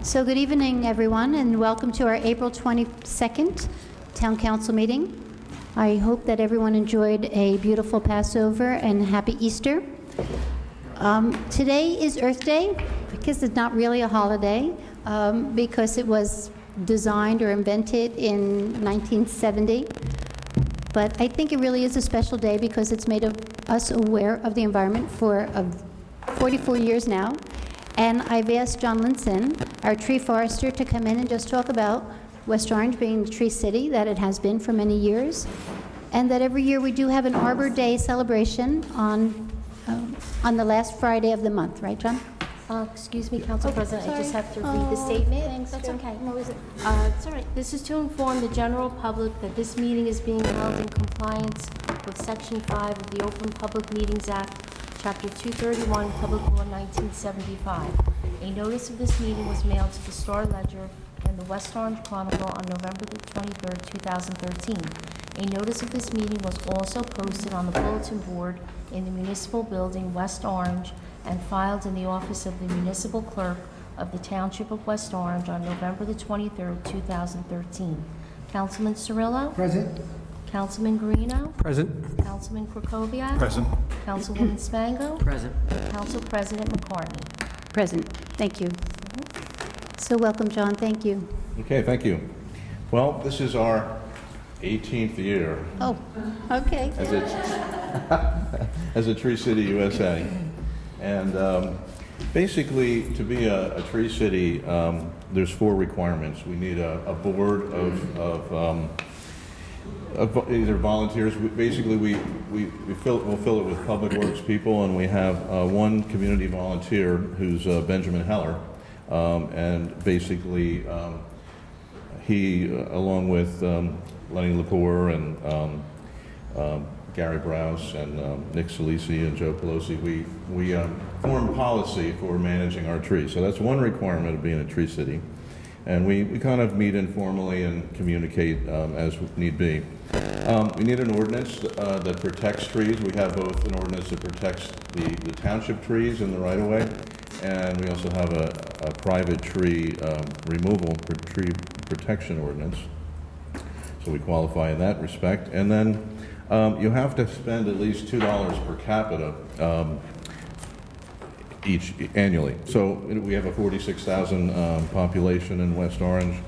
So good evening, everyone, and welcome to our April 22nd Town Council meeting. I hope that everyone enjoyed a beautiful Passover and happy Easter. Today is Earth Day, because it's not really a holiday, because it was designed or invented in 1970. But I think it really is a special day because it's made us aware of the environment for 44 years now. And I've asked John Linson, our tree forester, to come in and just talk about West Orange being the tree city that it has been for many years, and that every year we do have an Arbor Day celebration on the last Friday of the month, right, John? Excuse me, Council President, I just have to read the statement. Thanks, That's Joe. okay. What was it? It's all right. This is to inform the general public that this meeting is being held in compliance with Section 5 of the Open Public Meetings Act, Chapter 231, Public Law 1975. A notice of this meeting was mailed to the Star Ledger and the West Orange Chronicle on November the 23rd, 2013. A notice of this meeting was also posted on the bulletin board in the municipal building, West Orange, and filed in the office of the municipal clerk of the Township of West Orange on November the 23rd, 2013. Councilman Cirillo? Present. Councilman Guarino? Present. Councilman Krokoviac? Present. Councilwoman Spango? Present. Council President McCartney? Present. Thank you. So welcome, John. Thank you. Okay, thank you. Well, this is our 18th year Oh, okay. as a Tree City USA. And basically, to be a Tree City, there's 4 requirements. We need a board of either volunteers. Basically, we'll fill it with public works people, and we have one community volunteer who's Benjamin Heller. And basically, he, along with Lenny Lepore and Gary Browse and Nick Salisi and Joe Pelosi, we form policy for managing our trees. So that's one requirement of being a Tree City. And we kind of meet informally and communicate as need be. We need an ordinance that protects trees. We have both an ordinance that protects the township trees in the right-of-way, and we also have a private tree removal tree protection ordinance. So we qualify in that respect. And then you have to spend at least $2 per capita annually. So we have a 46,000 population in West Orange.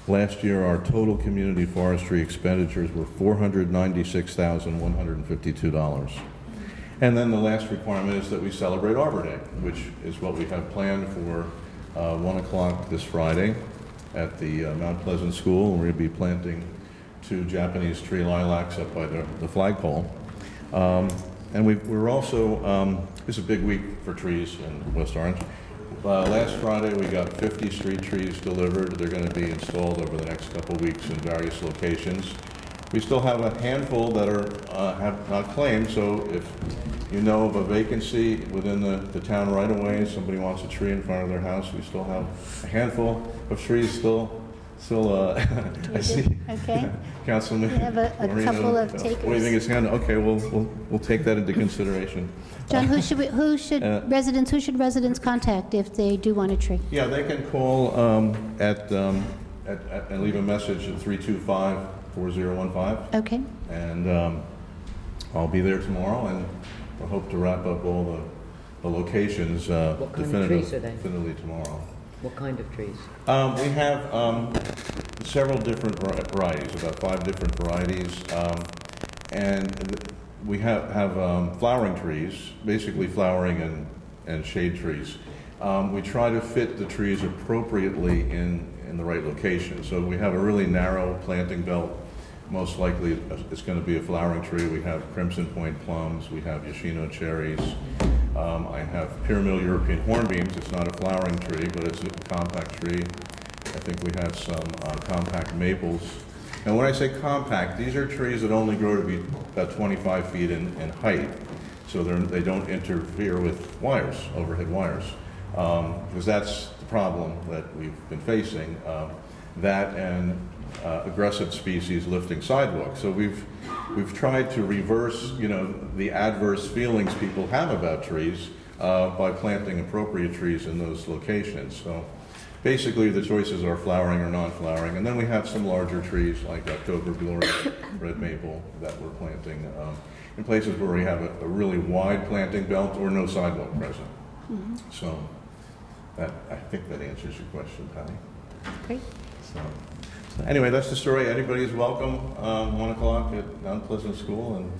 Last year, our total community forestry expenditures were $496,152. And then the last requirement is that we celebrate Arbor Day, which is what we have planned for 1 o'clock this Friday at the Mount Pleasant School. We're going to be planting 2 Japanese tree lilacs up by the flagpole. And we're also, this is a big week for trees in West Orange. Last Friday we got 50 street trees delivered. They're going to be installed over the next couple weeks in various locations. We still have a handful that have not claimed, so if you know of a vacancy within the town right away, somebody wants a tree in front of their house, we still have a handful of trees still I see. Okay. Councilman. We have a couple of takers. What do you think is handled? Okay, we'll take that into consideration. John, who should residents contact if they do want a tree? Yeah, they can call and leave a message at 325-4015. Okay. And I'll be there tomorrow, and we'll hope to wrap up all the locations What kind of trees are they? definitively tomorrow. What kind of trees? We have several different varieties, about 5 different varieties, and we have flowering trees, basically flowering and shade trees. We try to fit the trees appropriately in the right location. So we have a really narrow planting belt. Most likely it's going to be a flowering tree. We have Crimson Point plums, we have Yoshino cherries. I have Pyramidal European hornbeams. It's not a flowering tree, but it's a compact tree. I think we have some compact maples. And when I say compact, these are trees that only grow to be about 25 feet in height, so they don't interfere with wires, overhead wires, because that's the problem that we've been facing, that and aggressive species lifting sidewalks. So we've tried to reverse, the adverse feelings people have about trees by planting appropriate trees in those locations. So basically the choices are flowering or non-flowering. And then we have some larger trees like October Glory, red maple that we're planting in places where we have a really wide planting belt or no sidewalk present. So I think that answers your question, Patty. Great. So anyway, that's the story. Anybody is welcome. 1 o'clock at Mount Pleasant School, and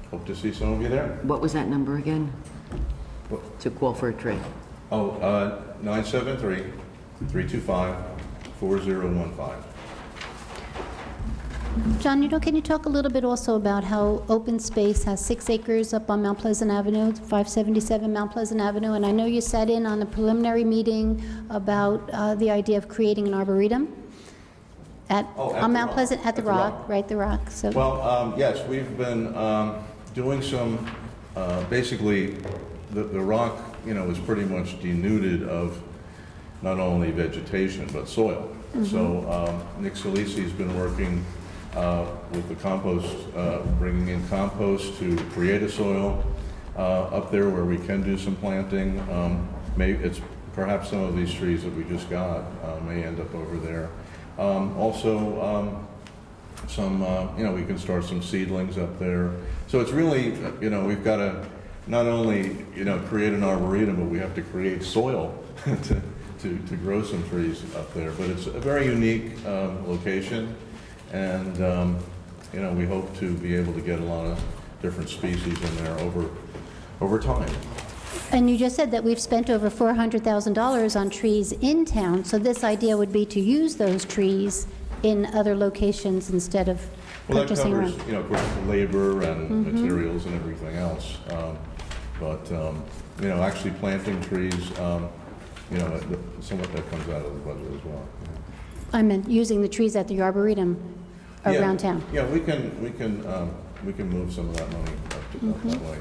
hope to see some of you there. What was that number again? To call for a tree. Oh, 973-325-4015. John, can you talk a little bit also about how Open Space has 6 acres up on Mount Pleasant Avenue, 577 Mount Pleasant Avenue, and I know you sat in on the preliminary meeting about the idea of creating an arboretum on Mount Pleasant, at the Rock, right, the Rock. So. Well, yes, we've been doing some, basically, the Rock, is pretty much denuded of not only vegetation, but soil. So Nick Salisi's been working with the compost, bringing in compost to create a soil up there where we can do some planting. Maybe it's perhaps some of these trees that we just got may end up over there. Also, some we can start some seedlings up there. So it's really we've got to not only create an arboretum, but we have to create soil to grow some trees up there. But it's a very unique location. And, we hope to be able to get a lot of different species in there over time. And you just said that we've spent over $400,000 on trees in town, so this idea would be to use those trees in other locations instead of purchasing that them. covers, of course, labor and materials and everything else. Actually planting trees, some of that comes out of the budget as well. I meant using the trees at the Arboretum around town. Yeah, we can move some of that money up that way.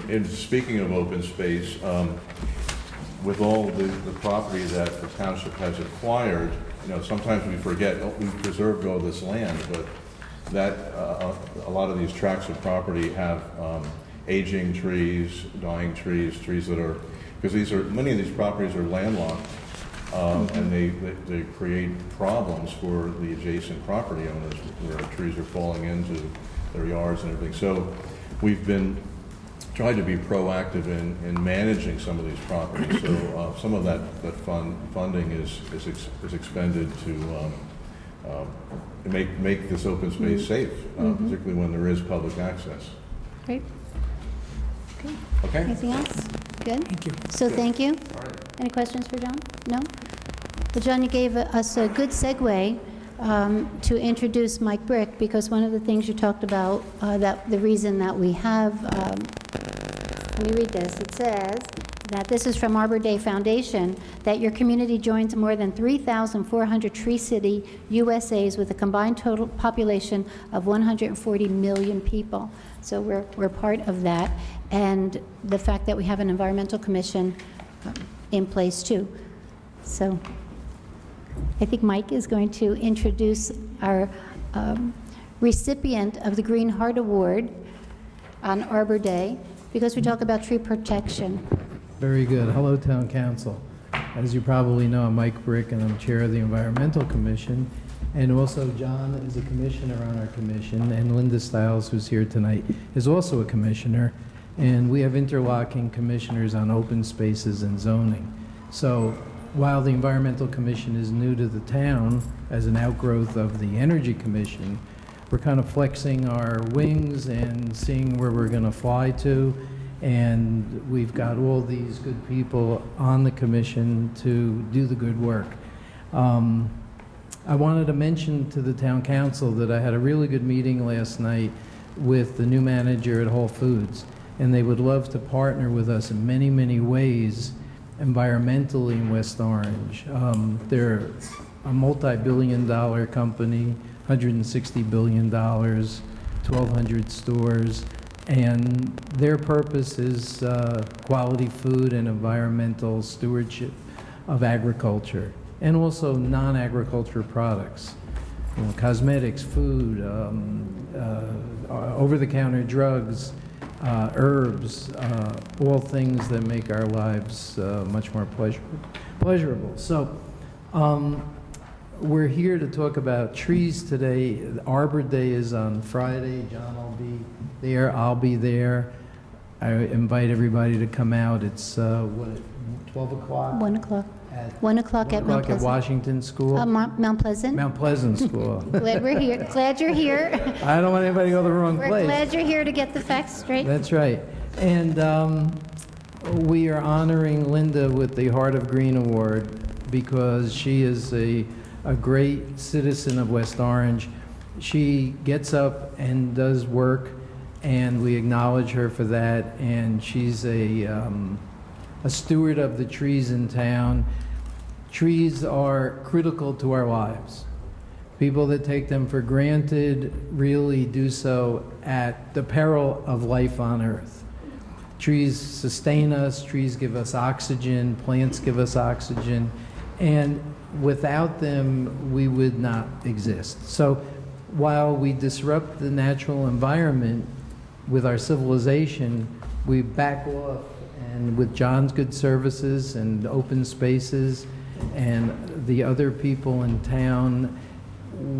And speaking of open space, with all the property that the township has acquired, sometimes we forget we preserved all this land, but that a lot of these tracts of property have aging trees, dying trees, trees that are, because many of these properties are landlocked, and they create problems for the adjacent property owners where trees are falling into their yards and everything. So we've been trying to be proactive in managing some of these properties. So some of that funding is expended to make this open space safe, particularly when there is public access. Great. Okay. Okay. Anything else? Good? Thank you. So thank you. All right. Any questions for John? No? Well, John, you gave us a good segue to introduce Mike Brick, because one of the things you talked about, that the reason that we have, let me read this. It says that this is from Arbor Day Foundation, that your community joins more than 3,400 Tree City USAs with a combined total population of 140 million people. So we're part of that, and the fact that we have an environmental commission in place too. So I think Mike is going to introduce our recipient of the Green Heart Award on Arbor Day, because we talk about tree protection. Very good. Hello, Town Council. As you probably know, I'm Mike Brick, and I'm chair of the Environmental Commission. And also, John is a commissioner on our commission, and Linda Stiles, who's here tonight, is also a commissioner. And we have interlocking commissioners on open spaces and zoning. So while the Environmental Commission is new to the town as an outgrowth of the Energy Commission, we're kind of flexing our wings and seeing where we're going to fly to. And we've got all these good people on the commission to do the good work. I wanted to mention to the town council that I had a really good meeting last night with the new manager at Whole Foods, and they would love to partner with us in many, many ways environmentally in West Orange. They're a multi-billion-dollar company, $160 billion, 1,200 stores, and their purpose is quality food and environmental stewardship of agriculture, and also non-agriculture products, cosmetics, food, over-the-counter drugs, herbs, all things that make our lives much more pleasurable. So we're here to talk about trees today. Arbor Day is on Friday. John will be there. I'll be there. I invite everybody to come out. It's, 12 o'clock? 1 o'clock. At 1 o'clock at Mount at Pleasant. Washington School? Mount Pleasant. Mount Pleasant School. Glad we're here. Glad you're here. I don't want anybody to go to the wrong We're place. glad you're here to get the facts straight. That's right. And we are honoring Linda with the Heart of Green Award because she is a great citizen of West Orange. She gets up and does work, and we acknowledge her for that. And she's a steward of the trees in town. Trees are critical to our lives. People that take them for granted really do so at the peril of life on Earth. Trees sustain us, trees give us oxygen, plants give us oxygen, and without them, we would not exist. So while we disrupt the natural environment with our civilization, we back off, and with John's good services and open spaces and the other people in town,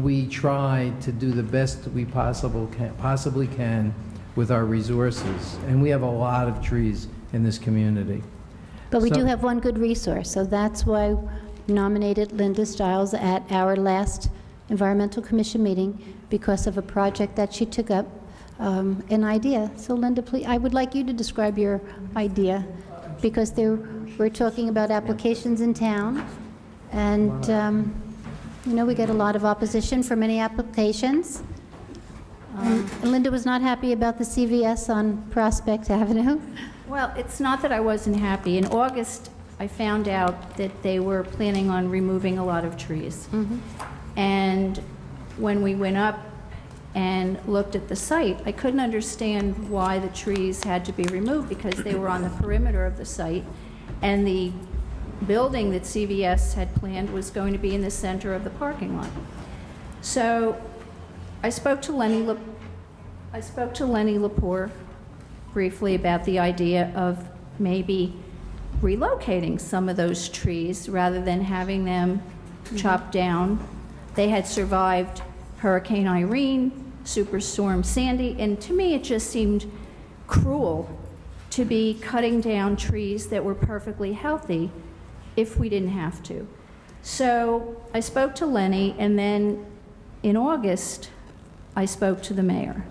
we try to do the best we possibly can with our resources. And we have a lot of trees in this community. But we So- do have one good resource, so that's why we nominated Linda Stiles at our last Environmental Commission meeting because of a project that she took up, an idea. So Linda, please, I would like you to describe your idea because we're talking about applications in town, and you know, we get a lot of opposition for many applications. And Linda was not happy about the CVS on Prospect Avenue. Well, it's not that I wasn't happy. In August, I found out that they were planning on removing a lot of trees. And when we went up and looked at the site, I couldn't understand why the trees had to be removed because they were on the perimeter of the site, and the building that CVS had planned was going to be in the center of the parking lot. So I spoke to Lenny Lepore briefly about the idea of maybe relocating some of those trees rather than having them chopped down. They had survived Hurricane Irene, Superstorm Sandy, and to me it just seemed cruel to be cutting down trees that were perfectly healthy if we didn't have to. So I spoke to Lenny, and then in August I spoke to the mayor.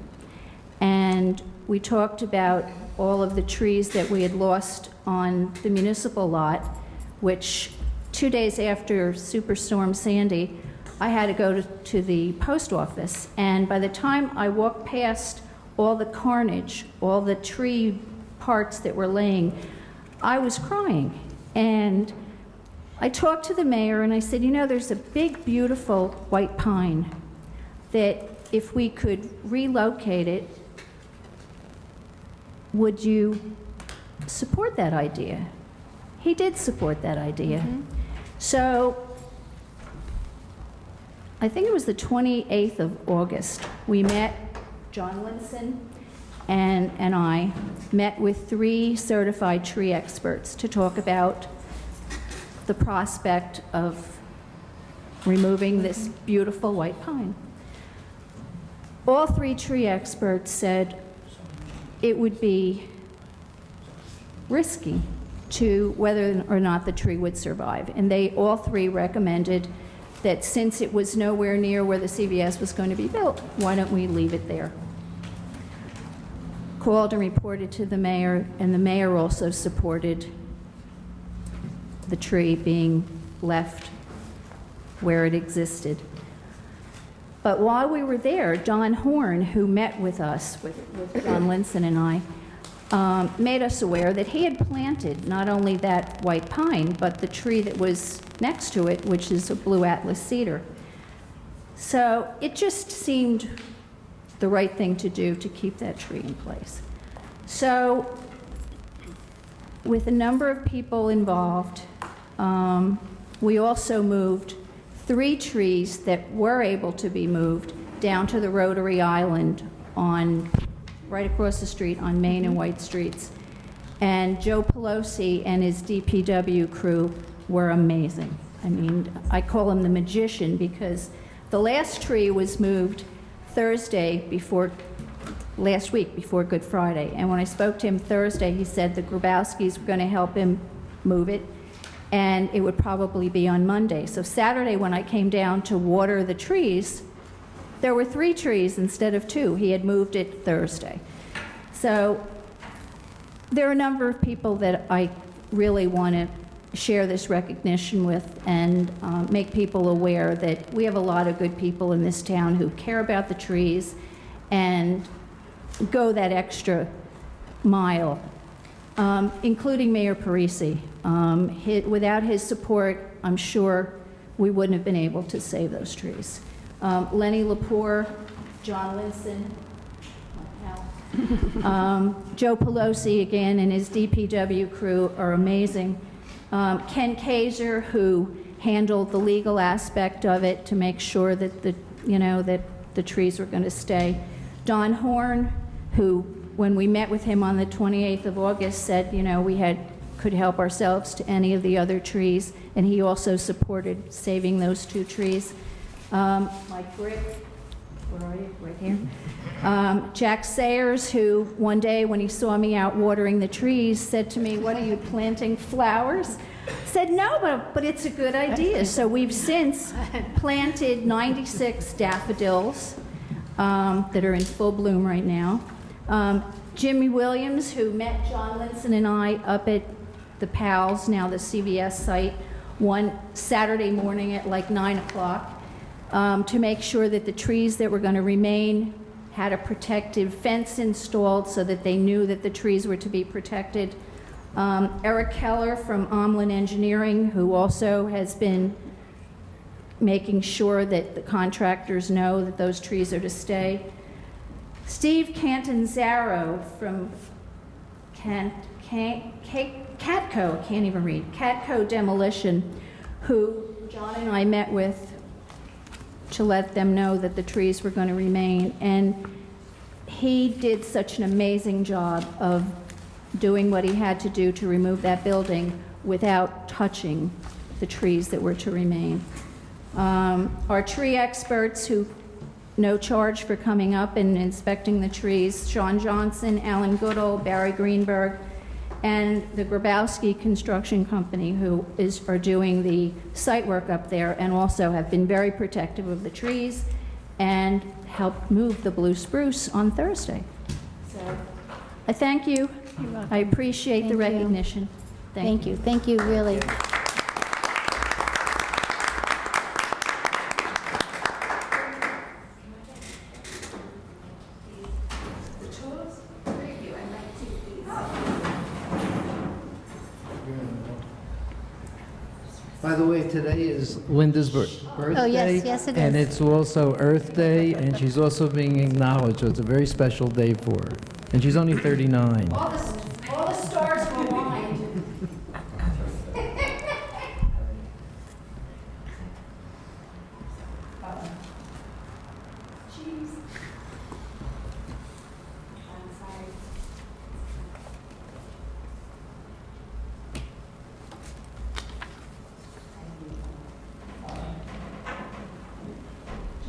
And we talked about all of the trees that we had lost on the municipal lot, which 2 days after Superstorm Sandy, I had to go to the post office. And by the time I walked past all the carnage, all the tree parts that were laying, I was crying. And I talked to the mayor and I said, you know, there's a big, beautiful white pine that if we could relocate it, would you support that idea? He did support that idea. So I think it was the 28th of August, we met, John Linson and I met with 3 certified tree experts to talk about the prospect of removing this beautiful white pine. All 3 tree experts said it would be risky to whether or not the tree would survive. And they all 3 recommended that since it was nowhere near where the CVS was going to be built, why don't we leave it there? Called and reported to the mayor, and the mayor also supported the tree being left where it existed. But while we were there, Don Horn, who met with us, with John Linson and I, made us aware that he had planted not only that white pine, but the tree that was next to it, which is a blue Atlas cedar. So it just seemed the right thing to do to keep that tree in place. So with a number of people involved, we also moved 3 trees that were able to be moved down to the Rotary Island right across the street on Main and White Streets. And Joe Pelosi and his DPW crew were amazing. I mean, I call him the magician because the last tree was moved Thursday last week before Good Friday. And when I spoke to him Thursday, he said the Grabowskis were going to help him move it, and it would probably be on Monday. So Saturday, when I came down to water the trees, there were 3 trees instead of 2. He had moved it Thursday. So there are a number of people that I really want to share this recognition with and make people aware that we have a lot of good people in this town who care about the trees and go that extra mile, including Mayor Parisi. Without his support, I'm sure we wouldn't have been able to save those trees. Lenny Lepore, John Linson, Joe Pelosi again and his DPW crew are amazing. Ken Kaiser, who handled the legal aspect of it to make sure that the trees were going to stay. Don Horn, who, when we met with him on the 28th of August, said, we could help ourselves to any of the other trees, and he also supported saving those 2 trees. Mike Brick, where are you? Right here. Jack Sayers, who one day when he saw me out watering the trees said to me, "What are you planting, flowers?" Said, "No, but it's a good idea." So we've since planted 96 daffodils that are in full bloom right now. Jimmy Williams, who met John Linson and I up at the PALS, now the CVS site, one Saturday morning at like 9 o'clock. To make sure that the trees that were going to remain had a protective fence installed so that they knew that the trees were to be protected. Eric Keller from Omlin Engineering, who also has been making sure that the contractors know that those trees are to stay. Steve Cantanzaro from Catco, I can't even read, Catco Demolition, who John and I met with to let them know that the trees were going to remain. And he did such an amazing job of doing what he had to do to remove that building without touching the trees that were to remain. Our tree experts, who no charge for coming up and inspecting the trees, Sean Johnson, Alan Goodall, Barry Greenberg, and the Grabowski Construction Company, who are doing the site work up there and also have been very protective of the trees and helped move the blue spruce on Thursday. So I thank you. I appreciate the recognition. Thank you. Thank you, really. By the way, today is Linda's birthday. Oh, yes, yes, it And is. it's also Earth Day, and she's also being acknowledged, so it's a very special day for her. And she's only 39. All the stars were aligned.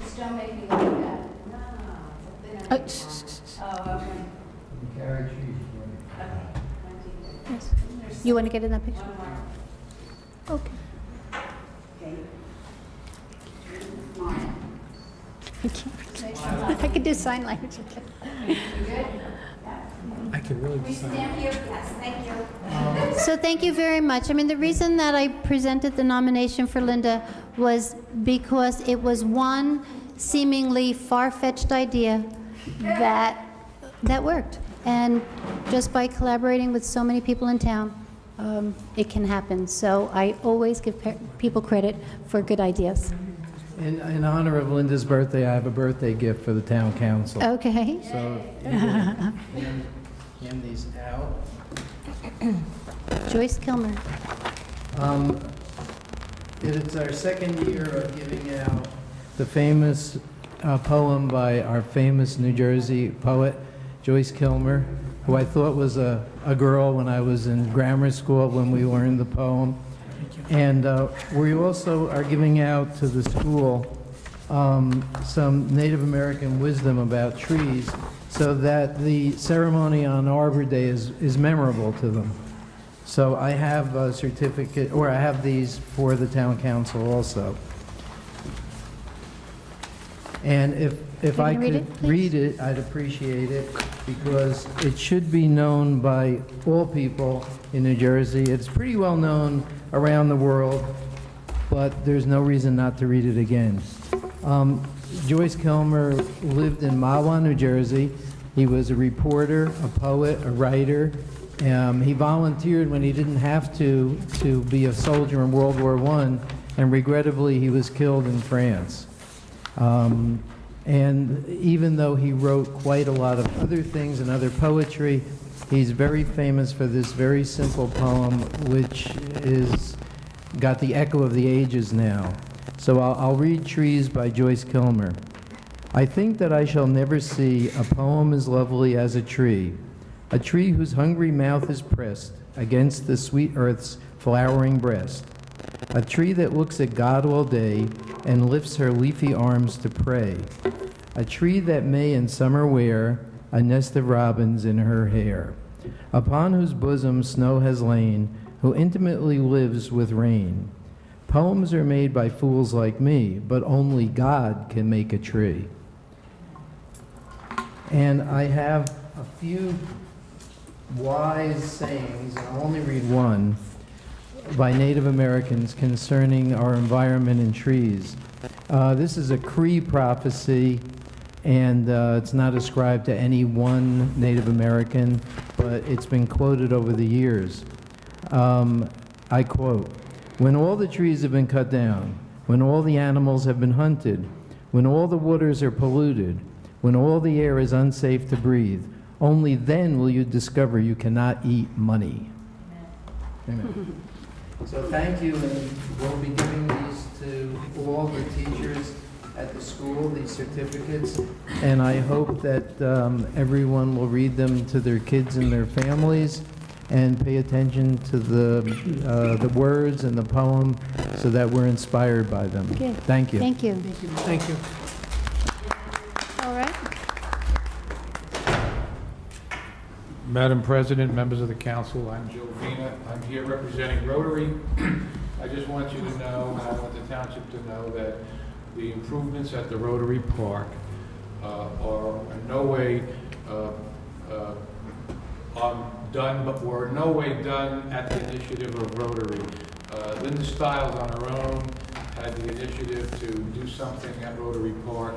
Just don't make me look bad. No. Oh, okay. Carry trees. Yes. You want to get in that picture? Okay. I can do sign language. I can really Stand here? Yes, thank you. So thank you very much. I mean, the reason that I presented the nomination for Linda was because it was one seemingly far-fetched idea that worked. And just by collaborating with so many people in town, it can happen. So I always give people credit for good ideas. In honor of Linda's birthday, I have a birthday gift for the town council. Okay. So you can hand these out. Joyce Kilmer. It's our second year of giving out the famous poem by our famous New Jersey poet, Joyce Kilmer, who I thought was a girl when I was in grammar school when we learned the poem. And we also are giving out to the school some Native American wisdom about trees so that the ceremony on Arbor Day is memorable to them. So I have a certificate, or I have these for the town council also. And if I Can you read could it, please? read it, I'd appreciate it, because it should be known by all people in New Jersey. It's pretty well known around the world, but there's no reason not to read it again. Joyce Kilmer lived in Mahwah, New Jersey. He was a reporter, a poet, a writer. He volunteered when he didn't have to be a soldier in World War I, and regrettably he was killed in France. And even though he wrote quite a lot of other things and other poetry, he's very famous for this very simple poem, which is got the echo of the ages now. So I'll read Trees by Joyce Kilmer. I think that I shall never see a poem as lovely as a tree whose hungry mouth is pressed against the sweet earth's flowering breast, a tree that looks at God all day and lifts her leafy arms to pray, a tree that may in summer wear a nest of robins in her hair, upon whose bosom snow has lain, who intimately lives with rain. Poems are made by fools like me, but only God can make a tree. And I have a few wise sayings, and I'll only read one, by Native Americans concerning our environment and trees. This is a Cree prophecy, and it's not ascribed to any one Native American, but it's been quoted over the years. I quote, "When all the trees have been cut down, when all the animals have been hunted, when all the waters are polluted, when all the air is unsafe to breathe, only then will you discover you cannot eat money." Amen. So thank you, and we'll be giving these to all the teachers at the school, these certificates, and I hope that everyone will read them to their kids and their families and pay attention to the words and the poem so that we're inspired by them. Okay. Thank you. Thank you. Thank you. All right. Madam President, members of the council, I'm Joe Vina. I'm here representing Rotary. I just want you to know, and I want the township to know, that the improvements at the Rotary Park are in no way done, but were in no way done at the initiative of Rotary. Linda Stiles on her own had the initiative to do something at Rotary Park.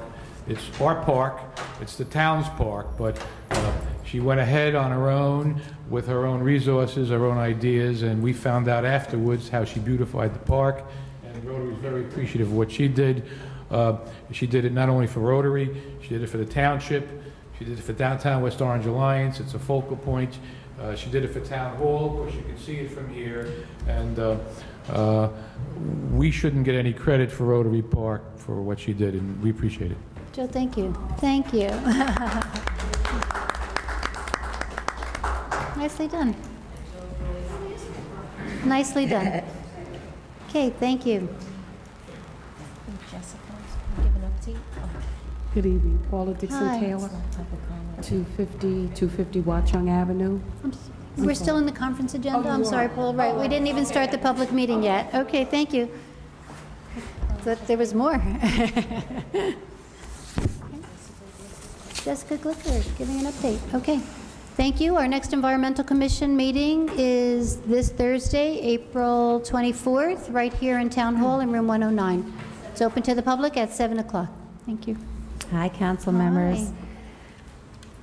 It's our park, it's the town's park, but she went ahead on her own with her own resources, her own ideas, and we found out afterwards how she beautified the park, and Rotary was very appreciative of what she did. She did it not only for Rotary, she did it for the township, she did it for Downtown West Orange Alliance, it's a focal point. She did it for Town Hall, of course you can see it from here, and we shouldn't get any credit for Rotary Park for what she did, and we appreciate it. Joe, thank you. Thank you. Nicely done. Nicely done. Okay, thank you. Jessica, give an update. Good evening, Paula Hi. Dixon Taylor, 250 Watchung Avenue. We're still in the conference agenda? I'm sorry, Paul, right, we didn't even start the public meeting yet. Okay, thank you. Thought there was more. Jessica Glicker, giving an update. Okay, thank you. Our next Environmental Commission meeting is this Thursday, April 24th, right here in Town Hall in room 109. It's open to the public at 7 o'clock. Thank you. Hi, council members. Hi.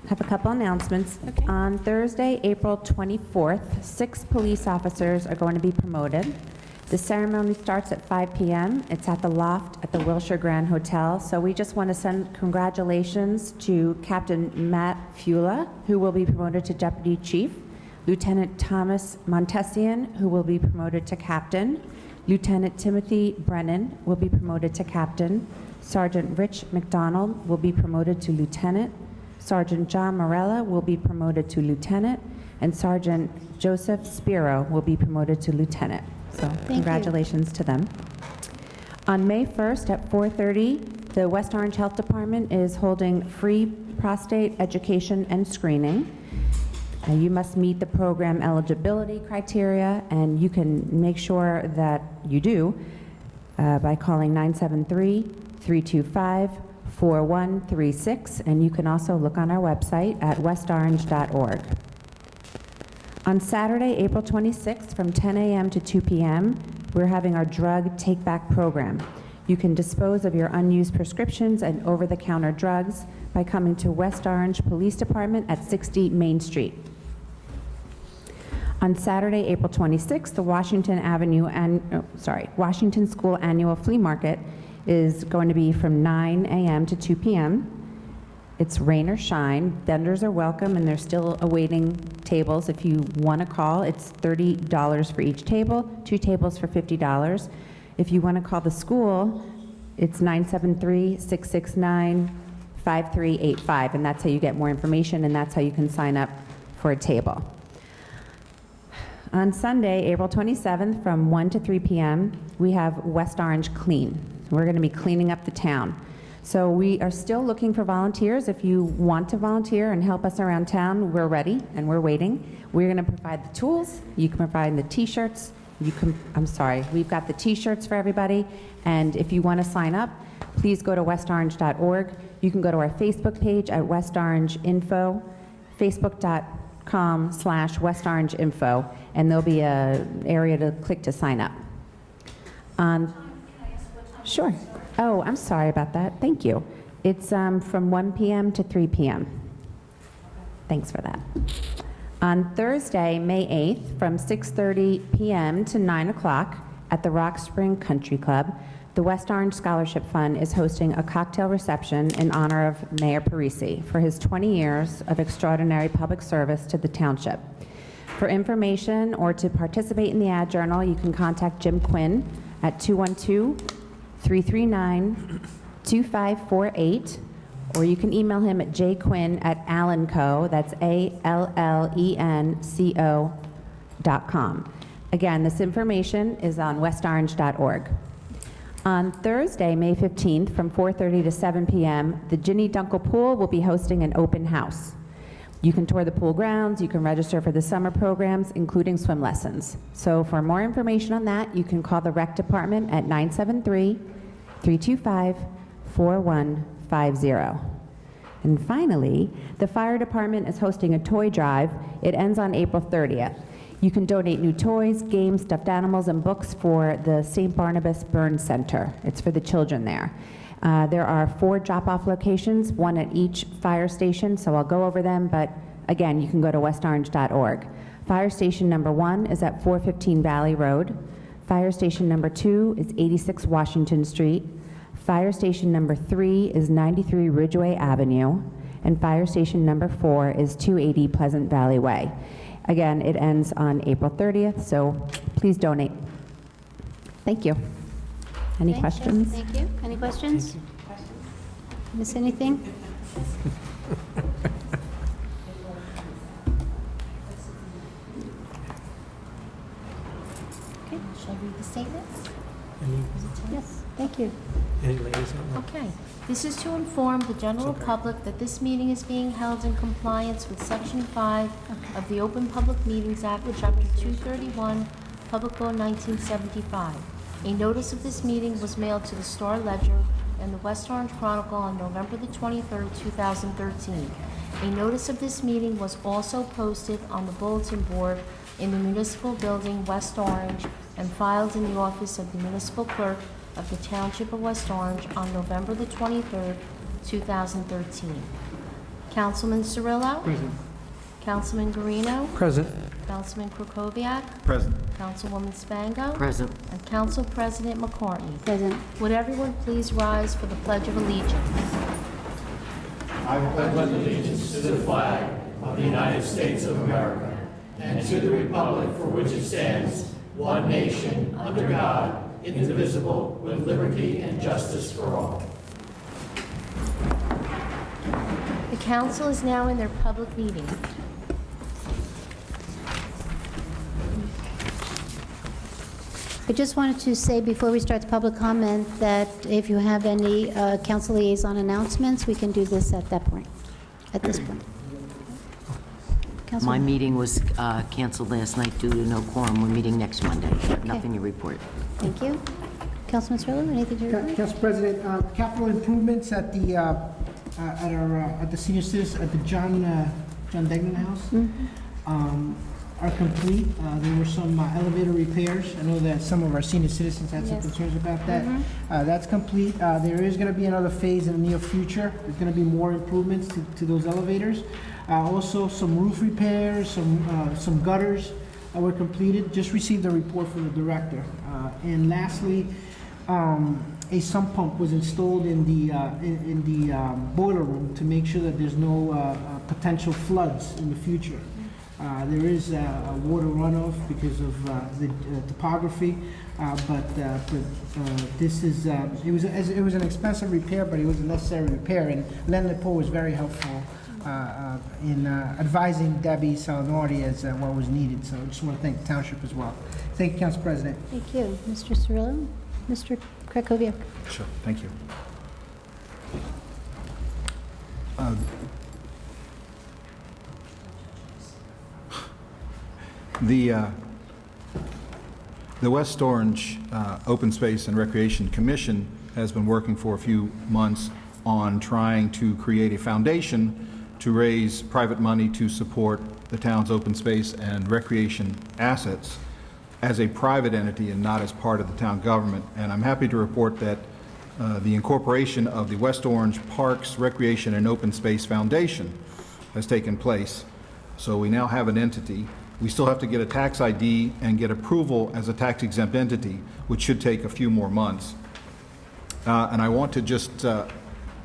Have a couple announcements. Okay. On Thursday, April 24th, 6 police officers are going to be promoted. The ceremony starts at 5 p.m. It's at the loft at the Wilshire Grand Hotel. So we just want to send congratulations to Captain Matt Fula, who will be promoted to Deputy Chief, Lieutenant Thomas Montesian, who will be promoted to Captain, Lieutenant Timothy Brennan will be promoted to Captain, Sergeant Rich McDonald will be promoted to Lieutenant, Sergeant John Morella will be promoted to lieutenant, and Sergeant Joseph Spiro will be promoted to lieutenant. So congratulations to them. On May 1st at 4:30, the West Orange Health Department is holding free prostate education and screening. You must meet the program eligibility criteria, and you can make sure that you do by calling 973-325-4136, and you can also look on our website at westorange.org. On Saturday, April 26th, from 10 a.m. to 2 p.m., we're having our drug take-back program. You can dispose of your unused prescriptions and over-the-counter drugs by coming to West Orange Police Department at 60 Main Street. On Saturday, April 26th, the Washington School Annual Flea Market is going to be from 9 a.m. to 2 p.m. It's rain or shine. Vendors are welcome, and they're still awaiting tables. If you want to call, it's $30 for each table, 2 tables for $50. If you want to call the school, it's 973-669-5385, and that's how you get more information, and that's how you can sign up for a table. On Sunday, April 27th, from 1 to 3 p.m., we have West Orange Clean. We're going to be cleaning up the town. So we are still looking for volunteers. If you want to volunteer and help us around town, we're ready and we're waiting. We're going to provide the tools. You can provide the t-shirts. We've got the t-shirts for everybody. And if you want to sign up, please go to westorange.org. You can go to our Facebook page at West Orange Info, facebook.com/westorangeinfo, and there'll be an area to click to sign up. Sure. Oh, I'm sorry about that. Thank you. It's from 1 p.m. to 3 p.m. Thanks for that. On Thursday, May 8th, from 6:30 p.m. to 9 o'clock at the Rock Spring Country Club, the West Orange Scholarship Fund is hosting a cocktail reception in honor of Mayor Parisi for his 20 years of extraordinary public service to the township. For information or to participate in the ad journal, you can contact Jim Quinn at 212-339-2548, or you can email him at jquinn@allenco, that's ALLENCO.com. Again, this information is on westorange.org. On Thursday, May 15th, from 4:30 to 7 p.m., the Ginny Dunkel Pool will be hosting an open house. You can tour the pool grounds, you can register for the summer programs, including swim lessons. So for more information on that, you can call the rec department at 973-325-4150. And finally, the fire department is hosting a toy drive. It ends on April 30th. You can donate new toys, games, stuffed animals, and books for the St. Barnabas Burn Center. It's for the children there. There are 4 drop-off locations, 1 at each fire station, so I'll go over them, but again, you can go to westorange.org. Fire station number 1 is at 415 Valley Road. Fire station number 2 is 86 Washington Street. Fire station number 3 is 93 Ridgeway Avenue. And fire station number 4 is 280 Pleasant Valley Way. Again, it ends on April 30th, so please donate. Thank you. Any Okay, questions? Thank you. Any questions? Miss anything? Okay, shall I read the statements? Yes, thank you. Okay. This is to inform the general public that this meeting is being held in compliance with Section 5 of the Open Public Meetings Act, Chapter 231, Public Law 1975. A notice of this meeting was mailed to the Star Ledger and the West Orange Chronicle on November the 23rd, 2013. A notice of this meeting was also posted on the bulletin board in the municipal building, West Orange, and filed in the office of the municipal clerk of the Township of West Orange on November the 23rd, 2013. Councilman Cirillo? Present. Councilman Guarino? Present. Councilman Krokoviac? Present. Councilwoman Spango? Present. And Council President McCartney. Present. Would everyone please rise for the Pledge of Allegiance? The council is now in their public meeting. I just wanted to say before we start the public comment that if you have any council liaison announcements, we can do this at that point, at this point. My Councilman? meeting was canceled last night due to no quorum. We're meeting next Monday. Nothing to report. Thank you. Councilman Cirillo, anything to report? Council President, capital improvements at the at the senior citizen at the John Degnan House are complete. There were some elevator repairs. I know that some of our senior citizens had some concerns about that. That's complete. There is going to be another phase in the near future. There's going to be more improvements to those elevators. Also, some roof repairs, some gutters were completed. Just received a report from the director. And lastly, a sump pump was installed in the boiler room to make sure that there's no potential floods in the future. There is a water runoff because of the topography, but this is it was an expensive repair, but it was a necessary repair. And Len Lepo was very helpful in advising Debbie Salinardi as what was needed. So I just want to thank the township as well. Thank you, Council President. Thank you. Mr. Cirillo? Mr. Krakowiak? Sure, thank you. The West Orange Open Space and Recreation Commission has been working for a few months on trying to create a foundation to raise private money to support the town's open space and recreation assets as a private entity and not as part of the town government. And I'm happy to report that the incorporation of the West Orange Parks, Recreation, and Open Space Foundation has taken place. So we now have an entity. We still have to get a tax ID and get approval as a tax-exempt entity, which should take a few more months. And I want to just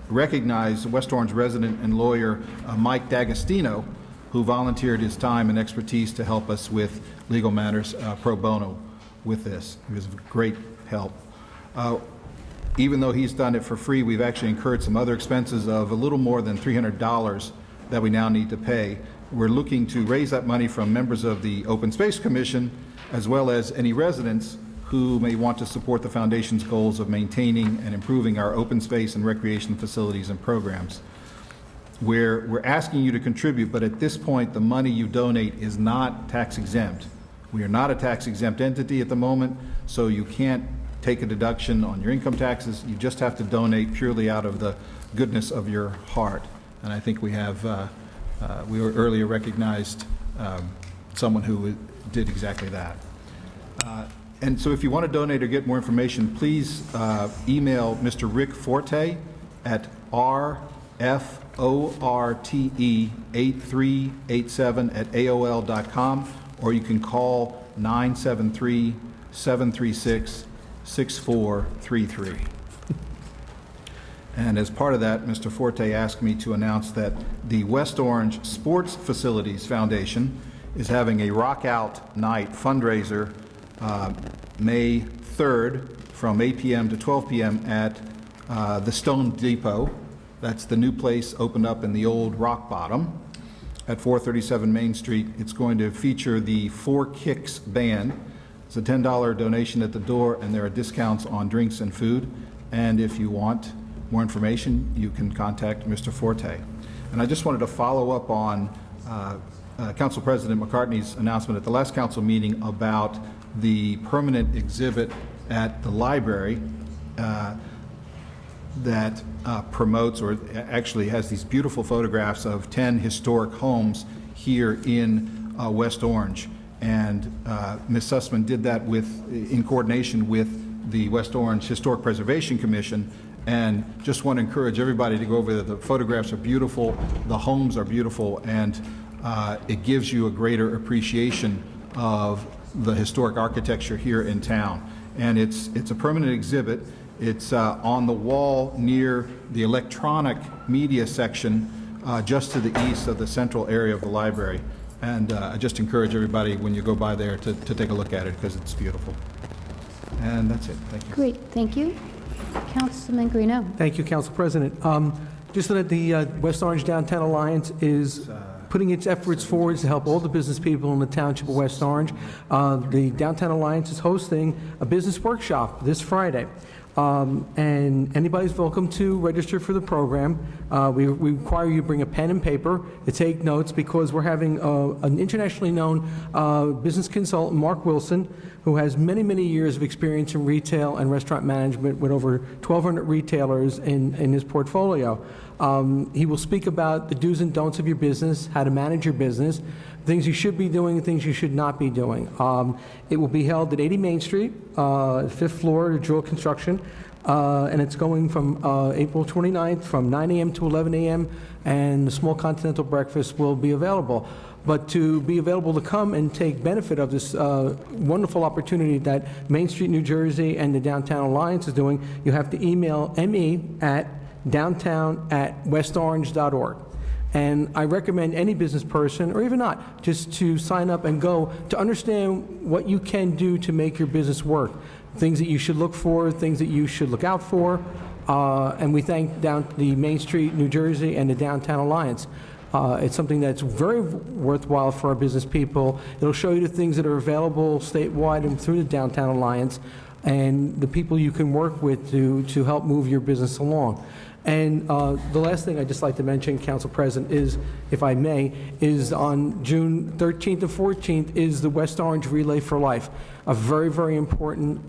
recognize West Orange resident and lawyer Mike D'Agostino, who volunteered his time and expertise to help us with legal matters pro bono with this. He was of great help. Even though he's done it for free, we've actually incurred some other expenses of a little more than $300 that we now need to pay. We're looking to raise that money from members of the Open Space Commission, as well as any residents who may want to support the Foundation's goals of maintaining and improving our open space and recreation facilities and programs. We're asking you to contribute, but at this point, the money you donate is not tax exempt. We are not a tax exempt entity at the moment, so you can't take a deduction on your income taxes. You just have to donate purely out of the goodness of your heart. And I think we have, we were earlier recognized someone who did exactly that. And so if you want to donate or get more information, please email Mr. Rick Forte at rforte8387@aol.com, or you can call 973-736-6433. And as part of that, Mr. Forte asked me to announce that the West Orange Sports Facilities Foundation is having a Rock Out Night fundraiser May 3rd from 8 p.m. to 12 p.m. at the Stone Depot. That's the new place opened up in the old Rock Bottom at 437 Main Street. It's going to feature the Four Kicks Band. It's a $10 donation at the door, and there are discounts on drinks and food. And if you want more information, you can contact Mr. Forte. And I just wanted to follow up on Council President McCartney's announcement at the last council meeting about the permanent exhibit at the library that promotes, or actually has these beautiful photographs of 10 historic homes here in West Orange. And Ms. Sussman did that in coordination with the West Orange Historic Preservation Commission. And just want to encourage everybody to go over there. The photographs are beautiful, the homes are beautiful, and it gives you a greater appreciation of the historic architecture here in town. And it's a permanent exhibit. It's on the wall near the electronic media section, just to the east of the central area of the library. And I just encourage everybody, when you go by there, to take a look at it, because it's beautiful. And that's it. Thank you. Great, thank you. Councilman Guarino. Thank you, Council President. Just that the West Orange Downtown Alliance is putting its efforts forward to help all the business people in the township of West Orange. The Downtown Alliance is hosting a business workshop this Friday. And anybody's welcome to register for the program. We require you bring a pen and paper to take notes because we're having an internationally known business consultant, Mark Wilson, who has many, many years of experience in retail and restaurant management with over 1,200 retailers in his portfolio. He will speak about the do's and don'ts of your business, how to manage your business, things you should be doing and things you should not be doing. It will be held at 80 Main Street, 5th floor to Jewel Construction, and it's going from April 29th from 9 a.m. to 11 a.m., and the small continental breakfast will be available. But to be available to come and take benefit of this wonderful opportunity that Main Street, New Jersey, and the Downtown Alliance is doing, you have to email me@downtown@westorange.org. And I recommend any business person, or even not, just to sign up and go to understand what you can do to make your business work. Things that you should look for, things that you should look out for. And we thank the Main Street, New Jersey, and the Downtown Alliance. It's something that's very worthwhile for our business people. It'll show you the things that are available statewide and through the Downtown Alliance, and the people you can work with to help move your business along. And the last thing I'd just like to mention, Council President, is, if I may, is on June 13th and 14th is the West Orange Relay for Life, a very, very important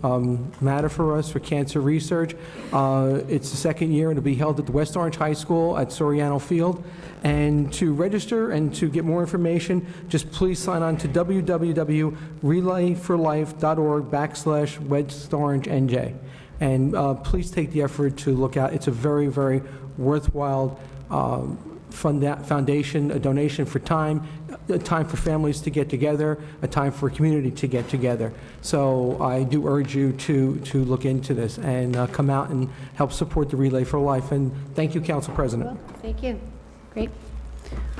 matter for us for cancer research. It's the second year, and it'll be held at the West Orange High School at Soriano Field. And to register and to get more information, just please sign on to www.relayforlife.org/WestOrangeNJ. And please take the effort to look out. It's a very, very worthwhile foundation, a donation for time, a time for families to get together, a time for a community to get together. So I do urge you to look into this and come out and help support the Relay for Life. And thank you, Council President. Well, thank you. Great.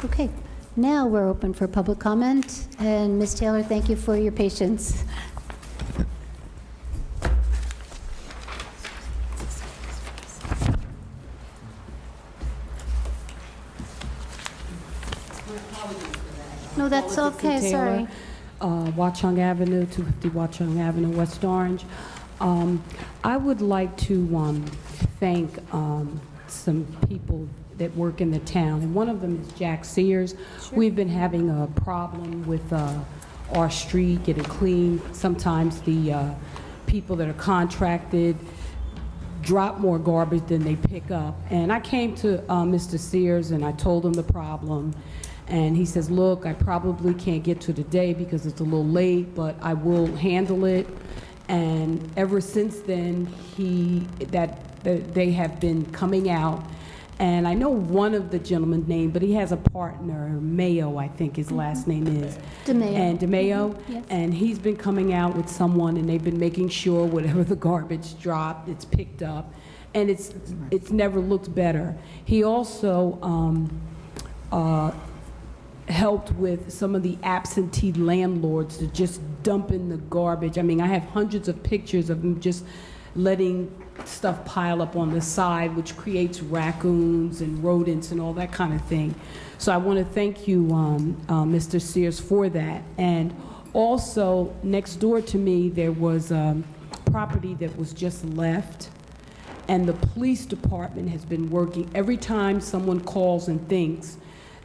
Okay. Now we're open for public comment. And Ms. Taylor, thank you for your patience. No, that's okay, sorry. Watchung Avenue, 250 Watchung Avenue, West Orange. I would like to thank some people that work in the town, and one of them is Jack Sears. Sure. We've been having a problem with our street getting clean. Sometimes the people that are contracted drop more garbage than they pick up. And I came to Mr. Sears and I told him the problem. And he says, look, I probably can't get to today because it's a little late, but I will handle it. And ever since then, they have been coming out. And I know one of the gentlemen's name, but he has a partner, Mayo, I think his last name is. DeMayo. And DeMayo. Yes. And he's been coming out with someone, and they've been making sure whatever the garbage dropped, it's picked up. And it's never looked better. He also helped with some of the absentee landlords to just dump in the garbage. I mean, I have hundreds of pictures of them just letting stuff pile up on the side, which creates raccoons and rodents and all that kind of thing. So I want to thank you, Mr. Sears, for that. And also, next door to me, there was property that was just left, and the police department has been working. Every time someone calls and thinks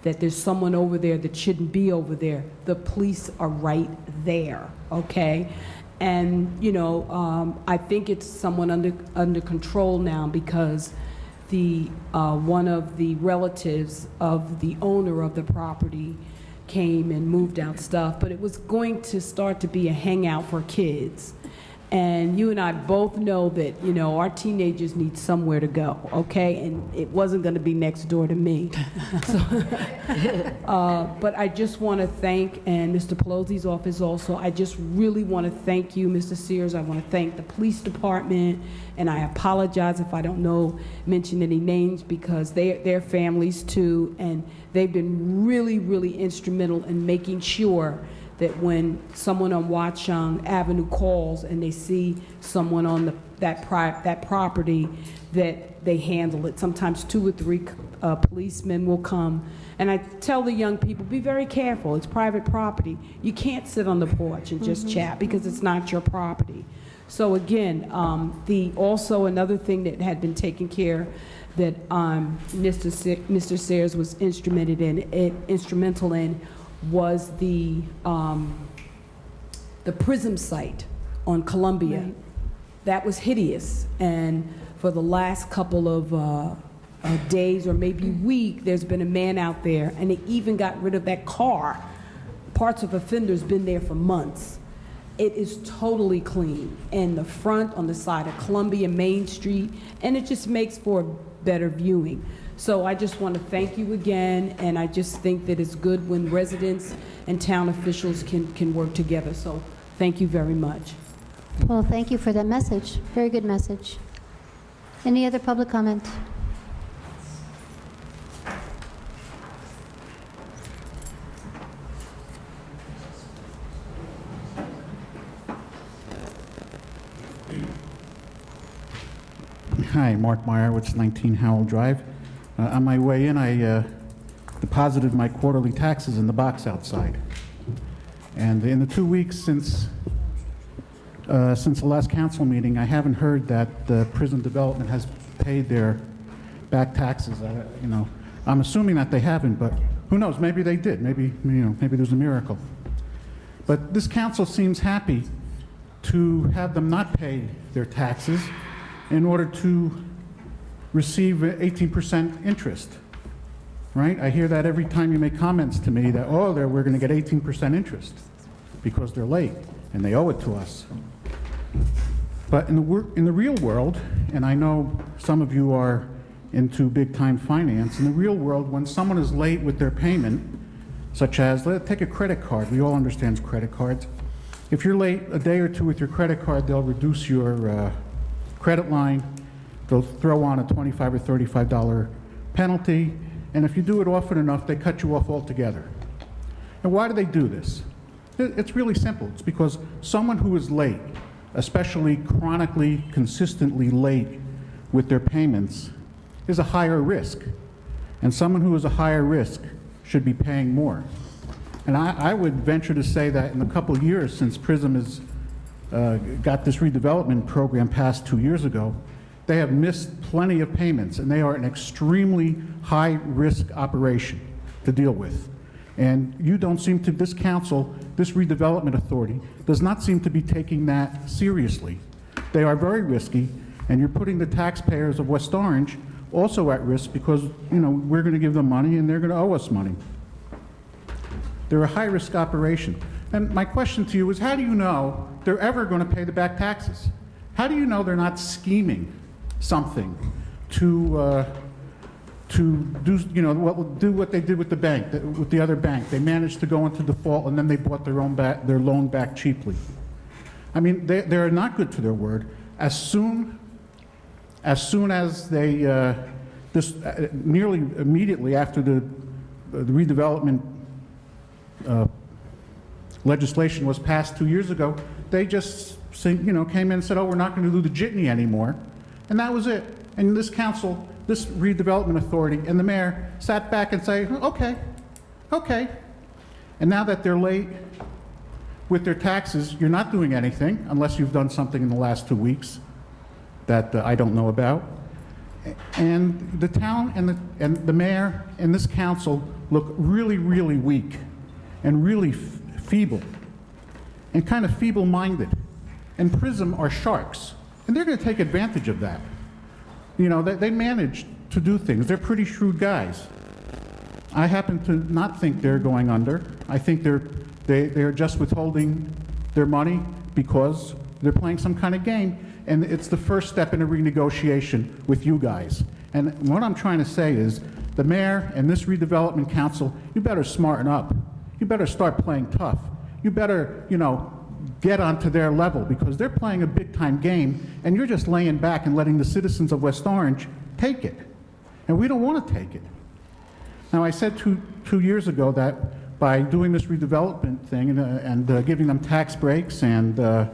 that there's someone over there that shouldn't be over there, the police are right there, okay? And, you know, I think it's someone under control now because one of the relatives of the owner of the property came and moved out stuff, but it was going to start to be a hangout for kids. And you and I both know that, you know, our teenagers need somewhere to go, okay? And it wasn't going to be next door to me. So, but I just want to thank, and Mr. Pelosi's office also, I just really want to thank you, Mr. Sears. I want to thank the police department, and I apologize if I don't mention any names because they're families too, and they've been really, really instrumental in making sure that when someone on Watchung Avenue calls and they see someone on that property, that they handle it. Sometimes 2 or 3 policemen will come. And I tell the young people, be very careful. It's private property. You can't sit on the porch and just chat because it's not your property. So again, also another thing that had been taken care that Mr. Sayers was instrumental in was the PRISM site on Columbia. Right. That was hideous, and for the last couple of days or maybe week, there's been a man out there, and they even got rid of that car. Parts of a fender's been there for months. It is totally clean, and the front on the side of Columbia Main Street, and it just makes for better viewing. So I just want to thank you again, and I just think that it's good when residents and town officials can work together. So thank you very much. Well, thank you for that message. Very good message. Any other public comment? Hi, Mark Meyerowitz, 19 Howell Drive. On my way in, I deposited my quarterly taxes in the box outside. And in the 2 weeks since the last council meeting, I haven't heard that the prison development has paid their back taxes. I'm assuming that they haven't, but who knows? Maybe they did. Maybe there's a miracle. But this council seems happy to have them not pay their taxes in order to receive 18% interest, right? I hear that every time you make comments to me that, we're going to get 18% interest because they're late and they owe it to us. But in the real world, and I know some of you are into big-time finance, in the real world, when someone is late with their payment, such as, take a credit card. We all understand credit cards. If you're late a day or two with your credit card, they'll reduce your credit line. They'll throw on a $25 or $35 penalty, and if you do it often enough, they cut you off altogether. And why do they do this? It's really simple. It's because someone who is late, especially chronically, consistently late with their payments, is a higher risk. And someone who is a higher risk should be paying more. And I would venture to say that in a couple of years since PRISM has got this redevelopment program passed 2 years ago, they have missed plenty of payments, and they are an extremely high-risk operation to deal with. And you don't seem to, this council, this redevelopment authority, does not seem to be taking that seriously. They are very risky, and you're putting the taxpayers of West Orange also at risk because, we're going to give them money and they're going to owe us money. They're a high-risk operation. And my question to you is, how do you know they're ever going to pay the back taxes? How do you know they're not scheming something to do what they did with the bank, with the other bank? They managed to go into default, and then they bought their loan back cheaply. I mean, they're not good to their word. As soon as they, nearly immediately after the redevelopment legislation was passed 2 years ago, they just came in and said, we're not going to do the jitney anymore. And that was it. And this council, this redevelopment authority, and the mayor sat back and say, okay. And now that they're late with their taxes, you're not doing anything unless you've done something in the last 2 weeks that I don't know about. And the town and the mayor and this council look really, really weak and really feeble and kind of feeble-minded. And PRISM are sharks, and they're going to take advantage of that. They manage to do things. They're pretty shrewd guys. I happen to not think they're going under. I think they're just withholding their money because they're playing some kind of game, and it's the first step in a renegotiation with you guys. And what I'm trying to say is, the mayor and this redevelopment council, you better smarten up. You better start playing tough. You better, get onto their level because they're playing a big-time game, and you're just laying back and letting the citizens of West Orange take it. And we don't want to take it. Now, I said two years ago that by doing this redevelopment thing and giving them tax breaks and the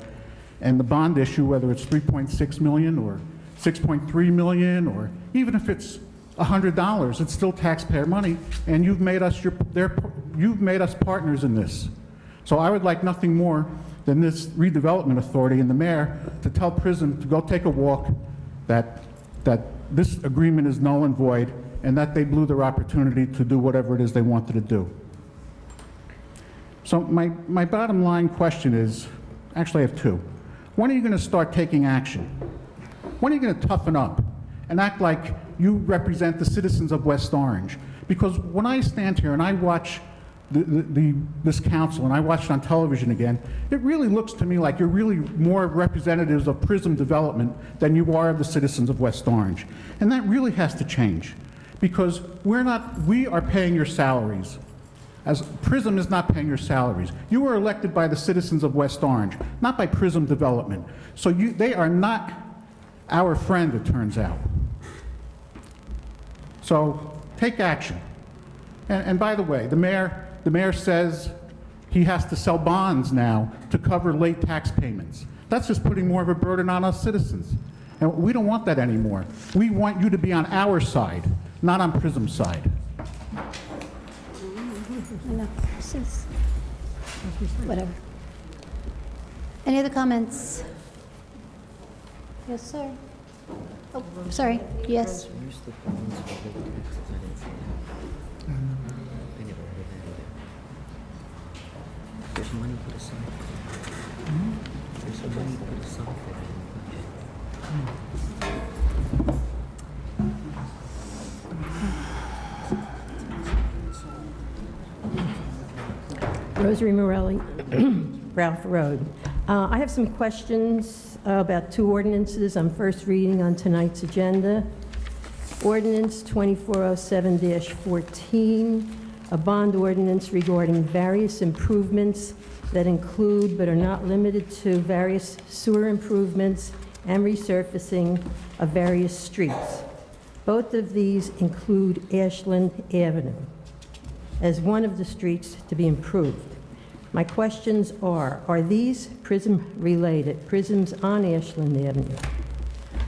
bond issue, whether it's $3.6 million or 6.3 million, or even if it's $100, it's still taxpayer money, and you've made us partners in this. So I would like nothing more than this redevelopment authority and the mayor to tell PRISM to go take a walk, that this agreement is null and void, and that they blew their opportunity to do whatever it is they wanted to do. So my bottom line question is, actually I have two. When are you going to start taking action? When are you going to toughen up and act like you represent the citizens of West Orange? Because when I stand here and I watch this council, and I watch it on television again, it really looks to me like you're really more representatives of PRISM Development than you are of the citizens of West Orange. And that really has to change, because we are paying your salaries. As PRISM is not paying your salaries. You were elected by the citizens of West Orange, not by PRISM Development. So they are not our friend, it turns out. So take action. And by the way, the mayor says he has to sell bonds now to cover late tax payments. That's just putting more of a burden on us citizens. And we don't want that anymore. We want you to be on our side, not on PRISM's side. No, this is, whatever. Any other comments? Yes, sir. Oh, sorry, yes. There's money put aside. There's money put aside for Rosary Morelli, Ralph Road. I have some questions about two ordinances I'm first reading on tonight's agenda. Ordinance 2407-14, a bond ordinance regarding various improvements that include but are not limited to various sewer improvements and resurfacing of various streets. Both of these include Ashland Avenue as one of the streets to be improved. My questions are these PRISM related, PRISMs on Ashland Avenue?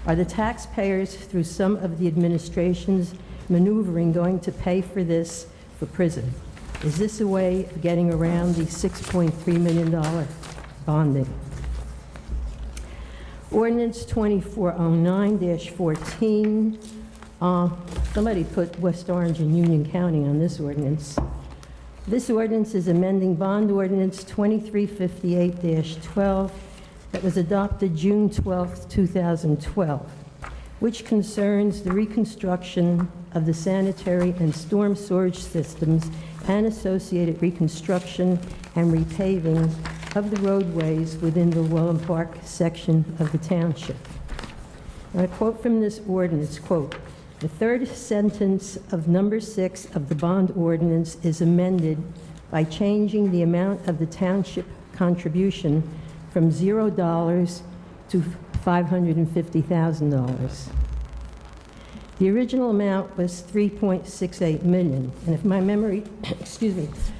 Are the taxpayers, through some of the administration's maneuvering, going to pay for this for PRISM? Is this a way of getting around the $6.3 million bonding? Ordinance 2409-14. Somebody put West Orange and Union County on this ordinance. This ordinance is amending bond ordinance 2358-12 that was adopted June 12, 2012, which concerns the reconstruction of the sanitary and storm surge systems and associated reconstruction and repaving of the roadways within the Llewellyn Park section of the township. And I quote from this ordinance, quote, "The third sentence of number 6 of the bond ordinance is amended by changing the amount of the township contribution from $0 to $550,000. The original amount was $3.68 million, and if my memory,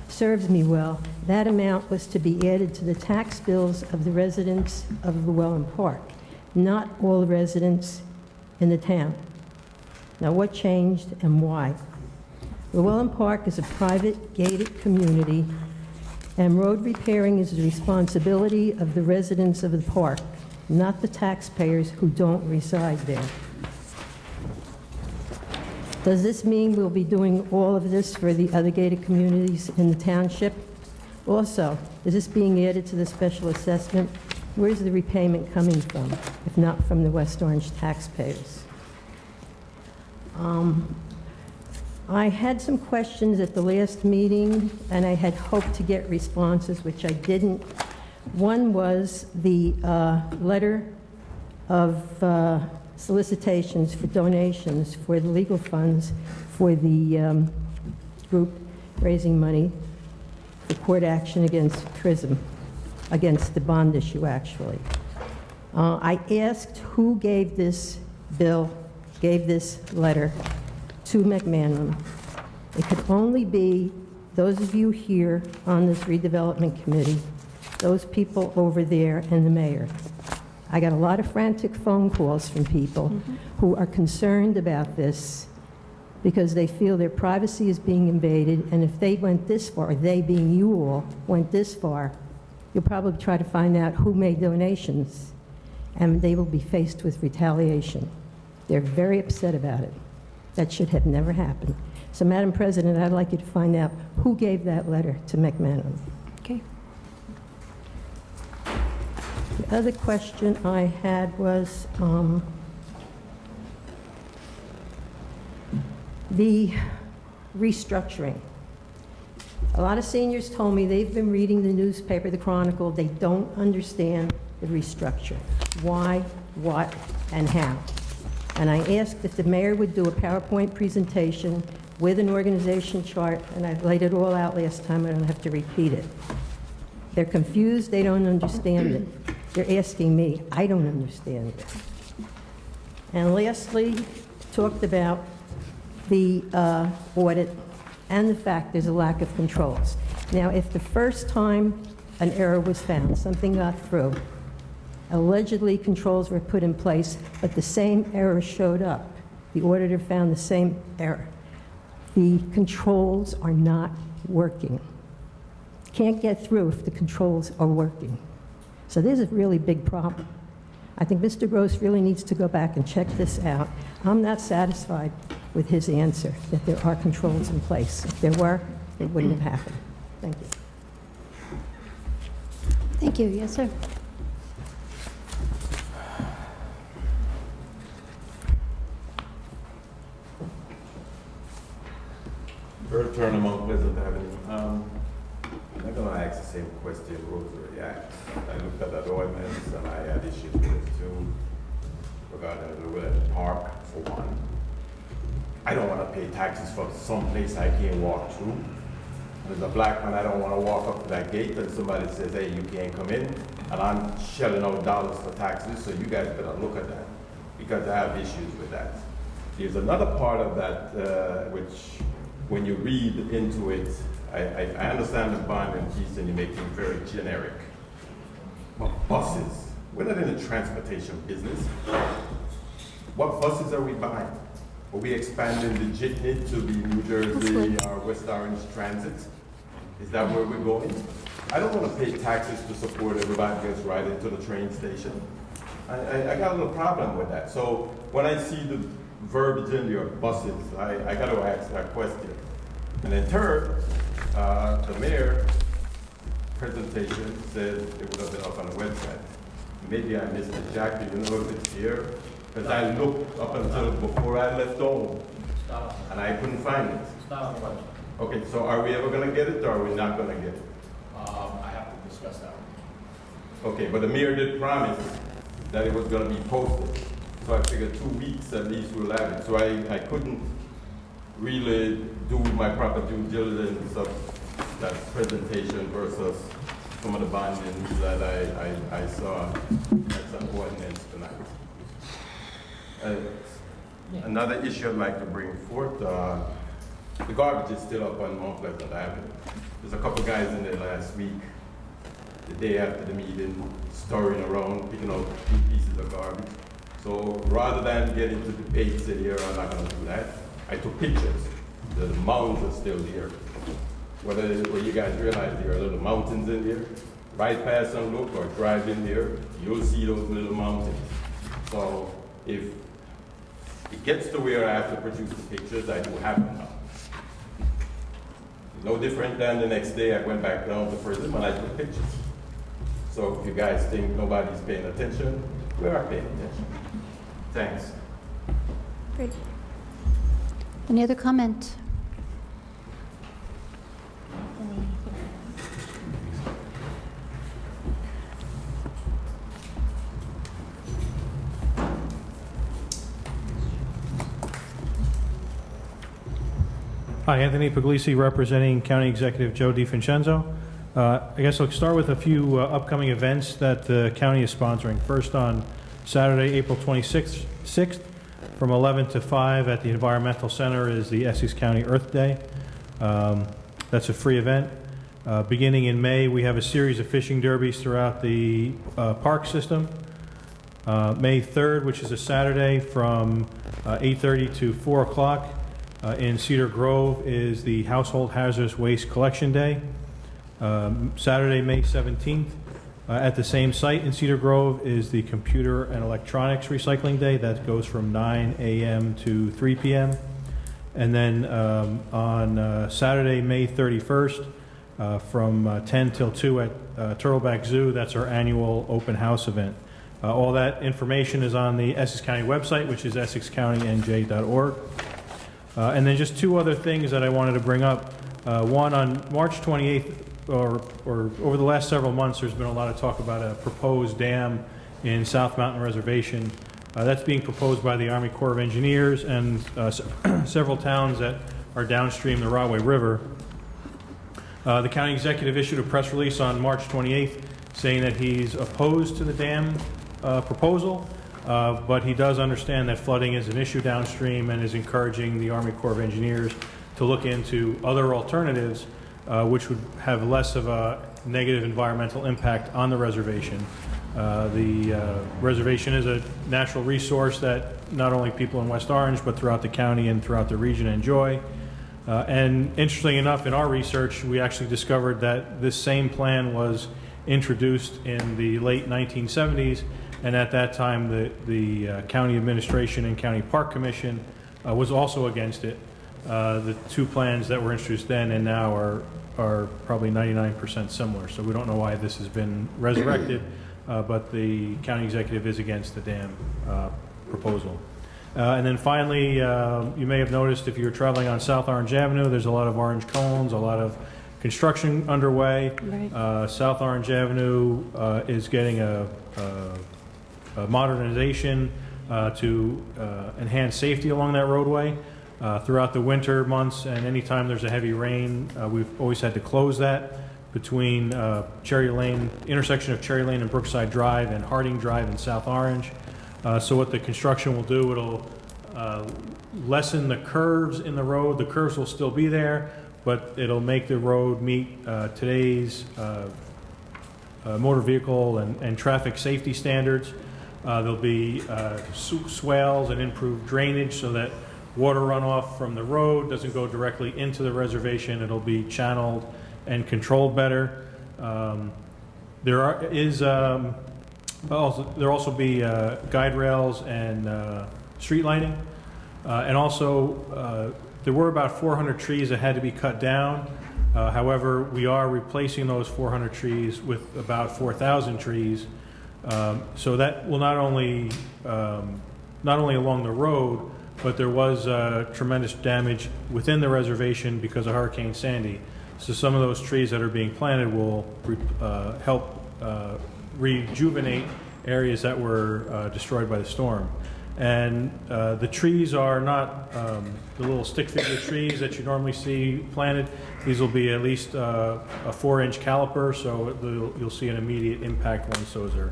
serves me well, that amount was to be added to the tax bills of the residents of Llewellyn Park, not all the residents in the town. Now, what changed and why? Llewellyn Park is a private gated community, and road repairing is the responsibility of the residents of the park, not the taxpayers who don't reside there. Does this mean we'll be doing all of this for the other gated communities in the township? Also, is this being added to the special assessment? Where's the repayment coming from, if not from the West Orange taxpayers? I had some questions at the last meeting, and I had hoped to get responses, which I didn't. One was the letter of solicitations for donations for the legal funds for the group raising money for court action against PRISM, against the bond issue, actually. I asked who gave this bill, gave this letter to McManum. It could only be those of you here on this redevelopment committee, those people over there, and the mayor. I got a lot of frantic phone calls from people who are concerned about this because they feel their privacy is being invaded, and if they went this far, they being you all, went this far, you'll probably try to find out who made donations, and they will be faced with retaliation. They're very upset about it. That should have never happened. So, Madam President, I'd like you to find out who gave that letter to McMahon. Okay. The other question I had was the restructuring. A lot of seniors told me they've been reading the newspaper, the Chronicle, they don't understand the restructure. Why, what, and how. And I asked if the mayor would do a PowerPoint presentation with an organization chart, and I laid it all out last time, I don't have to repeat it. They're confused, they don't understand it. They're asking me, I don't understand it. And lastly, talked about the audit and the fact there's a lack of controls. Now, if the first time an error was found, something got through, allegedly controls were put in place, but the same error showed up, the auditor found the same error, the controls are not working. Can't get through if the controls are working. So there's a really big problem. I think Mr. Gross really needs to go back and check this out. I'm not satisfied with his answer that there are controls in place. If there were, it wouldn't have happened. Thank you. Thank you. Yes, sir. Bert Turner, Mount Pleasant Avenue. I'm not going to ask the same question Rotary asked. I looked at that ordinance and I had issues with it too, regarding the Willett Park, for one. I don't want to pay taxes for some place I can't walk through. As a black man, I don't want to walk up to that gate and somebody says, hey, you can't come in, and I'm shelling out dollars for taxes, so you guys better look at that, because I have issues with that. There's another part of that which, when you read into it, I understand the bond and piece and you make things very generic. But buses, we're not in the transportation business. What buses are we buying? Are we expanding the Jitney to the New Jersey or West Orange Transit? Is that where we're going? I don't want to pay taxes to support everybody gets right into the train station. I got a little problem with that. So when I see the verbiage in your buses, I got to ask that question. And then third, the mayor presentation said it would have been up on the website. Maybe I missed it. Jackie, you know if it's here? Because I looked up until before I left home, and I couldn't find it. It's not on the website. Okay, so are we ever going to get it, or are we not going to get it? I have to discuss that. Okay, but the mayor did promise that it was going to be posted. So I figured 2 weeks at least we'll have it. So I couldn't really do my proper due diligence of that presentation versus some of the bindings that I saw as an ordinance tonight. Another issue I'd like to bring forth, the garbage is still up on Mount Pleasant Avenue. There's a couple guys in there last week, the day after the meeting, storing around, picking out 2 pieces of garbage. So rather than get into debates in here, I'm not going to do that. I took pictures. The mounds are still there. Whether you guys realize there are little mountains in there, right past and look or drive in there, you'll see those little mountains. So if it gets to where I have to produce the pictures, I do have them now. No different than the next day I went back down to prison and I took pictures. So if you guys think nobody's paying attention, we are paying attention. Thanks. Great. Any other comment? Hi, Anthony Puglisi, representing County Executive Joe DiVincenzo. I guess I'll start with a few upcoming events that the county is sponsoring. First, on Saturday, April 26th, from 11 to 5 at the Environmental Center is the Essex County Earth Day. That's a free event. Beginning in May, we have a series of fishing derbies throughout the park system. May 3rd, which is a Saturday, from 8:30 to 4 o'clock in Cedar Grove is the Household Hazardous Waste Collection Day. Saturday, May 17th, at the same site in Cedar Grove is the Computer and Electronics Recycling Day. That goes from 9 a.m. to 3 p.m. And then on Saturday, May 31st, from 10 till 2 at Turtleback Zoo, that's our annual open house event. All that information is on the Essex County website, which is essexcountynj.org. And then just two other things that I wanted to bring up. One, on March 28th, or over the last several months, there's been a lot of talk about a proposed dam in South Mountain Reservation. That's being proposed by the Army Corps of Engineers and several towns that are downstream the Rahway River. The county executive issued a press release on March 28th saying that he's opposed to the dam proposal, but he does understand that flooding is an issue downstream and is encouraging the Army Corps of Engineers to look into other alternatives which would have less of a negative environmental impact on the reservation. The reservation is a natural resource that not only people in West Orange but throughout the county and throughout the region enjoy. And interestingly enough, in our research, we actually discovered that this same plan was introduced in the late 1970s, and at that time the county administration and county park commission was also against it. The two plans that were introduced then and now are probably 99% similar, so we don't know why this has been resurrected, but the county executive is against the dam proposal. And then finally, you may have noticed if you're traveling on South Orange Avenue, there's a lot of orange cones, a lot of construction underway. Right. South Orange Avenue is getting a modernization to enhance safety along that roadway. Throughout the winter months and anytime there's a heavy rain, we've always had to close that between Cherry Lane, intersection of Cherry Lane and Brookside Drive and Harding Drive in South Orange. So what the construction will do, it'll lessen the curves in the road. The curves will still be there, but it'll make the road meet today's motor vehicle and traffic safety standards. There'll be swales and improved drainage so that water runoff from the road doesn't go directly into the reservation. It'll be channeled and controlled better. There'll also be guide rails and street lighting. And also, there were about 400 trees that had to be cut down. However, we are replacing those 400 trees with about 4,000 trees. So that will not only along the road, but there was tremendous damage within the reservation because of Hurricane Sandy. So some of those trees that are being planted will help rejuvenate areas that were destroyed by the storm. And the trees are not the little stick figure trees that you normally see planted. These will be at least a 4-inch caliper, so you'll see an immediate impact once those are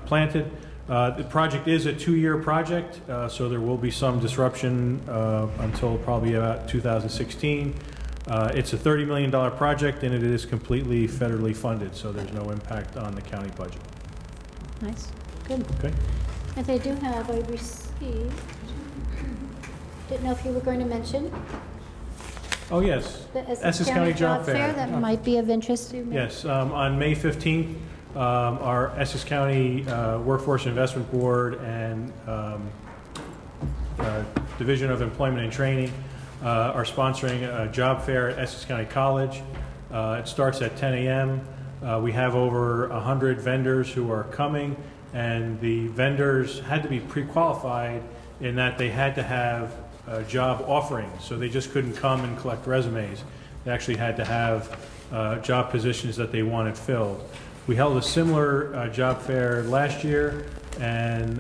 planted. The project is a 2-year project, so there will be some disruption until probably about 2016. It's a $30 million project, and it is completely federally funded, so there's no impact on the county budget. Nice, good. Okay. And they do have, I received, didn't know if you were going to mention. Oh, yes. The Essex County Job Fair. That might be of interest to you. Yes, on May 15th, our Essex County Workforce Investment Board and Division of Employment and Training are sponsoring a job fair at Essex County College. It starts at 10 a.m. We have over 100 vendors who are coming, and the vendors had to be pre-qualified in that they had to have job offerings, so they just couldn't come and collect resumes. They actually had to have job positions that they wanted filled. We held a similar job fair last year, and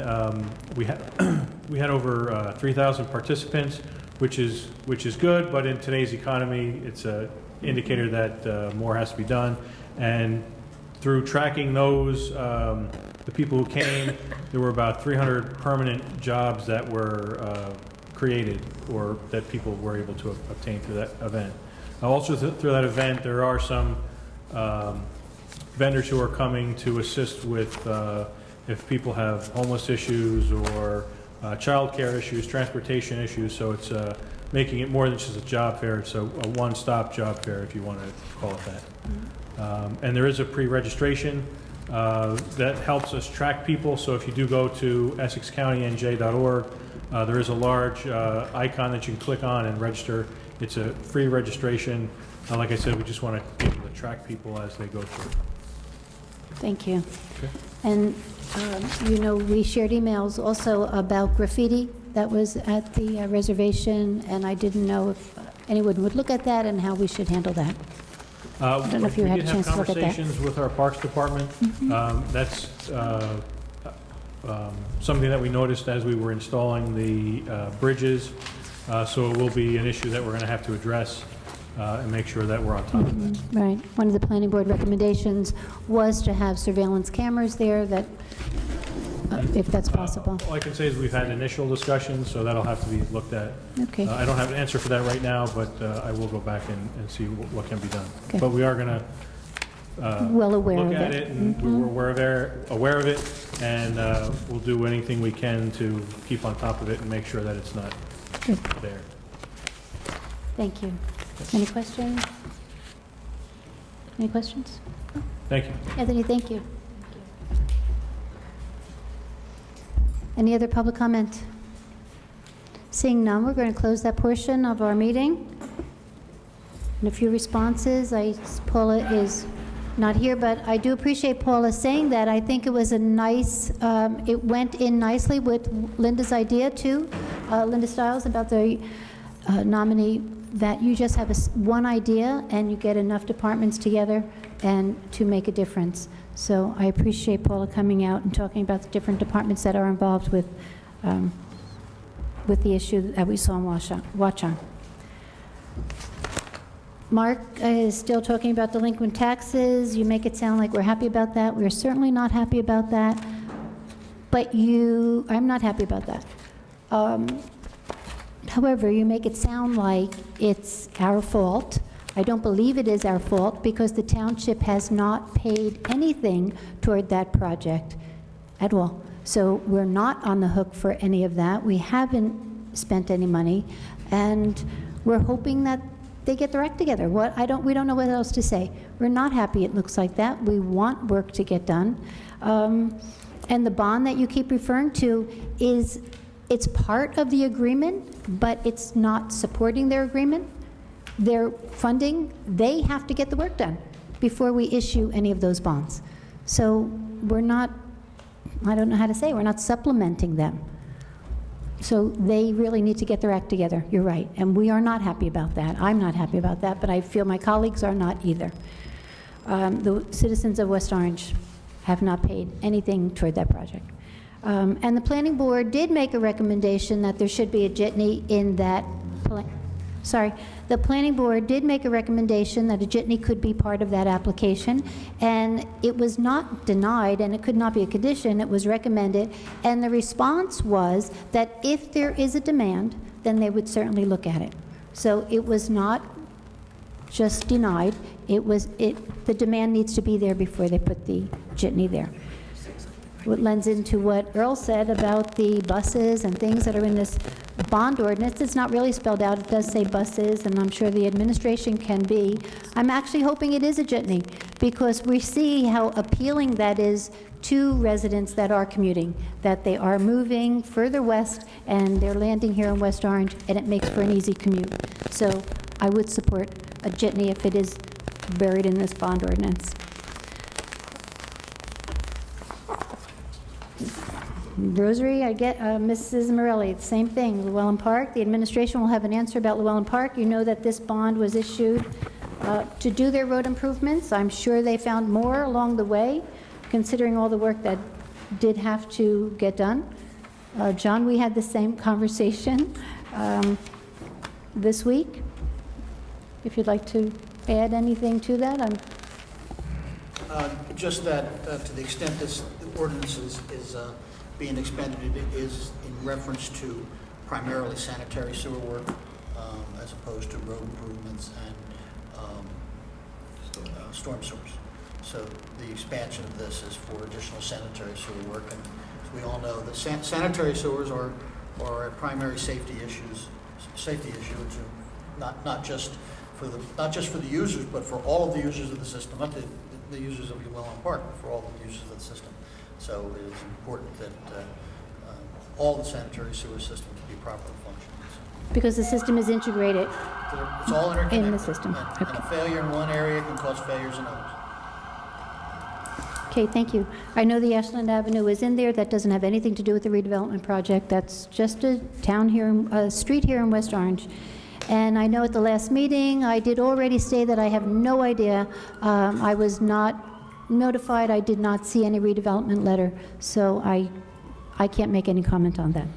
we had over 3,000 participants, which is good. But in today's economy, it's an indicator that more has to be done. And through tracking those, the people who came, there were about 300 permanent jobs that were created or that people were able to obtain through that event. Also through that event, there are some vendors who are coming to assist with if people have homeless issues or childcare issues, transportation issues, so it's making it more than just a job fair. It's a one-stop job fair, if you want to call it that. And there is a pre-registration that helps us track people. So if you do go to EssexCountyNJ.org, there is a large icon that you can click on and register. It's a free registration. Like I said, we just want to be able to track people as they go through. Thank you. Okay. And, you know, we shared emails also about graffiti that was at the reservation, and I didn't know if anyone would look at that and how we should handle that. I don't know if you had a chance to look at that. We did have conversations with our Parks Department. That's something that we noticed as we were installing the bridges. So it will be an issue that we're going to have to address and make sure that we're on top of that. Right. One of the planning board recommendations was to have surveillance cameras there that, if that's possible. All I can say is we've had initial discussions, so that'll have to be looked at. Okay. I don't have an answer for that right now, but I will go back and see what can be done. Okay. But we are going to well aware look of at it. it, and we're aware of it, and we'll do anything we can to keep on top of it and make sure that it's not Good. there. Thank you. Any questions? Any questions? Thank you. Anthony, thank you. Any other public comment? Seeing none, we're going to close that portion of our meeting. And a few responses. Paula is not here, but I do appreciate Paula saying that. I think it was a nice, it went in nicely with Linda's idea too, Linda Stiles, about the nominee, that you just have one idea and you get enough departments together and to make a difference. So I appreciate Paula coming out and talking about the different departments that are involved with the issue that we saw in Watchung. Mark is still talking about delinquent taxes. You make it sound like we're happy about that. We're certainly not happy about that. But I'm not happy about that. However, you make it sound like it's our fault. I don't believe it is our fault because the township has not paid anything toward that project at all. So we're not on the hook for any of that. We haven't spent any money, and we're hoping that they get their act together. We don't know what else to say. We're not happy it looks like that. We want work to get done. And the bond that you keep referring to it's part of the agreement, but it's not supporting their agreement. Their funding, they have to get the work done before we issue any of those bonds. So we're not, I don't know how to say, we're not supplementing them. So they really need to get their act together. You're right. And we are not happy about that. I'm not happy about that, but I feel my colleagues are not either. The citizens of West Orange have not paid anything toward that project. And the planning board did make a recommendation that there should be a jitney in that the planning board did make a recommendation that a jitney could be part of that application, and it was not denied, and it could not be a condition. It was recommended, and the response was that if there is a demand, then they would certainly look at it. So it was not just denied. The demand needs to be there before they put the jitney there. What lends into what Earl said about the buses and things that are in this bond ordinance. It's not really spelled out. It does say buses, and I'm sure the administration can be. I'm actually hoping it is a jitney because we see how appealing that is to residents that are commuting, that they are moving further west and they're landing here in West Orange, and it makes for an easy commute. So I would support a jitney if it is buried in this bond ordinance. Rosary, I get Mrs. Morelli, same thing, Llewellyn Park. The administration will have an answer about Llewellyn Park. You know that this bond was issued to do their road improvements. I'm sure they found more along the way, considering all the work that did have to get done. John, we had the same conversation this week. If you'd like to add anything to that. Just that to the extent this ordinance is being expended, it is in reference to primarily sanitary sewer work as opposed to road improvements and storm sewers. So the expansion of this is for additional sanitary sewer work. And as we all know, the sanitary sewers are a primary safety issue. It's not just for the users, but for all of the users of the system, not the users of Llewellyn Park, but for all of the users of the system. So it is important that all the sanitary sewer system can be properly functioning. Because the system is integrated It's all interconnected. in the system. And a failure in one area can cause failures in others. Okay, thank you. I know the Ashland Avenue is in there. That doesn't have anything to do with the redevelopment project. That's just a street here in West Orange. And I know at the last meeting, I did already say that I have no idea. I was not notified. I did not see any redevelopment letter. So I can't make any comment on that.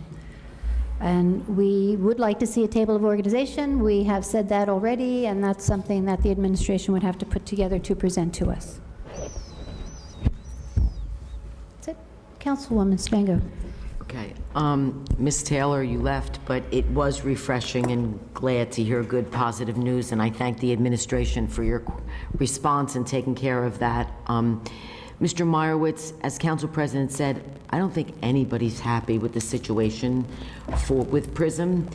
And we would like to see a table of organization. We have said that already, and that's something that the administration would have to put together to present to us. That's it. Councilwoman Spango. Okay. Ms. Taylor, you left, but it was refreshing and glad to hear good, positive news, and I thank the administration for your response and taking care of that. Mr. Meyerowitz, as Council President said, I don't think anybody's happy with the situation with PRISM,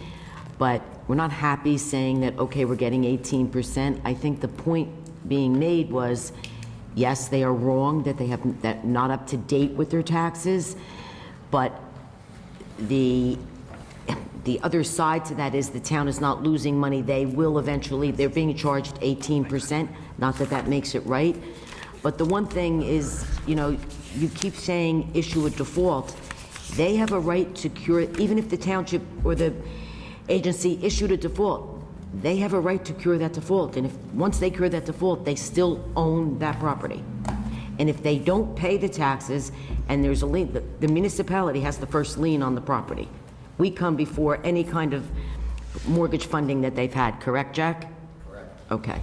but we're not happy saying that, okay, we're getting 18%. I think the point being made was, yes, they are wrong, that not up to date with their taxes, but the other side to that is the town is not losing money. They will eventually, they're being charged 18%, not that that makes it right. But the one thing is, you keep saying issue a default. They have a right to cure it, even if the township or the agency issued a default. They have a right to cure that default. And once they cure that default, they still own that property. And if they don't pay the taxes and there's a lien, the municipality has the first lien on the property. We come before any kind of mortgage funding that they've had, correct, Jack? Correct. Okay.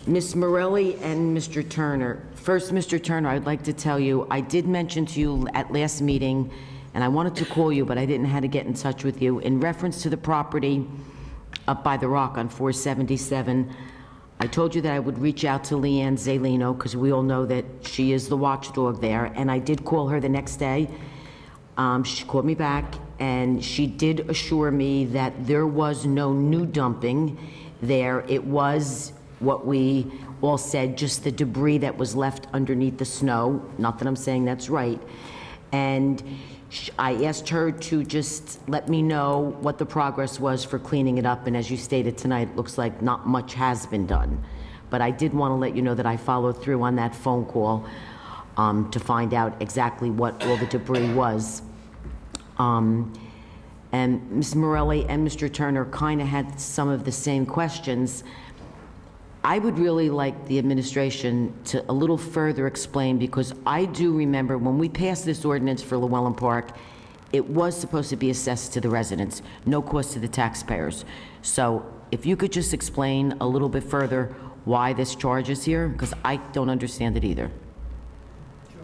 Ms. Morelli and Mr. Turner. First, Mr. Turner, I'd like to tell you, I did mention to you at last meeting, and I wanted to call you, but I didn't know how to get in touch with you, in reference to the property up by the rock on 477. I told you that I would reach out to Leanne Zalino, because we all know that she is the watchdog there, and I did call her the next day. She called me back, and she did assure me that there was no new dumping there. It was what we all said, just the debris that was left underneath the snow. Not that I'm saying that's right. And I asked her to just let me know what the progress was for cleaning it up, and as you stated tonight, it looks like not much has been done. But I did want to let you know that I followed through on that phone call to find out exactly what all the debris was. And Ms. Morelli and Mr. Turner kind of had some of the same questions. I would really like the administration to a little further explain, because I do remember when we passed this ordinance for Llewellyn Park, it was supposed to be assessed to the residents, no cost to the taxpayers. So if you could just explain a little bit further why this charge is here, because I don't understand it either. You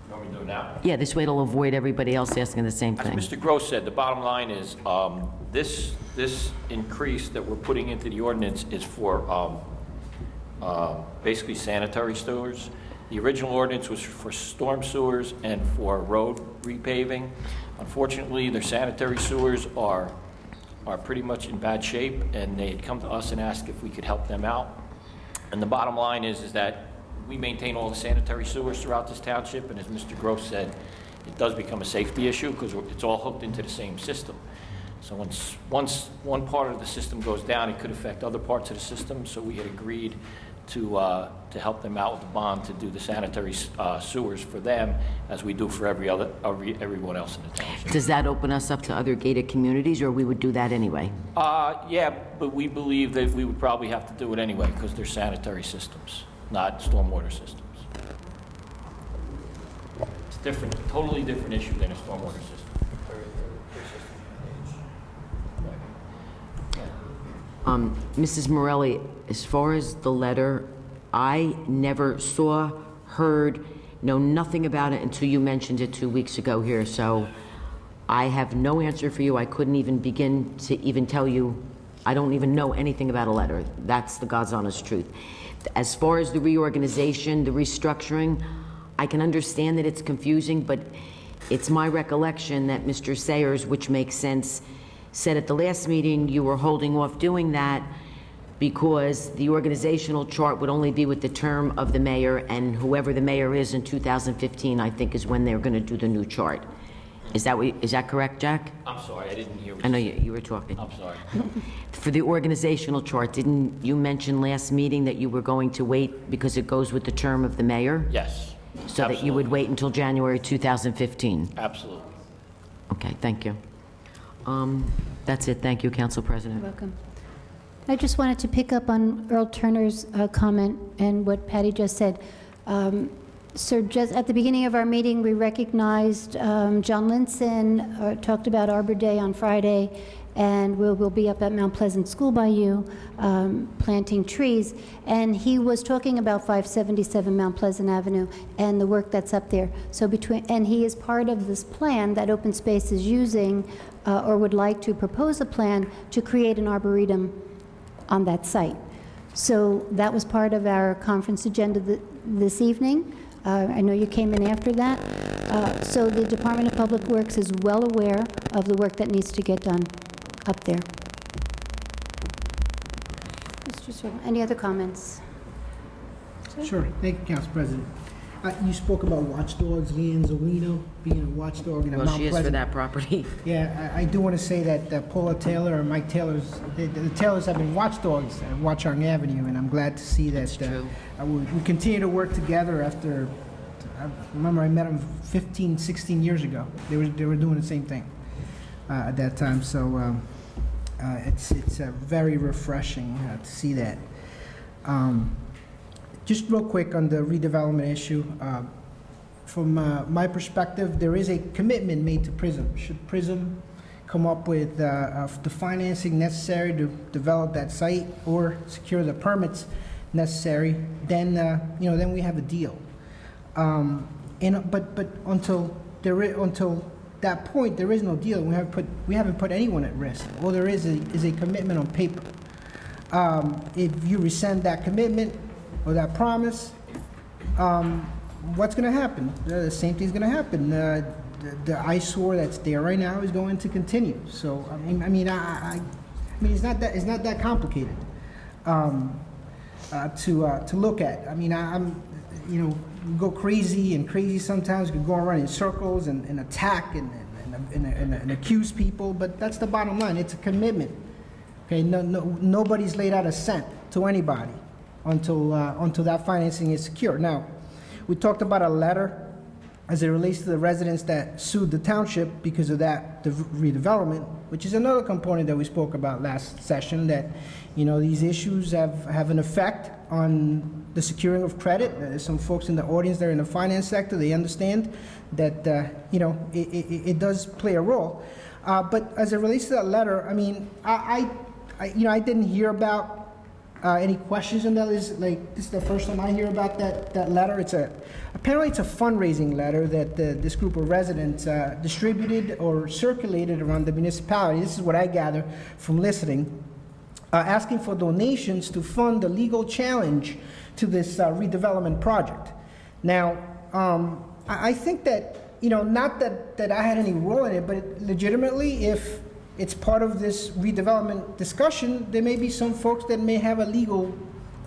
want me to do it now? Yeah, this way it'll avoid everybody else asking the same thing. As Mr. Gross said, the bottom line is this increase that we're putting into the ordinance is for basically sanitary sewers. The original ordinance was for storm sewers and for road repaving. Unfortunately, their sanitary sewers are pretty much in bad shape, and they had come to us and asked if we could help them out. And the bottom line is that we maintain all the sanitary sewers throughout this township, and as Mr. Gross said, it does become a safety issue because it's all hooked into the same system. So once one part of the system goes down, it could affect other parts of the system, so we had agreed to help them out with the bond to do the sanitary sewers for them, as we do for everyone else in the township. Does that open us up to other gated communities, or we would do that anyway? Yeah, but we believe that we would probably have to do it anyway because they're sanitary systems, not stormwater systems. It's different, totally different issue than a stormwater system. Mrs. Morelli, as far as the letter, I never saw, heard, know nothing about it until you mentioned it 2 weeks ago here, so I have no answer for you. I couldn't even begin to even tell you. I don't even know anything about a letter. That's the God's honest truth. As far as the reorganization, the restructuring, I can understand that it's confusing, but it's my recollection that Mr. Sayers, which makes sense, said at the last meeting you were holding off doing that because the organizational chart would only be with the term of the mayor, and whoever the mayor is in 2015, I think, is when they're going to do the new chart. Is that correct, Jack? I'm sorry, I didn't hear what I know you were talking. I'm sorry. For the organizational chart, didn't you mention last meeting that you were going to wait because it goes with the term of the mayor? Yes. So that you would wait until January 2015? Absolutely. Okay, thank you. That's it. Thank you, Council President. You're welcome. I just wanted to pick up on Earl Turner's comment and what Patty just said. Sir, just at the beginning of our meeting, we recognized John Linson, talked about Arbor Day on Friday, and we'll be up at Mount Pleasant School by you, planting trees. And he was talking about 577 Mount Pleasant Avenue and the work that's up there. So and he is part of this plan that Open Space is using, or would like to propose a plan to create an arboretum on that site. So that was part of our conference agenda this evening. I know you came in after that. So the Department of Public Works is well aware of the work that needs to get done up there. Mr. Sewell, any other comments? Sure. Thank you, Council President. You spoke about watchdogs, Leanne Zolino being a watchdog in a Mount Well, she is Pleasant. for that property. Yeah, I do want to say that Paula Taylor and Mike Taylor's, the Taylors have been watchdogs at Watchung Avenue, and I'm glad to see that we continue to work together after, I remember I met them 15, 16 years ago. They were doing the same thing at that time, so it's very refreshing to see that. Just real quick on the redevelopment issue, from my perspective, there is a commitment made to PRISM. Should PRISM come up with the financing necessary to develop that site or secure the permits necessary, then then we have a deal. But until that point, there is no deal. We haven't put anyone at risk. All there is a commitment on paper. If you rescind that commitment or that promise, what's going to happen? The same thing's going to happen. The eyesore that's there right now is going to continue. So I mean, it's not that complicated to look at. I mean, we go crazy sometimes. We go around in circles and attack and accuse people, but that's the bottom line. It's a commitment. Okay, nobody's laid out a cent to anybody until that financing is secure. Now, we talked about a letter as it relates to the residents that sued the township because of that redevelopment, which is another component that we spoke about last session, that these issues have an effect on the securing of credit. There's some folks in the audience that are in the finance sector. They understand that it does play a role. But as it relates to that letter, I mean, I didn't hear about any questions on that. This is the first time I hear about that letter. Apparently it's a fundraising letter that this group of residents distributed or circulated around the municipality. This is what I gather from listening, asking for donations to fund the legal challenge to this redevelopment project. Now, I think that, not that I had any role in it, but legitimately, if it's part of this redevelopment discussion, there may be some folks that may have a legal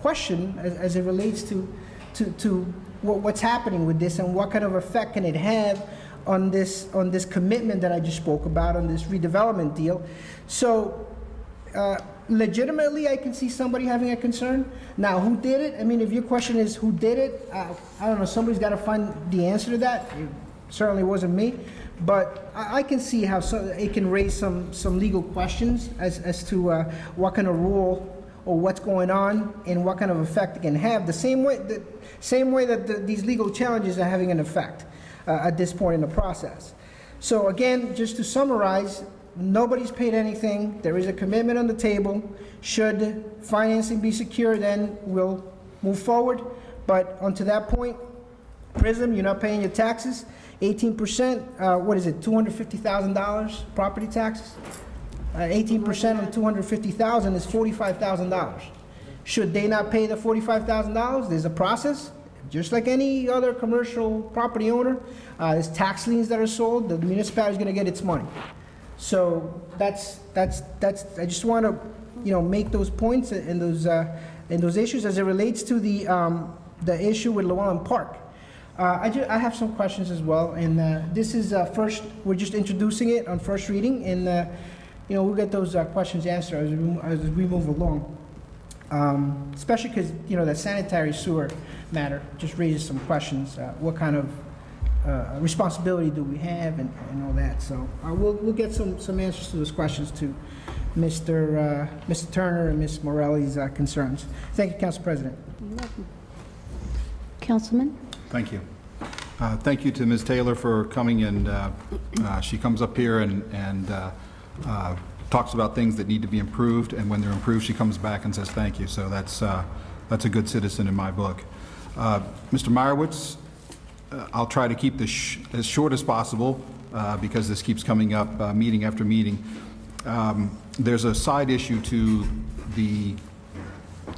question as it relates to what's happening with this and what kind of effect can it have on this commitment that I just spoke about, on this redevelopment deal. So legitimately, I can see somebody having a concern. Now, who did it? I mean, if your question is who did it, I don't know, somebody's got to find the answer to that. It certainly wasn't me. But I can see how it can raise some legal questions as to what kind of rule or what's going on and what kind of effect it can have. The same way that these legal challenges are having an effect at this point in the process. So again, just to summarize, nobody's paid anything. There is a commitment on the table. Should financing be secure, then we'll move forward. But until that point, PRISM, you're not paying your taxes. 18%, what is it, $250,000 property taxes? 18% on $250,000 is $45,000. Should they not pay the $45,000? There's a process, just like any other commercial property owner. There's tax liens that are sold. The municipality is going to get its money. So that's. I just want to, make those points and those issues as it relates to the issue with Llewellyn Park. I have some questions as well, and this is first. We're just introducing it on first reading, and we'll get those questions answered as we move along. Especially because the sanitary sewer matter just raises some questions. What kind of responsibility do we have, and all that. So we'll get some answers to those questions to Mr. Turner and Ms. Morelli's concerns. Thank you, Council President. You're welcome. Councilman? Thank you. Thank you to Ms. Taylor for coming, and she comes up here and talks about things that need to be improved, and when they're improved, she comes back and says thank you. So that's a good citizen in my book. Mr. Meyerowitz, I'll try to keep this as short as possible because this keeps coming up meeting after meeting. There's a side issue to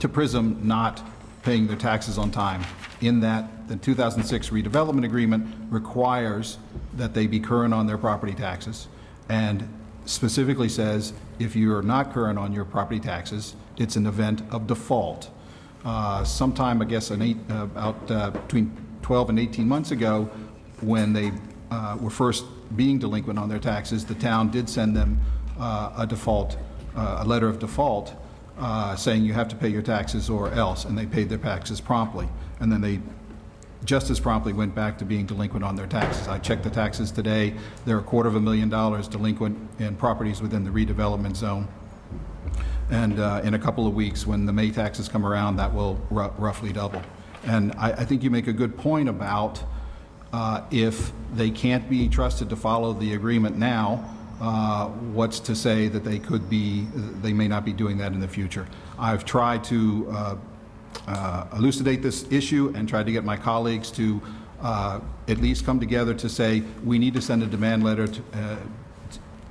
PRISM not paying their taxes on time, in that the 2006 redevelopment agreement requires that they be current on their property taxes, and specifically says if you are not current on your property taxes, it's an event of default. Sometime, I guess, between 12 and 18 months ago, when they were first being delinquent on their taxes, the town did send them a letter of default saying you have to pay your taxes or else, and they paid their taxes promptly. And then they just as promptly went back to being delinquent on their taxes. I checked the taxes today. They're $250,000 delinquent in properties within the redevelopment zone. And in a couple of weeks, when the May taxes come around, that will roughly double. And I think you make a good point about if they can't be trusted to follow the agreement now, what's to say that they may not be doing that in the future. I've tried to elucidate this issue and tried to get my colleagues to at least come together to say we need to send a demand letter to,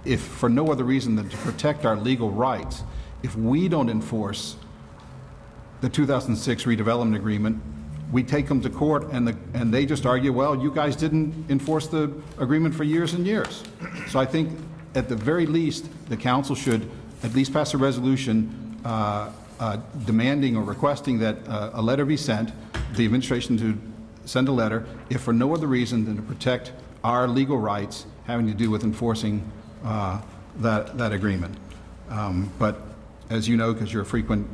if for no other reason than to protect our legal rights. If we don't enforce the 2006 redevelopment agreement, we take them to court and they just argue, well, you guys didn't enforce the agreement for years and years. So I think at the very least, the council should at least pass a resolution demanding or requesting that a letter be sent, the administration to send a letter, if for no other reason than to protect our legal rights having to do with enforcing that agreement. But as you know, because you're a frequent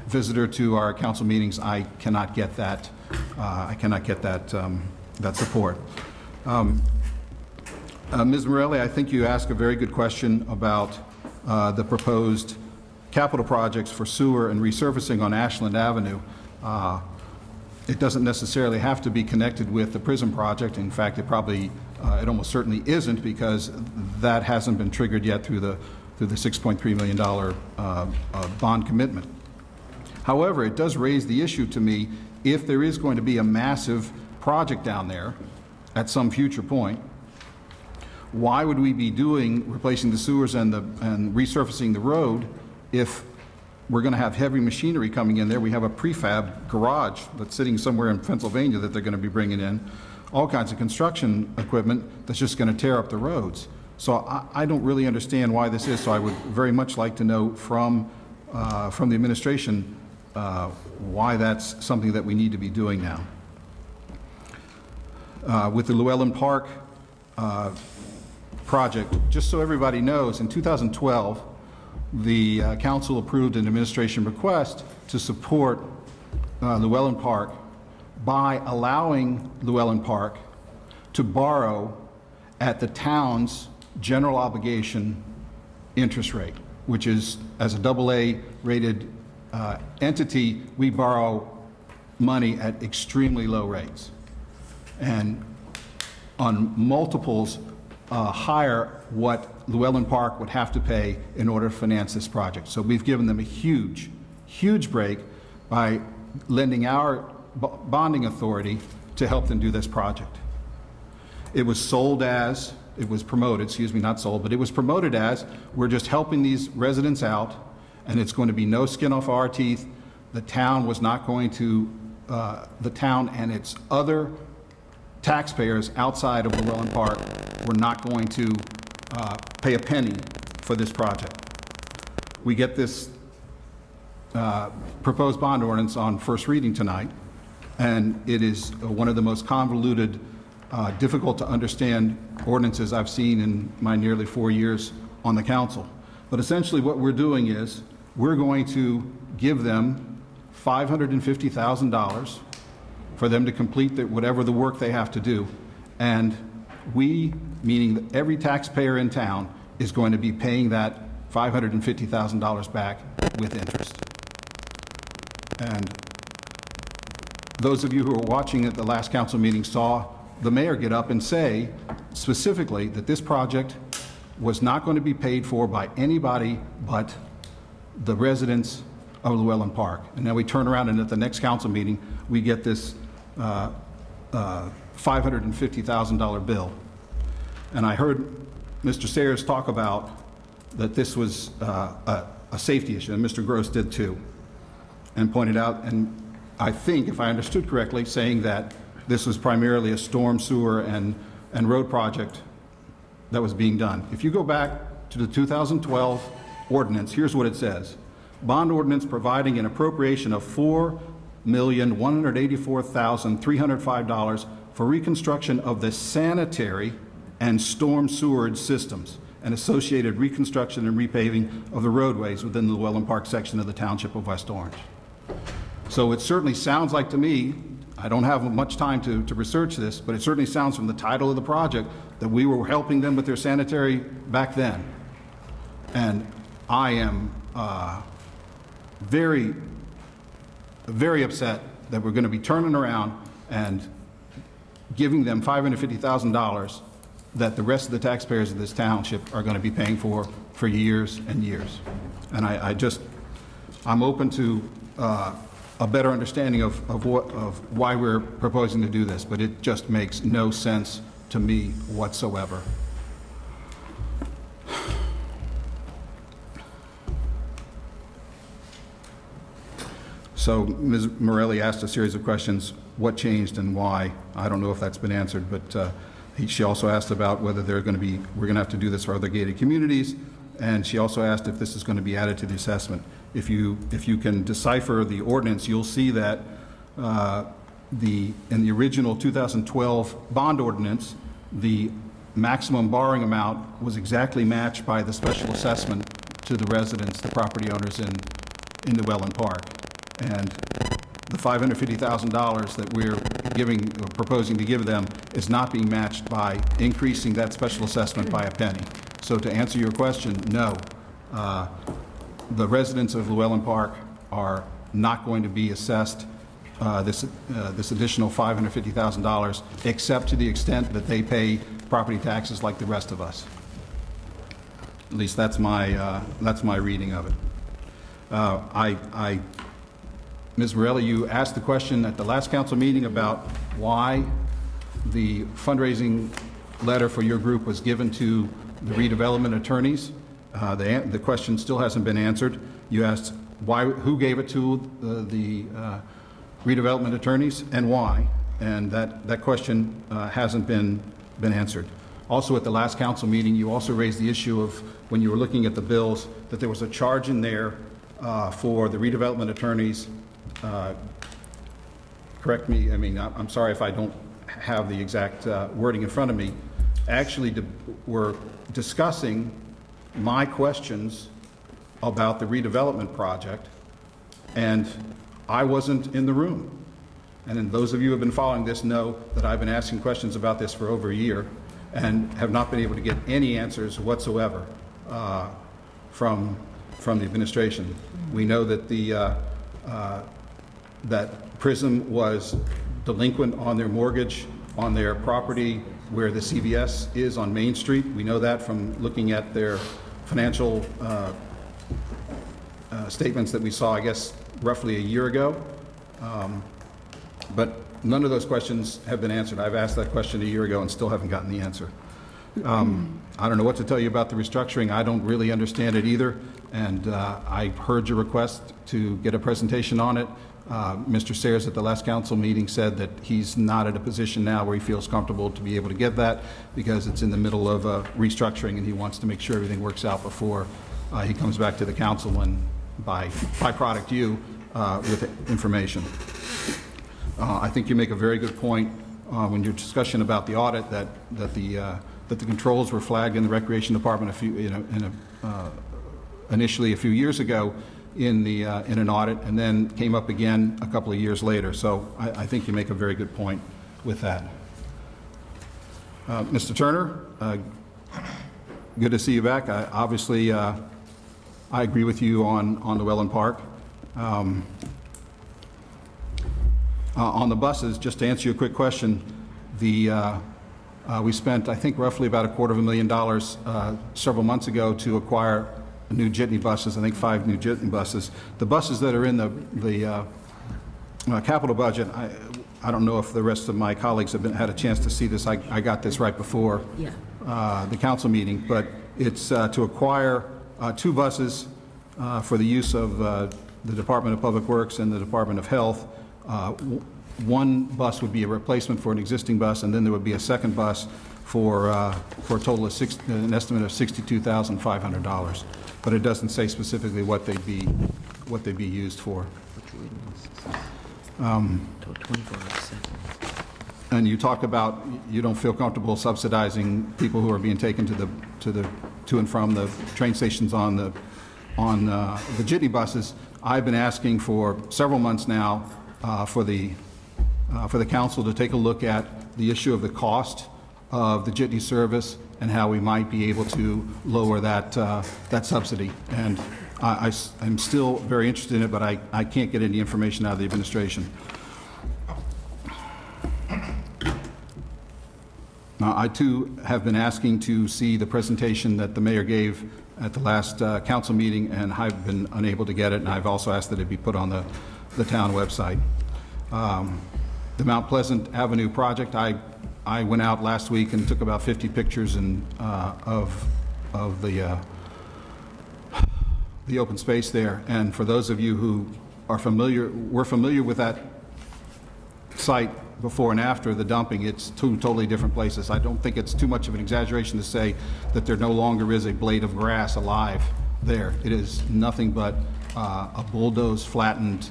visitor to our council meetings, I cannot get that. That support. Ms. Morelli, I think you asked a very good question about the proposed capital projects for sewer and resurfacing on Ashland Avenue. It doesn't necessarily have to be connected with the PRISM project. In fact, it almost certainly isn't, because that hasn't been triggered yet through the $6.3 million bond commitment. However, it does raise the issue to me, if there is going to be a massive project down there at some future point, why would we be replacing the sewers and resurfacing the road if we're going to have heavy machinery coming in there? We have a prefab garage that's sitting somewhere in Pennsylvania that they're going to be bringing in, all kinds of construction equipment that's just going to tear up the roads. So I don't really understand why this is, so I would very much like to know from the administration why that's something that we need to be doing now. With the Llewellyn Park project, just so everybody knows, in 2012, the council approved an administration request to support Llewellyn Park by allowing Llewellyn Park to borrow at the town's general obligation interest rate, which is, as a AA rated entity, we borrow money at extremely low rates, and on multiples higher what Llewellyn Park would have to pay in order to finance this project. So we've given them a huge, huge break by lending our bonding authority to help them do this project. It was promoted, excuse me, not sold, but it was promoted as, we're just helping these residents out, and it's going to be no skin off our teeth. The town was not going to, the town and its other taxpayers outside of Llewellyn Park were not going to pay a penny for this project. We get this proposed bond ordinance on first reading tonight, and it is one of the most convoluted, difficult to understand ordinances I've seen in my nearly 4 years on the council. But essentially what we're doing is we're going to give them $550,000 for them to complete whatever the work they have to do. And we, meaning that every taxpayer in town, is going to be paying that $550,000 back with interest. And those of you who were watching at the last council meeting saw the mayor get up and say specifically that this project was not going to be paid for by anybody but the residents of Llewellyn Park. And then we turn around and at the next council meeting, we get this $550,000 bill. And I heard Mr. Sayers talk about that this was a safety issue, and Mr. Gross did too, and pointed out, and I think, if I understood correctly, saying that this was primarily a storm sewer and road project that was being done. If you go back to the 2012 ordinance, here's what it says. Bond ordinance providing an appropriation of $4,184,305 for reconstruction of the sanitary and storm sewerage systems and associated reconstruction and repaving of the roadways within the Llewellyn Park section of the Township of West Orange. So it certainly sounds like to me, I don't have much time to research this, but it certainly sounds from the title of the project that we were helping them with their sanitary back then. And I am very, very upset that we're going to be turning around and giving them $550,000 that the rest of the taxpayers of this township are going to be paying for years and years. And I'm open to a better understanding of why we're proposing to do this, but it just makes no sense to me whatsoever. So Ms. Morelli asked a series of questions, what changed and why. I don't know if that's been answered, but she also asked about whether we're going to have to do this for other gated communities, and she also asked if this is going to be added to the assessment. If you can decipher the ordinance, you'll see that in the original 2012 bond ordinance, the maximum borrowing amount was exactly matched by the special assessment to the residents, the property owners in Llewellyn Park. And the $550,000 that we're proposing to give them is not being matched by increasing that special assessment by a penny. So to answer your question, no. The residents of Llewellyn Park are not going to be assessed this additional $550,000, except to the extent that they pay property taxes like the rest of us. At least that's my reading of it. Ms. Morelli, you asked the question at the last council meeting about why the fundraising letter for your group was given to the redevelopment attorneys. The question still hasn't been answered. You asked who gave it to the redevelopment attorneys and why, and that question hasn't been answered. Also, at the last council meeting, you also raised the issue of, when you were looking at the bills, that there was a charge in there for the redevelopment attorneys. Correct me, I'm sorry if I don't have the exact wording in front of me. Actually, we're discussing my questions about the redevelopment project, and I wasn't in the room. And then those of you who have been following this know that I've been asking questions about this for over a year and have not been able to get any answers whatsoever from the administration. We know that that Prism was delinquent on their mortgage on their property where the CVS is on Main Street. We know that from looking at their financial statements that we saw, I guess, roughly a year ago. But none of those questions have been answered. I've asked that question a year ago and still haven't gotten the answer. I don't know what to tell you about the restructuring. I don't really understand it either, and I heard your request to get a presentation on it. Mr. Sayers at the last council meeting said that he's not at a position now where he feels comfortable to be able to get that because it's in the middle of restructuring, and he wants to make sure everything works out before he comes back to the council and by product you with information. I think you make a very good point when your discussion about the audit that the controls were flagged in the Recreation Department initially a few years ago in an audit, and then came up again a couple of years later. So I think you make a very good point with that. Mr. Turner, good to see you back. Obviously, I agree with you on Llewellyn Park. On the buses, just to answer your quick question, we spent, I think, roughly about $250,000 several months ago to acquire new jitney buses, I think 5 new jitney buses. The buses that are in the capital budget, I don't know if the rest of my colleagues have had a chance to see this. I got this right before the council meeting, but it's to acquire 2 buses for the use of the Department of Public Works and the Department of Health. One bus would be a replacement for an existing bus, and then there would be a second bus for a total of an estimate of $62,500. But it doesn't say specifically what they'd be used for. And you talked about you don't feel comfortable subsidizing people who are being taken to and from the train stations on the jitney buses. I've been asking for several months now for the council to take a look at the issue of the cost of the jitney service and how we might be able to lower that subsidy. And I'm still very interested in it, but I can't get any information out of the administration. I too have been asking to see the presentation that the mayor gave at the last council meeting, and I've been unable to get it, and I've also asked that it be put on the town website. The Mount Pleasant Avenue project, I went out last week and took about 50 pictures of the open space there. And for those of you who were familiar with that site before and after the dumping, it's 2 totally different places. I don't think it's too much of an exaggeration to say that there no longer is a blade of grass alive there. It is nothing but a bulldozed, flattened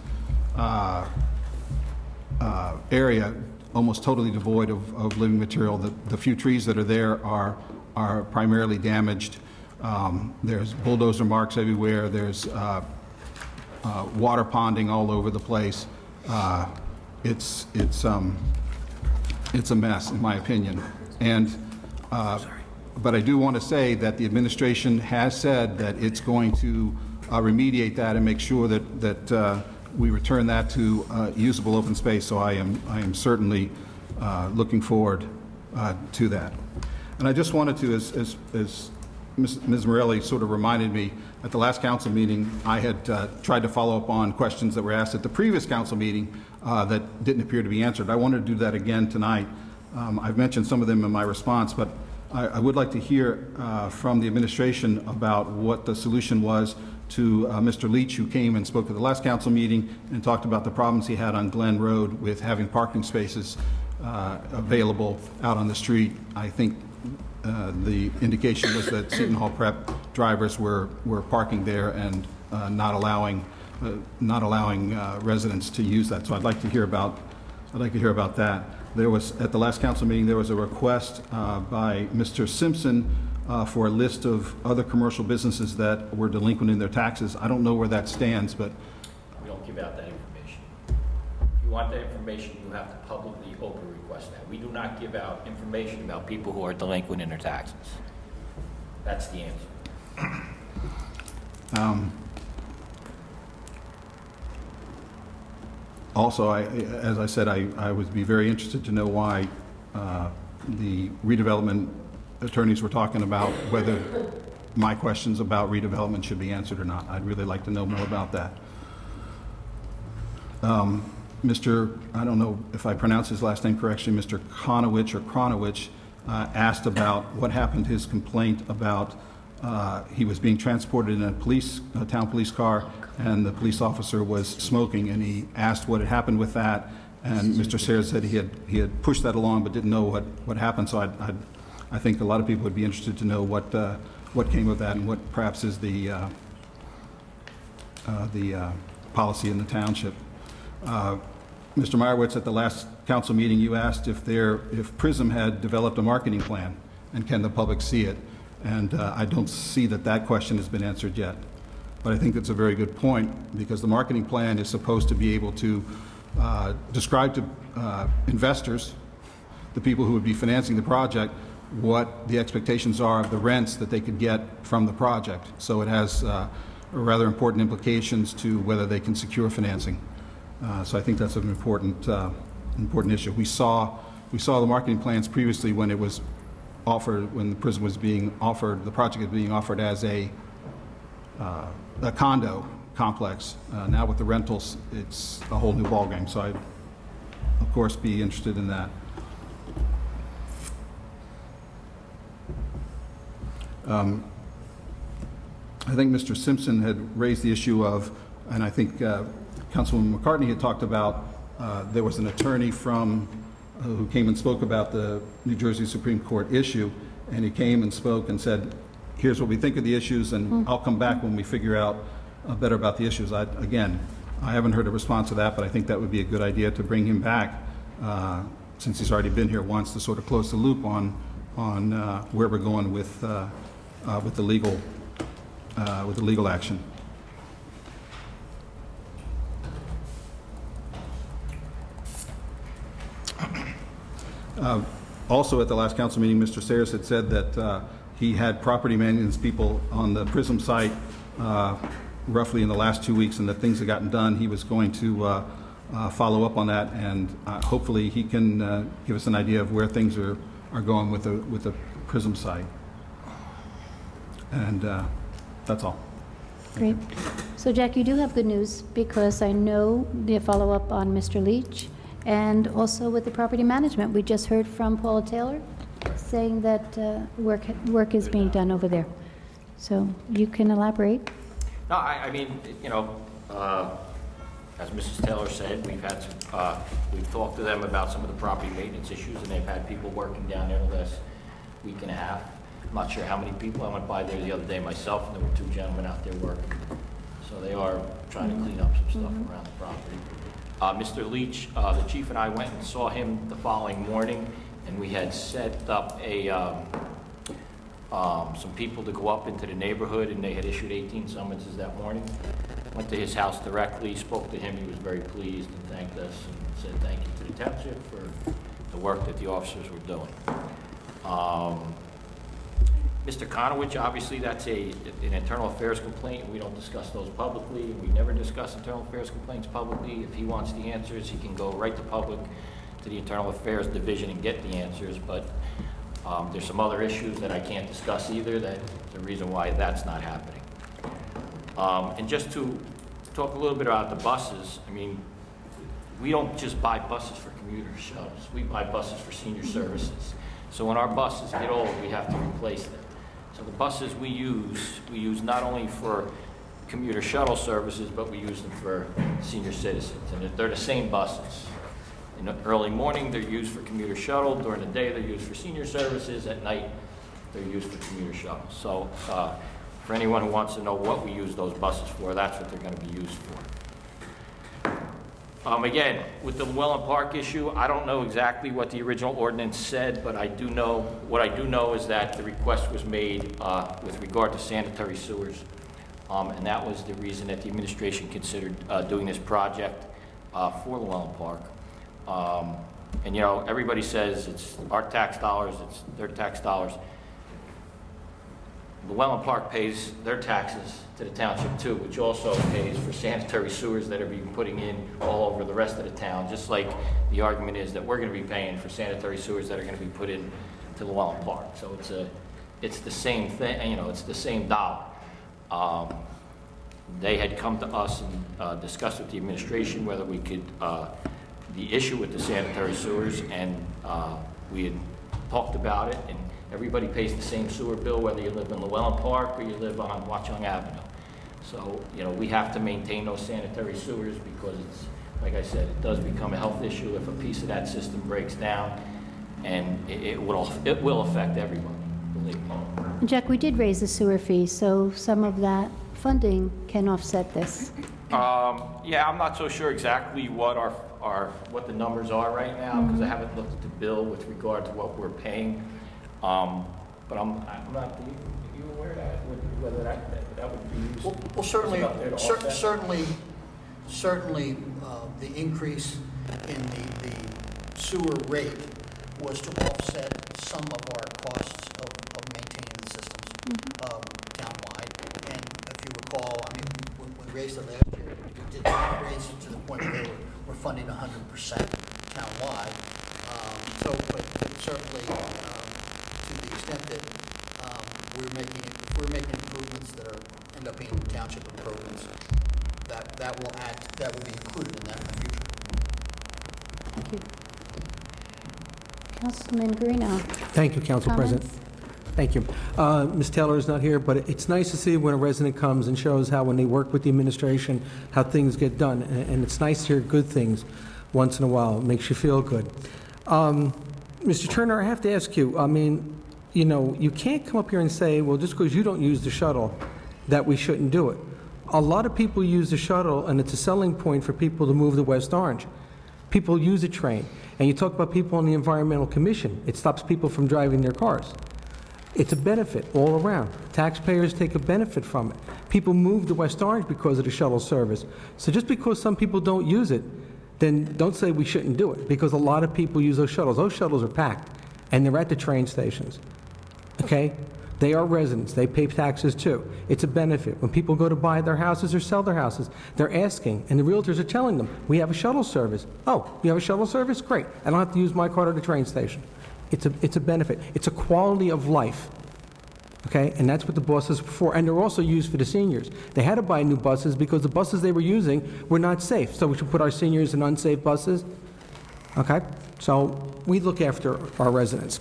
area, almost totally devoid of living material. The few trees that are there are primarily damaged. There's bulldozer marks everywhere. There's water ponding all over the place. It's a mess, in my opinion. And but I do want to say that the administration has said that it's going to remediate that and make sure that we return that to usable open space. So I am certainly looking forward to that. And I just wanted to, as Ms. Morelli sort of reminded me, at the last council meeting, I had tried to follow up on questions that were asked at the previous council meeting that didn't appear to be answered. I wanted to do that again tonight. I've mentioned some of them in my response, but I would like to hear from the administration about what the solution was to Mr. Leach, who came and spoke at the last council meeting and talked about the problems he had on Glen Road with having parking spaces available out on the street. I think the indication was that Seton Hall Prep drivers were parking there and not allowing residents to use that. So I'd like to hear about that. There was, at the last council meeting, there was a request by Mr. Simpson for a list of other commercial businesses that were delinquent in their taxes. I don't know where that stands, but We don't give out that information. If you want that information, you have to publicly open request that. We do not give out information about people who are delinquent in their taxes. That's the answer. Also, as I said, I would be very interested to know why the redevelopment attorneys were talking about whether my questions about redevelopment should be answered or not. I'd really like to know more about that. Mr., I don't know if I pronounce his last name correctly, Mr. Kronowicz asked about what happened to his complaint about he was being transported in a town police car, and the police officer was smoking, and he asked what had happened with that, and Mr. Sayers said he had pushed that along but didn't know what happened. So I think a lot of people would be interested to know what came of that and what perhaps is the policy in the township. Mr. Meyerowitz, at the last council meeting, you asked if PRISM had developed a marketing plan, and can the public see it? And I don't see that question has been answered yet. But I think that's a very good point, because the marketing plan is supposed to be able to describe to investors, the people who would be financing the project, what the expectations are of the rents that they could get from the project. So it has rather important implications to whether they can secure financing. So I think that's an important issue. We saw the marketing plans previously when it was offered, when the PRISM was being offered, the project was being offered as a condo complex. Now with the rentals, it's a whole new ballgame. So I'd, of course, be interested in that. I think Mr. Simpson had raised the issue of, and I think Councilwoman McCartney had talked about, there was an attorney from who came and spoke about the New Jersey Supreme Court issue, and he came and spoke and said, here's what we think of the issues, and I'll come back when we figure out better about the issues. Again, I haven't heard a response to that, but I think that would be a good idea to bring him back, since he's already been here once, to sort of close the loop on where we're going with the legal action. Also, at the last council meeting, Mr. Sayers had said that he had property maintenance people on the PRISM site roughly in the last 2 weeks, and that things had gotten done. He was going to follow up on that, and hopefully he can give us an idea of where things are going with the PRISM site. And that's all. Great. So, Jack, you do have good news, because I know the follow-up on Mr. Leach, and also with the property management. We just heard from Paula Taylor saying that work is being done over there. So you can elaborate. No, I mean, you know, as Mrs. Taylor said, we've talked to them about some of the property maintenance issues, and they've had people working down there the last week and a half. I'm not sure how many people. I went by there the other day myself, and there were 2 gentlemen out there working. So they are trying to clean up some stuff around the property. Mr. Leach, the chief, and I went and saw him the following morning, and we had set up some people to go up into the neighborhood, and they had issued 18 summonses that morning. Went to his house directly, spoke to him. He was very pleased and thanked us and said thank you to the township for the work that the officers were doing. Mr. Konowich, obviously that's an internal affairs complaint. We don't discuss those publicly. We never discuss internal affairs complaints publicly. If he wants the answers, he can go right to public, to the internal affairs division, and get the answers. But there's some other issues that I can't discuss either. That's the reason why that's not happening. And just to talk a little bit about the buses, I mean, we don't just buy buses for commuter shuttles. We buy buses for senior services. So when our buses get old, we have to replace them. So the buses we use not only for commuter shuttle services, but we use them for senior citizens. And they're the same buses. In the early morning, they're used for commuter shuttle. During the day, they're used for senior services. At night, they're used for commuter shuttle. So for anyone who wants to know what we use those buses for, that's what they're going to be used for. Again, with the Llewellyn Park issue, I don't know exactly what the original ordinance said, but what I do know is that the request was made with regard to sanitary sewers, and that was the reason that the administration considered doing this project for Llewellyn Park. And you know, everybody says it's our tax dollars, it's their tax dollars. Llewellyn Park pays their taxes to the township too, which also pays for sanitary sewers that are being putting in all over the rest of the town, just like the argument is that we're going to be paying for sanitary sewers that are going to be put in to Llewellyn Park. So it's the same thing, you know, it's the same dollar. They had come to us and discussed with the administration whether we could, the issue with the sanitary sewers, and we had talked about it, and everybody pays the same sewer bill, whether you live in Llewellyn Park or you live on Watchung Avenue. So, you know, we have to maintain those sanitary sewers because it's, like I said, it does become a health issue if a piece of that system breaks down, and it will affect everybody, believe me. Jack, we did raise the sewer fee, so some of that funding can offset this. Yeah, I'm not so sure exactly what what the numbers are right now, because I haven't looked at the bill with regard to what we're paying. But I'm not, are you aware that, whether that would be used? Well, certainly, the increase in the sewer rate was to offset some of our costs of maintaining the systems townwide. And if you recall, I mean, when we raised it last year, we did not raise it to the point where we're funding 100% townwide. But certainly, to the extent that we're making improvements that end up being township improvements, that will be included in that in the future. Thank you. Councilman Guarino. Thank you, Council President. Thank you. Ms. Taylor is not here, but it's nice to see when a resident comes and shows how, when they work with the administration, how things get done. And it's nice to hear good things once in a while. It makes you feel good. Mr. Turner, I have to ask you, I mean, you know, you can't come up here and say, well, just because you don't use the shuttle, that we shouldn't do it. A lot of people use the shuttle, and it's a selling point for people to move to West Orange. People use a train. And you talk about people on the Environmental Commission. It stops people from driving their cars. It's a benefit all around. Taxpayers take a benefit from it. People move to West Orange because of the shuttle service. So just because some people don't use it, then don't say we shouldn't do it, because a lot of people use those shuttles. Those shuttles are packed, and they're at the train stations. Okay? They are residents. They pay taxes too. It's a benefit. When people go to buy their houses or sell their houses, they're asking, and the realtors are telling them, we have a shuttle service. Oh, you have a shuttle service? Great. I don't have to use my car to the train station. It's a benefit. It's a quality of life. Okay? And that's what the buses are for. And they're also used for the seniors. They had to buy new buses because the buses they were using were not safe. So we should put our seniors in unsafe buses. Okay? So we look after our residents.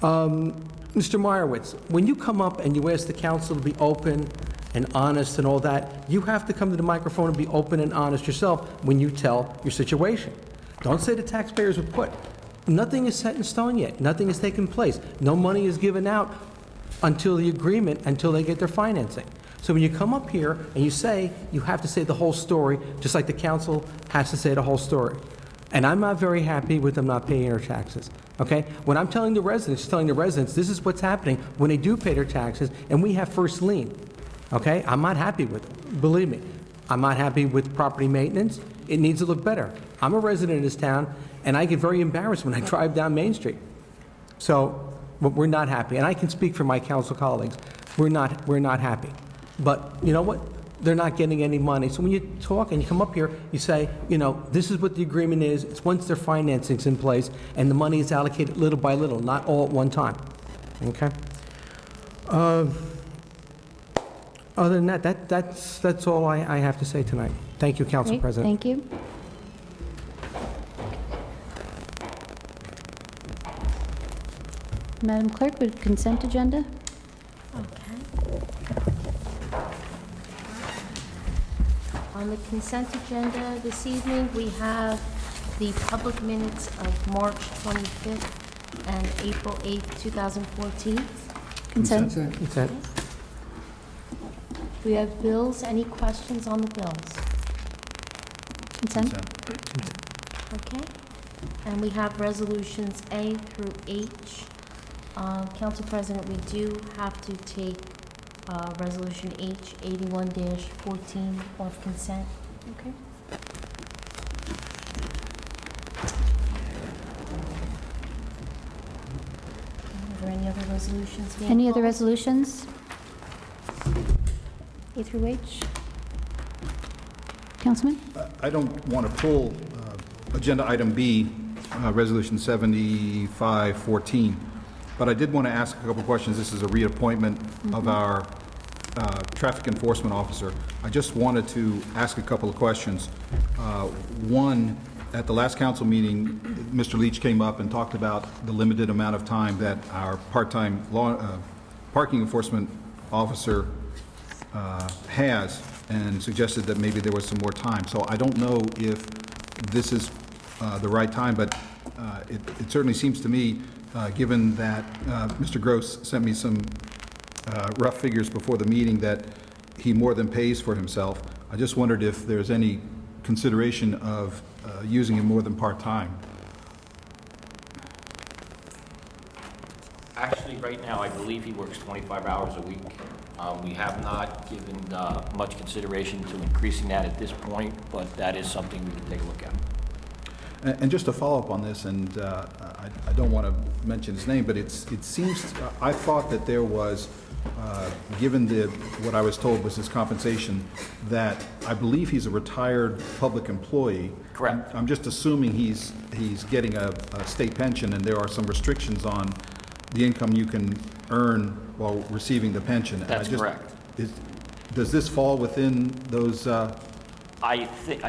Mr. Meyerowitz, when you come up and you ask the council to be open and honest and all that, you have to come to the microphone and be open and honest yourself when you tell your situation. Don't say the taxpayers were put. Nothing is set in stone yet. Nothing has taken place. No money is given out until the agreement, until they get their financing. So when you come up here and you say, you have to say the whole story, just like the council has to say the whole story. And I'm not very happy with them not paying their taxes. Okay? When I'm telling the residents, this is what's happening when they do pay their taxes, and we have first lien. Okay? I'm not happy with it. Believe me. I'm not happy with property maintenance. It needs to look better. I'm a resident of this town, and I get very embarrassed when I drive down Main Street. So, but we're not happy. And I can speak for my council colleagues. We're not happy. But you know what? They're not getting any money. So when you talk and you come up here, you say, you know, this is what the agreement is. It's once their financing's in place and the money is allocated little by little, not all at one time. Okay? Other than that, that's all I have to say tonight. Thank you, Council Great, President. thank you. Madam Clerk, with consent agenda? On the consent agenda this evening, we have the public minutes of March 25th and April 8th, 2014. Consent. Consent. We have bills. Any questions on the bills? Consent. Okay. And we have resolutions A through H. Council President, we do have to take Resolution H 81-14 off consent. Okay. Are there any other resolutions being Any other called? resolutions? A through H? Councilman? I don't want to pull Agenda Item B, Resolution 7514, but I did want to ask a couple questions. This is a reappointment of our traffic enforcement officer. I just wanted to ask a couple of questions. One, at the last council meeting, Mr. Leach came up and talked about the limited amount of time that our part-time parking enforcement officer has, and suggested that maybe there was some more time. So I don't know if this is the right time, but it certainly seems to me, given that Mr. Gross sent me some rough figures before the meeting, that he more than pays for himself. I just wondered if there's any consideration of using him more than part-time. Actually, right now, I believe he works 25 hours a week. We have not given much consideration to increasing that at this point, but that is something we can take a look at. And just to follow up on this, and I don't want to mention his name, but it seems, I thought that there was, given what I was told was his compensation, that I believe he's a retired public employee. Correct. I'm just assuming he's getting a state pension, and there are some restrictions on the income you can earn while receiving the pension. That's correct. Does this fall within those? I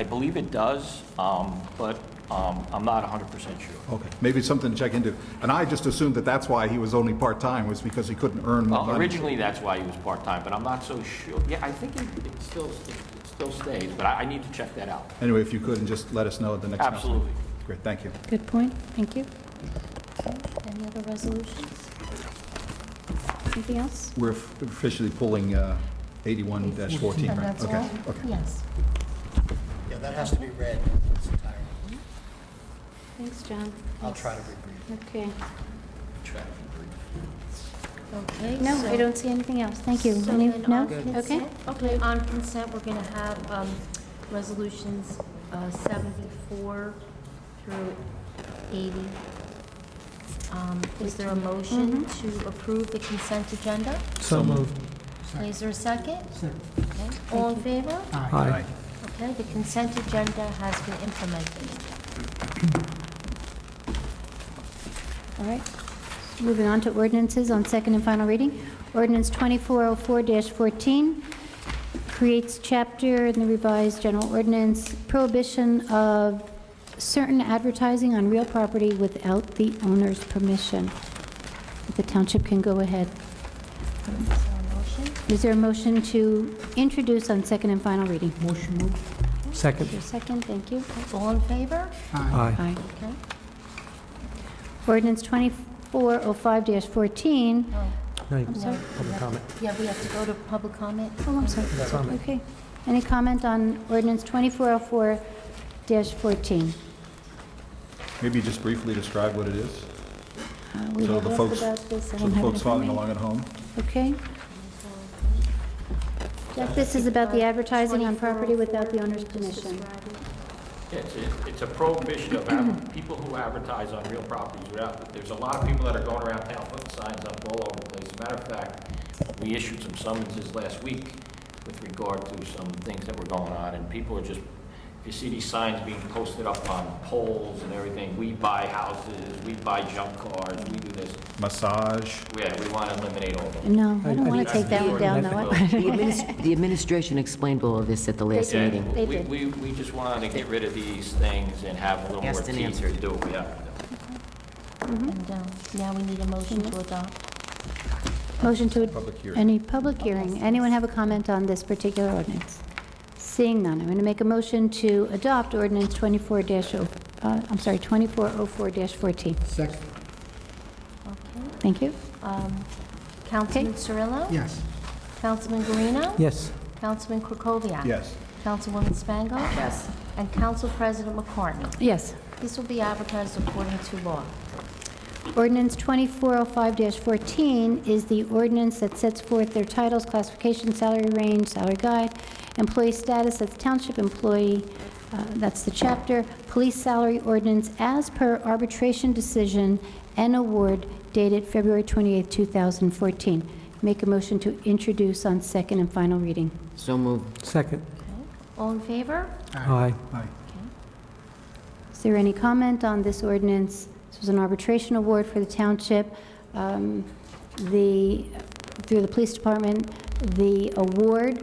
believe it does, but I'm not 100% sure. Okay, maybe it's something to check into. And I just assumed that that's why he was only part-time, was because he couldn't earn more money. Originally, that's why he was part-time, but I'm not so sure. Yeah, I think it still stays, but I need to check that out. Anyway, if you could, and just let us know at the next council. Absolutely. Great, thank you. Good point. Thank you. Any other resolutions? Anything else? We're officially pulling 81-14, And right? that's Okay, all? okay. Yes. Yeah, that has to be read in its entirety. Thanks, John. I'll try to be brief. Okay. Okay. No, so- I don't see anything else. Thank you. So Any, then no? on Okay. consent- Okay, on consent, we're going to have resolutions 74 through 80. Is there a motion to approve the consent agenda? So moved. Okay, is there a second? Second. Okay, all in favor? Aye. Okay, the consent agenda has been implemented. All right. Moving on to ordinances on second and final reading. Ordinance 2404-14 creates chapter in the revised general ordinance prohibition of certain advertising on real property without the owner's permission. The township can go ahead. Is there a motion to introduce on second and final reading? Motion moved. Second. Is there a second? Thank you. All in favor? Aye. Aye. Okay. Ordinance 2405-14. No, I'm sorry. public comment. Yeah, we have to go to public comment. Oh, I'm sorry. Comment. Okay. Any comment on ordinance 2404-14? Maybe just briefly describe what it is, We so have the asked folks, about this. I so don't the have it folks in front following of me. along at home. Okay. Jack, this is about the advertising on property without the owner's permission. It's a prohibition of people who advertise on real properties without, there's a lot of people that are going around town putting signs up all over the place. As a matter of fact, we issued some summonses last week with regard to some things that were going on, and people are just, if you see these signs being posted up on poles and everything, we buy houses, we buy junk cars, we do this. Massage. Yeah, we want to eliminate all of them. No, I don't want to take that one down, though. The administration explained all of this at the last Yeah, meeting. They did. we just wanted to get rid of these things and have a little more Asked and teeth answered. to do what we have to do. And now we need a motion to adopt. Motion to, Public hearing. any public hearing? Anyone have a comment on this particular ordinance? Seeing none, I'm going to make a motion to adopt ordinance 2404-14. Second. Okay. Thank you. Councilman Cirillo? Yes. Councilman Guarino? Yes. Councilman Krokoviac? Yes. Councilwoman Spango? Yes. And Council President McCartney? Yes. This will be advertised according to law. Ordinance 2405-14 is the ordinance that sets forth their titles, classification, salary range, salary guide, employee status as township employee, that's the chapter, police salary ordinance as per arbitration decision and award dated February 28, 2014. Make a motion to introduce on second and final reading. So moved. Second. All in favor? Aye. Aye. Is there any comment on this ordinance? This was an arbitration award for the township. Through the police department, the award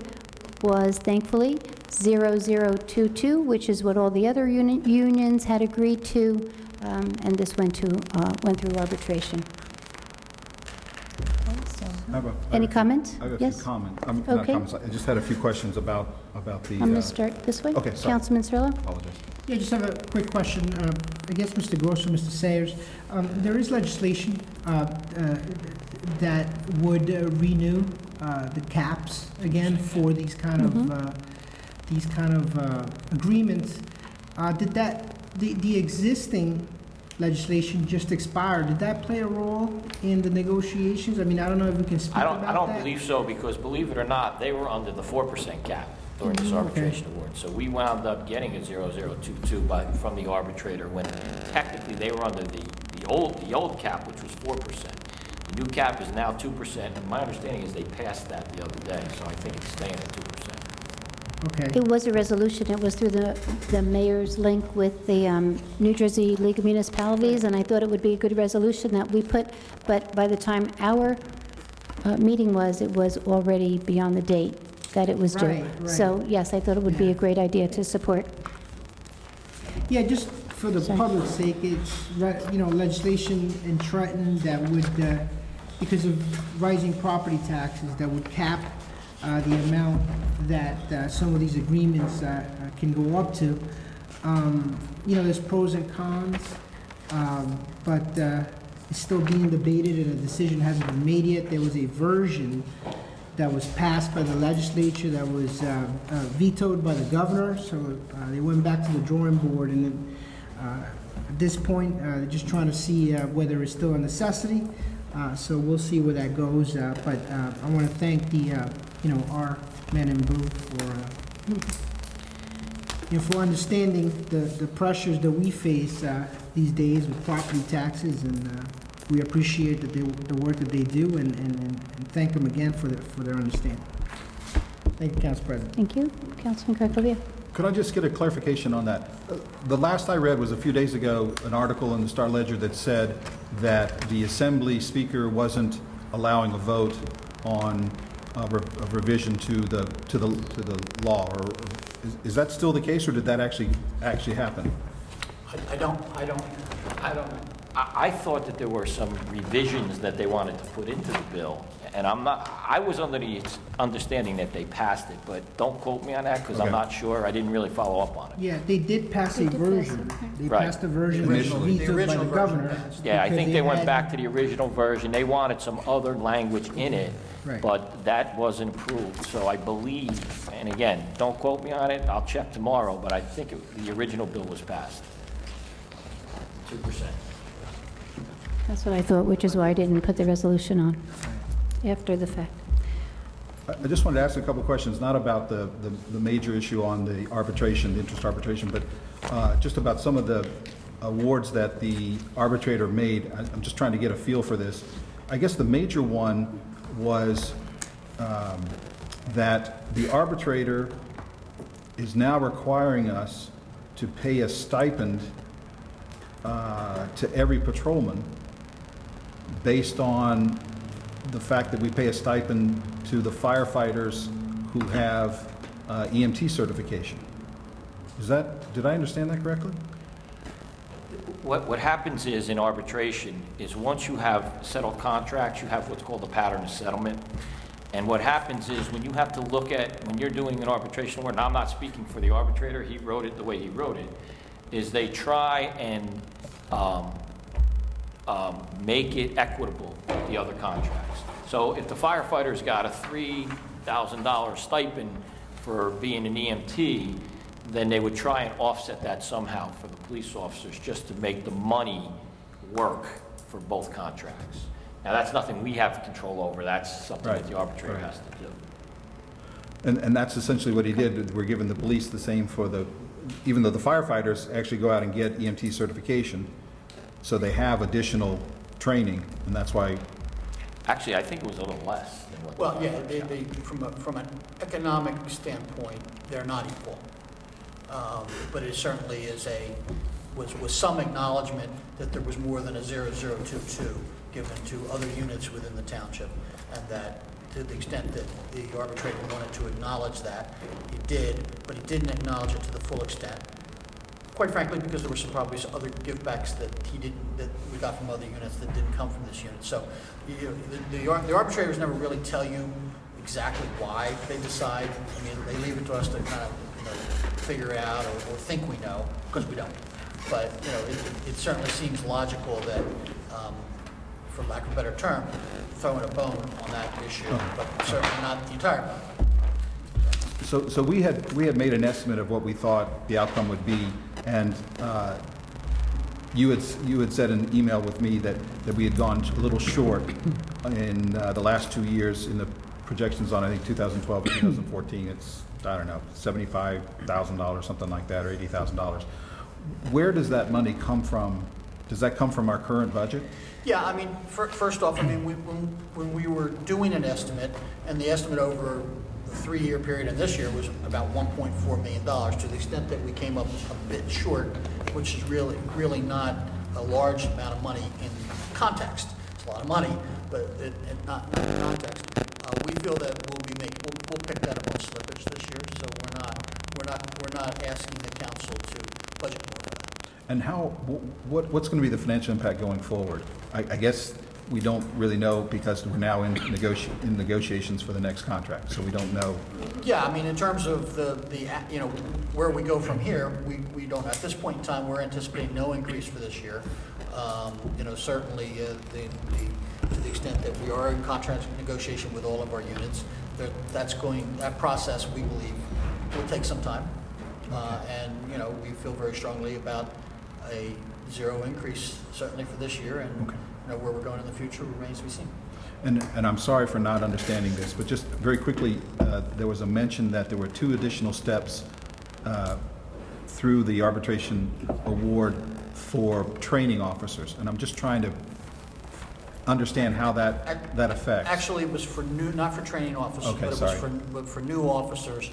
was thankfully 0022, which is what all the other unions had agreed to and this went through arbitration. Any comment? I have a Yes? few comments. Not Okay. comments. I just had a few questions about the... I'm going to start this way. Okay, sorry. Councilman Cirillo? Apologize. Yeah, just have a quick question. I guess Mr. Gross or Mr. Sayers, there is legislation that would renew the caps again for these kind of agreements. Did the existing legislation just expired? Did that play a role in the negotiations? I mean, I don't know if we can speak about that. I don't believe so, because believe it or not, they were under the 4% cap during this arbitration award. So we wound up getting a 0022 from the arbitrator when technically they were under the old cap, which was 4%. The new cap is now 2%, and my understanding is they passed that the other day, so I think it's staying at 2%. Okay. It was a resolution. It was through the mayor's link with the New Jersey League of Municipalities, and I thought it would be a good resolution that we put, but by the time our meeting was, it was already beyond the date that it was due. Right. So, yes, I thought it would be a great idea to support. Yeah, just for the public's sake, it's, legislation in Trenton that would, because of rising property taxes, that would cap the amount that some of these agreements can go up to. There's pros and cons, but it's still being debated and a decision hasn't been made yet. There was a version that was passed by the legislature that was vetoed by the governor, so they went back to the drawing board, and then, at this point, they're just trying to see whether it's still a necessity. So we'll see where that goes, but I want to thank our men in blue for understanding the pressures that we face these days with property taxes, and we appreciate the work that they do, and thank them again for their understanding. Thank you, Council President. Thank you. Councilman Kirklovia? Could I just get a clarification on that? The last I read was a few days ago, an article in the Star Ledger that said that the Assembly Speaker wasn't allowing a vote on a revision to the law. Or is that still the case, or did that actually happen? I don't I thought that there were some revisions that they wanted to put into the bill, and I was under the understanding that they passed it, but don't quote me on that, because I'm not sure. I didn't really follow up on it. Yeah, they did pass a version. They Right. passed a version that was vetoed by the governor. Yeah, I because think they went had- back to the original version. They wanted some other language in it, Right. but that wasn't approved. So I believe, and again, don't quote me on it, I'll check tomorrow, but I think the original bill was passed. 2%. That's what I thought, which is why I didn't put the resolution on after the fact. I just wanted to ask a couple of questions, not about the major issue on the arbitration, the interest arbitration, but just about some of the awards that the arbitrator made. I'm just trying to get a feel for this. I guess the major one was that the arbitrator is now requiring us to pay a stipend to every patrolman based on the fact that we pay a stipend to the firefighters who have EMT certification. Did I understand that correctly? What happens is, in arbitration, is once you have settled contracts, you have what's called a pattern of settlement. And what happens is, when you have to look at, when you're doing an arbitration award, and I'm not speaking for the arbitrator, he wrote it the way he wrote it, is they try and make it equitable with the other contracts. So if the firefighter's got a $3,000 stipend for being an EMT, then they would try and offset that somehow for the police officers, just to make the money work for both contracts. Now, that's nothing we have control over. That's something that the arbitrator has to do. And that's essentially what he did. We're giving the police the same for even though the firefighters actually go out and get EMT certification, so they have additional training, and that's why. Actually, I think it was a little less than what. Well, yeah, they from an economic standpoint, they're not equal. But it certainly was some acknowledgement that there was more than a 0022 given to other units within the township, and that to the extent that the arbitrator wanted to acknowledge that, he did, but he didn't acknowledge it to the full extent. quite frankly, because there were probably some other givebacks that we got from other units that didn't come from this unit. So the arbitrators never really tell you exactly why they decide. I mean, they leave it to us to kind of figure out or think we know, because we don't. But it certainly seems logical that, for lack of a better term, throwing a bone on that issue, but certainly not the entire bone. So we had made an estimate of what we thought the outcome would be, and you had said in an email with me that we had gone a little short in the last 2 years in the projections on, I think, 2012 and 2014. It's, I don't know, $75,000, something like that, or $80,000. Where does that money come from? Does that come from our current budget? Yeah, I mean, first off, I mean, when we were doing an estimate, and the estimate over the 3-year period and this year was about $1.4 million, to the extent that we came up a bit short, which is really not a large amount of money in context. It's a lot of money, but not in context. We feel that we'll pick that up on slippage this year, so we're not asking the council to budget more for that. And what's going to be the financial impact going forward? I guess we don't really know, because we're now in negotiations for the next contract, so we don't know. Yeah, I mean, in terms of the where we go from here, we don't, at this point in time, we're anticipating no increase for this year. Certainly to the extent that we are in contract negotiation with all of our units, that process, we believe, will take some time. And we feel very strongly about a zero increase, certainly for this year, and where we're going in the future remains to be seen. And I'm sorry for not understanding this, but just very quickly, there was a mention that there were 2 additional steps through the arbitration award for training officers, and I'm just trying to understand how that affects. Actually, it was for new, not for training officers, Okay, but for new officers.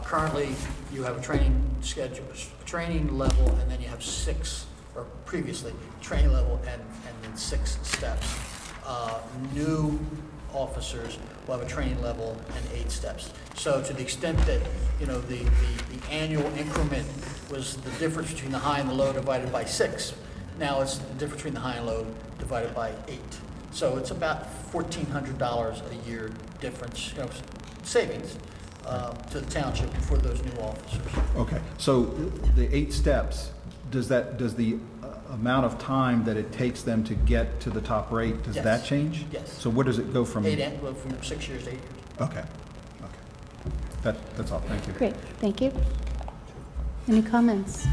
Currently, you have a training schedule, training level, and then you have 6, or previously, training level and then 6 steps. New officers will have a training level and 8 steps. So to the extent that, the annual increment was the difference between the high and the low divided by 6, now it's the difference between the high and low divided by 8. So it's about $1,400 a year difference, savings to the township for those new officers. Okay, so the 8 steps, does the amount of time that it takes them to get to the top rate, does that change? Yes. So where does it go from? From 6 years to 8 years. Okay. That's all. Thank you. Great, thank you. Any comments?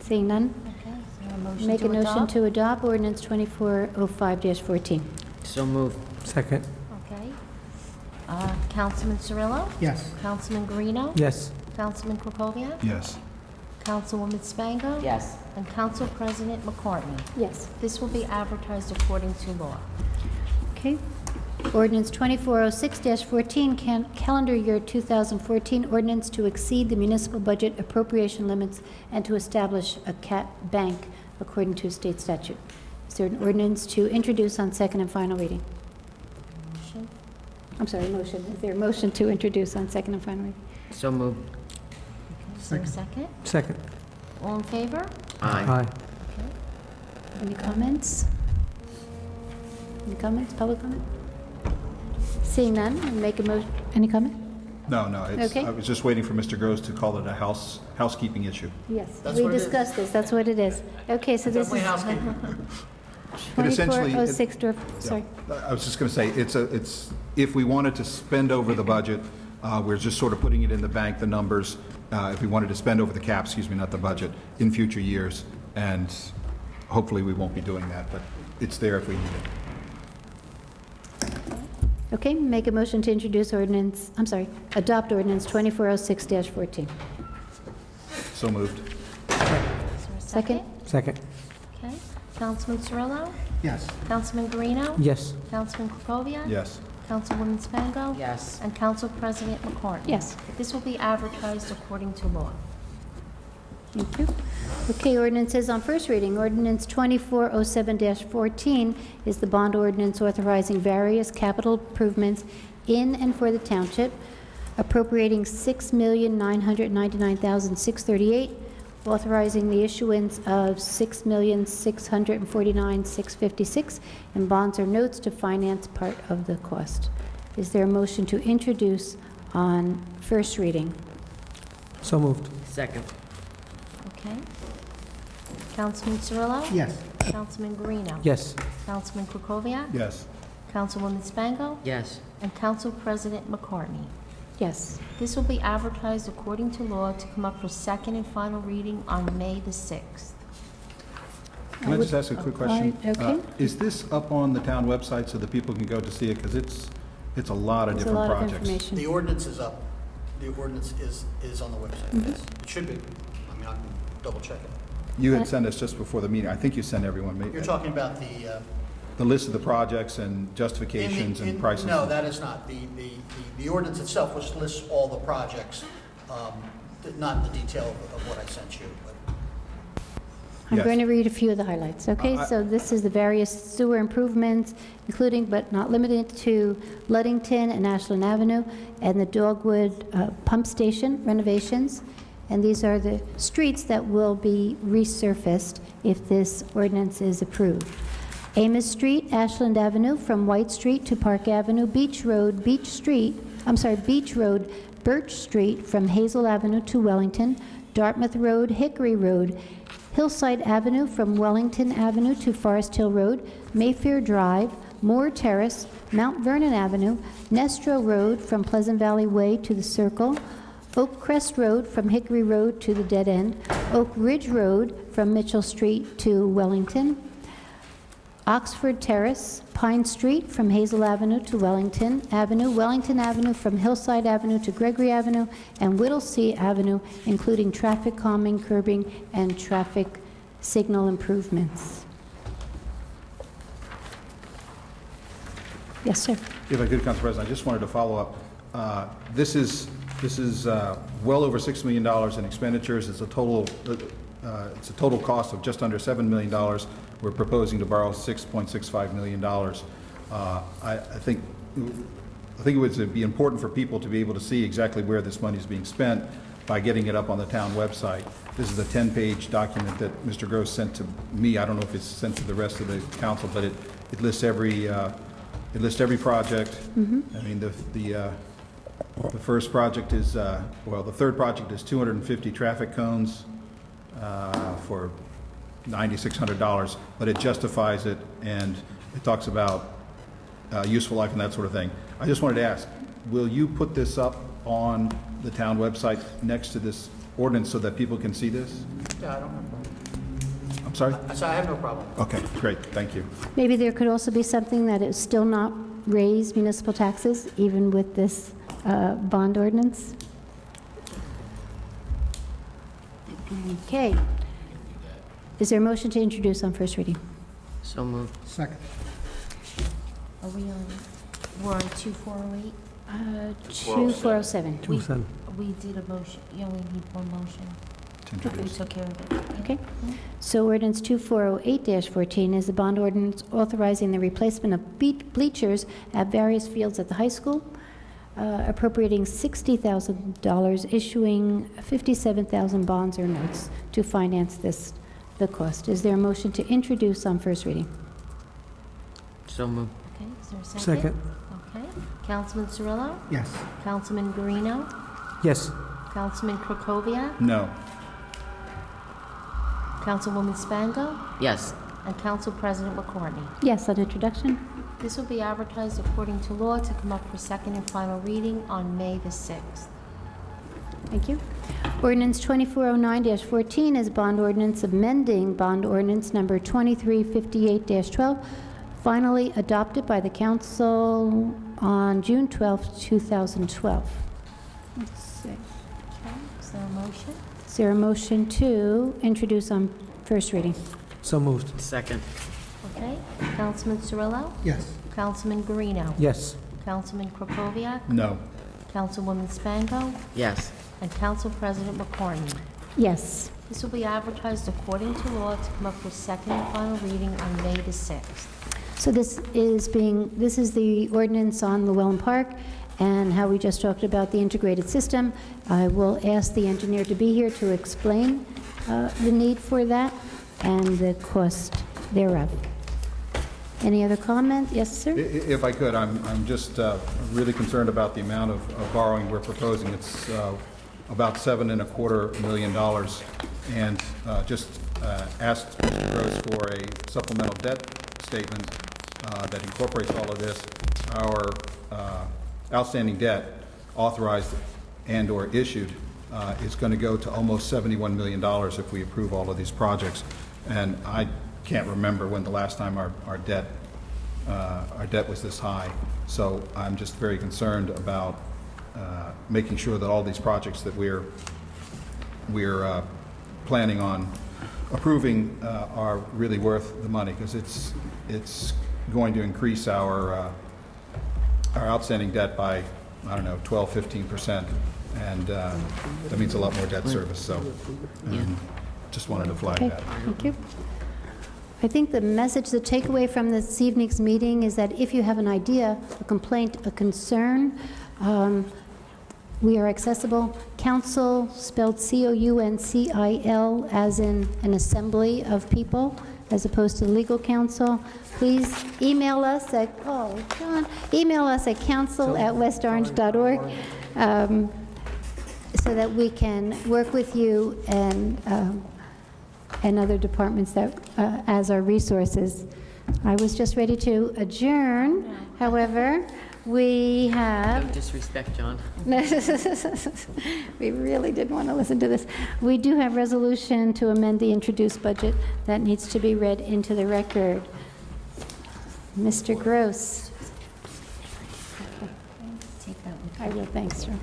Seeing none? Okay, is there a motion Make a to motion adopt? to adopt ordinance 2405-14. So moved. Second. Okay. Councilman Cirillo? Yes. Councilman Guarino? Yes. Councilman Krokoviac? Yes. Councilwoman Spango? Yes. And Council President McCartney? Yes. This will be advertised according to law. Okay. Ordinance 2406-14, calendar year 2014 ordinance to exceed the municipal budget appropriation limits and to establish a CAT bank according to state statute. Is there an ordinance to introduce on second and final reading? Motion? I'm sorry, motion. Is there a motion to introduce on second and final reading? So moved. Okay, is there a second? Second. All in favor? Aye. Any comments? Any comments, public comment? Seeing none, I'll make a motion. Any comment? No, Okay. I was just waiting for Mr. Gross to call it a housekeeping issue. Yes, That's we what it is. discussed this. That's what it is. Okay, so this is Definitely housekeeping. It essentially- 2406, sorry. I was just going to say, it's if we wanted to spend over the budget, we're just sort of putting it in the bank, the numbers, if we wanted to spend over the cap, not the budget, in future years, and hopefully we won't be doing that, but it's there if we need it. Okay, make a motion to introduce ordinance, adopt ordinance 2406-14. So moved. Is there a Second? Second. Okay. Councilman Cirillo? Yes. Councilman Guarino? Yes. Councilman Krokoviac? Yes. Councilwoman Spango? Yes. And Council President McCartney? Yes. This will be advertised according to law. Thank you. Okay, ordinances on first reading. Ordinance 2407-14 is the bond ordinance authorizing various capital improvements in and for the township. appropriating $6,999,638, authorizing the issuance of $6,649,656 in bonds or notes to finance part of the cost. Is there a motion to introduce on first reading? So moved. Second. Okay. Councilman Cirillo? Yes. Councilman Guarino? Yes. Councilman Krokoviac? Yes. Councilwoman Spango? Yes. And Council President McCartney. Yes. This will be advertised according to law to come up for second and final reading on May the 6th. Can I just ask a quick question? Okay. Is this up on the town website so that people can go to see it? Because it's a lot of It's a different lot of projects. information. The ordinance is up. The ordinance is on the website, yes. It should be. I mean, I can double check it. You had sent us just before the meeting. I think you sent everyone. You're talking about the... The list of the projects and justifications and prices. No, that is not. The ordinance itself which lists all the projects, not the detail of what I sent you. But I'm Yes. going to read a few of the highlights, okay? So this is the various sewer improvements, including but not limited to Ludington and Ashland Avenue and the Dogwood Pump Station renovations. And these are the streets that will be resurfaced if this ordinance is approved. Amos Street, Ashland Avenue, from White Street to Park Avenue, Beach Road, Birch Street, from Hazel Avenue to Wellington, Dartmouth Road, Hickory Road, Hillside Avenue, from Wellington Avenue to Forest Hill Road, Mayfair Drive, Moore Terrace, Mount Vernon Avenue, Nestro Road, from Pleasant Valley Way to the Circle, Oak Crest Road, from Hickory Road to the Dead End, Oak Ridge Road, from Mitchell Street to Wellington, Oxford Terrace, Pine Street, from Hazel Avenue to Wellington Avenue from Hillside Avenue to Gregory Avenue, and Whittlesey Avenue, including traffic calming, curbing, and traffic signal improvements. Yes, sir. If I could, Council President, I just wanted to follow up. This is well over $6 million in expenditures. It's a total cost of just under $7 million. We're proposing to borrow $6.65 million. I think it would be important for people to be able to see exactly where this money is being spent by getting it up on the town website. This is a 10-page document that Mr. Gross sent to me. I don't know if it's sent to the rest of the council, but it lists every project. I mean, the first project is the third project is 250 traffic cones for $9,600, but it justifies it, and it talks about useful life and that sort of thing. I just wanted to ask, will you put this up on the town website next to this ordinance so that people can see this? yeah, I don't have a problem. I'm sorry? I have no problem. Okay, great, thank you. Maybe there could also be something that is still not raise municipal taxes, even with this bond ordinance. Okay. Is there a motion to introduce on first reading? So moved. Second. Are we on, we're on 2408? 2407. We did a motion, you only need one motion. We took care of it. Okay. So ordinance 2408-14 is the bond ordinance authorizing the replacement of bleachers at various fields at the high school, appropriating $60,000, issuing 57,000 bonds or notes to finance the cost. Is there a motion to introduce on first reading? So moved. Okay, is there a second? Second. Okay. Councilman Cirillo? Yes. Councilman Guarino? Yes. Councilman Krokoviac? No. Councilwoman Spango? Yes. And Council President McCartney. Yes, on introduction. This will be advertised according to law to come up for second and final reading on May the 6th. Thank you. Ordinance 2409-14 is bond ordinance amending bond ordinance number 2358-12, finally adopted by the council on June 12, 2012. Let's see. Okay, is there a motion? Is there a motion to introduce on first reading? So moved. Second. Okay, Councilman Cirillo? Yes. Councilman Guarino? Yes. Councilman Krokoviac? No. Councilwoman Spango? Yes. And Council President McCartney. Yes. This will be advertised according to law to come up for second and final reading on May the 6th. So this is the ordinance on Llewellyn Park and how we just talked about the integrated system. I will ask the engineer to be here to explain the need for that and the cost thereof. Any other comment? Yes, sir? If I could, I'm just really concerned about the amount of borrowing we're proposing. It's about $7.25 million, and just asked Mr. Gross for a supplemental debt statement that incorporates all of this. Our outstanding debt, authorized and/or issued, is going to go to almost $71 million if we approve all of these projects. And I can't remember when the last time our debt was this high. So I'm just very concerned about making sure that all these projects that we're planning on approving are really worth the money, because it's going to increase our outstanding debt by, I don't know, 12-15%, and that means a lot more debt service. So just wanted to flag that. Thank you. I think the message, the takeaway from this evening's meeting is that if you have an idea, a complaint, a concern, we are accessible. Council, spelled C-O-U-N-C-I-L, as in an assembly of people, as opposed to legal counsel. Please email us at, email us at council@westorange.org so that we can work with you and other departments that as our resources. I was just ready to adjourn. However, we have... No disrespect, John. We really didn't want to listen to this. We do have resolution to amend the introduced budget that needs to be read into the record. Mr. Gross. I will, thanks, sir.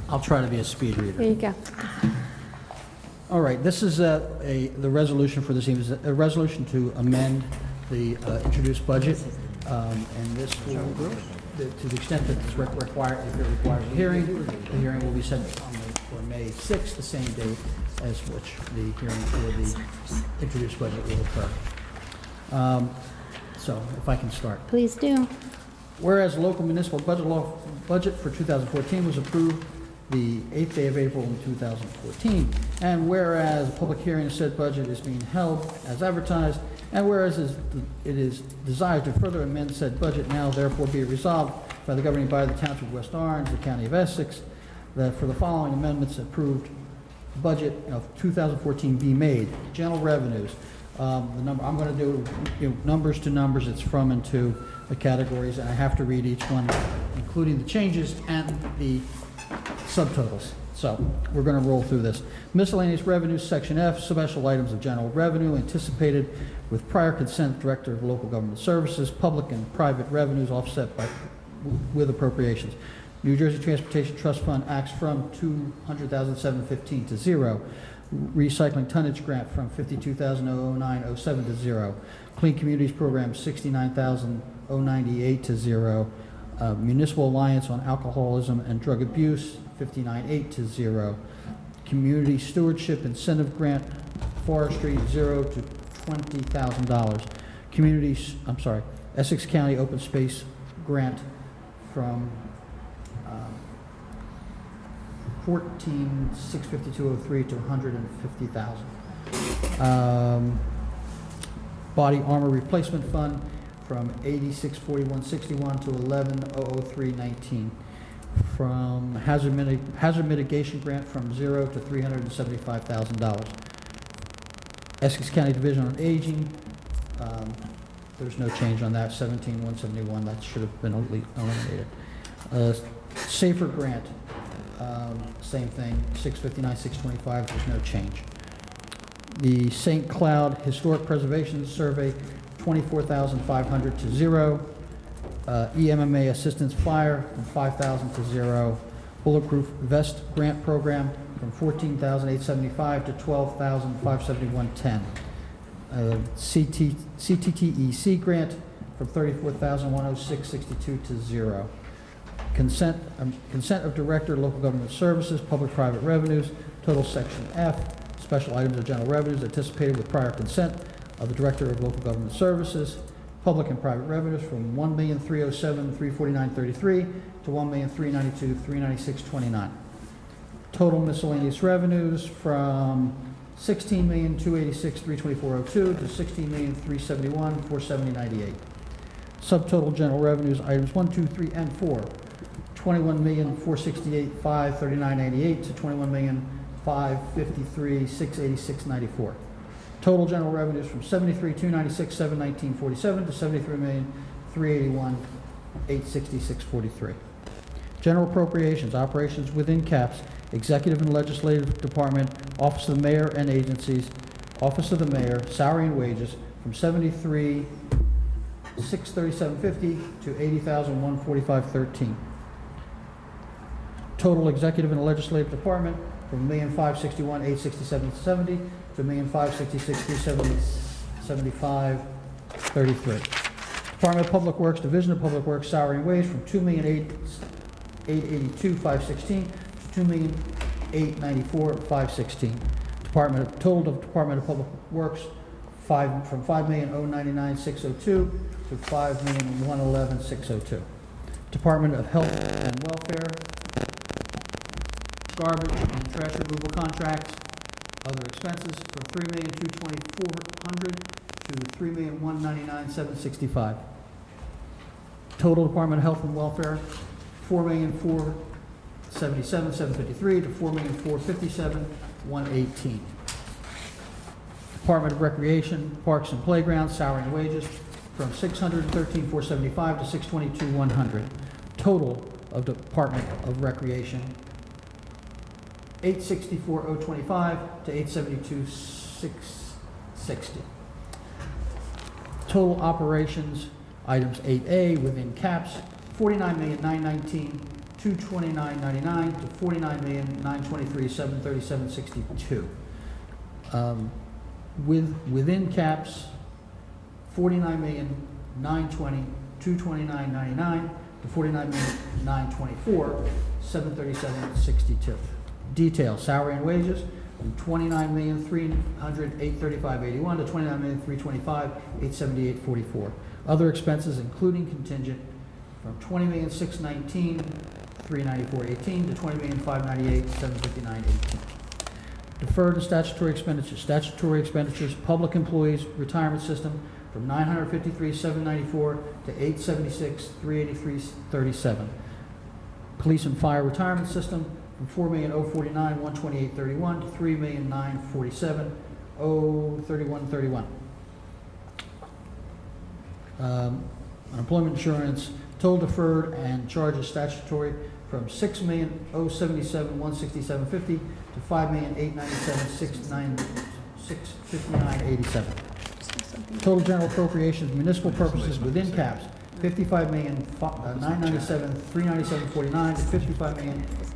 I'll try to be a speed reader. There you go. All right, this is the resolution for this evening, is a resolution to amend the introduced budget, and this will, to the extent that it's required, if it requires a hearing, the hearing will be set for May 6th, the same date as which the hearing for the introduced budget will occur. So, if I can start. Please do. Whereas local municipal budget for 2014 was approved the 8th day of April in 2014, and whereas a public hearing of said budget is being held as advertised, and whereas it is desired to further amend said budget, now therefore be resolved by the governing body of the Township of West Orange, the County of Essex, that for the following amendments approved budget of 2014 be made. General revenues, the number I'm going to do numbers to numbers. It's from and to the categories, and I have to read each one, including the changes and the subtotals. So we're going to roll through this. Miscellaneous revenues, Section F, special items of general revenue anticipated with prior consent, Director of Local Government Services, public and private revenues offset with appropriations. New Jersey Transportation Trust Fund acts from $200,715 to zero. Recycling tonnage grant from $52,009.07 to zero. Clean Communities Program $69,098 to zero. Municipal Alliance on Alcoholism and Drug Abuse, $59,800 to zero. Community Stewardship Incentive Grant, Forestry, $0 to $20,000. Essex County Open Space Grant from $14,652.03 to $150,000. Body Armor Replacement Fund from $86,4161 to $11,003.19. From Hazard Mitigation Grant from $0 to $375,000. Essex County Division on Aging, there's no change on that, $17,171, that should have been eliminated. Safer Grant, same thing, $659,625, there's no change. The St. Cloud Historic Preservation Survey, $24,500 to zero. EMMA Assistance Fire from $5,000 to zero. Bulletproof Vest Grant Program from $14,875 to $12,571.10. CTTEC Grant from $34,106.62 to zero. Consent of Director, Local Government Services, Public-Private Revenues, total Section F, special items of general revenues anticipated with prior consent of the Director of Local Government Services. Public and private revenues from $1,307,349.33 to $1,392,396.29. Total miscellaneous revenues from $16,286,324.02 to $16,371,470.98. Subtotal general revenues, items 1, 2, 3, and 4, $21,468,539.88 to $21,553,686.94. Total general revenues from $73,296,719.47 to $73,381,866.43. General appropriations, operations within caps, Executive and Legislative Department, Office of the Mayor and agencies, Office of the Mayor, salary and wages from $73,637.50 to $80,145.13. Total Executive and Legislative Department from $1,561,867.70 to $1,566,375.33. Department of Public Works, Division of Public Works, salary and wage from $2,882,516 to $2,894,516. Total Department of Public Works from $5,099,602 to $5,111,602. Department of Health and Welfare, garbage and trash removal contracts, other expenses from $3,224,000 to $3,199,765. Total Department of Health and Welfare, $4,477,753 to $4,457,118. Department of Recreation, Parks and Playgrounds, salary and wages from $613,475 to $622,100. Total of Department of Recreation, $864,025 to $872,660. Total operations, items 8A within caps, $49,919,229.99 to $49,923,737.62. Within caps, $49,920,229.99 to $49,924,737.62. Detail, salary and wages from $29,308,35.81 to $29,325,878.44. Other expenses, including contingent, from $20,619,394.18 to $20,598,759.18. Deferred and statutory expenditures, public employees retirement system from $953,794 to $876,383.37. Police and fire retirement system from $4,049,128.31 to $3,947,031.31. Unemployment insurance, total deferred and charges statutory from $6,077,167.50 to $5,897,659.87. Total general appropriations, municipal purposes within caps, $55,997,397.49 to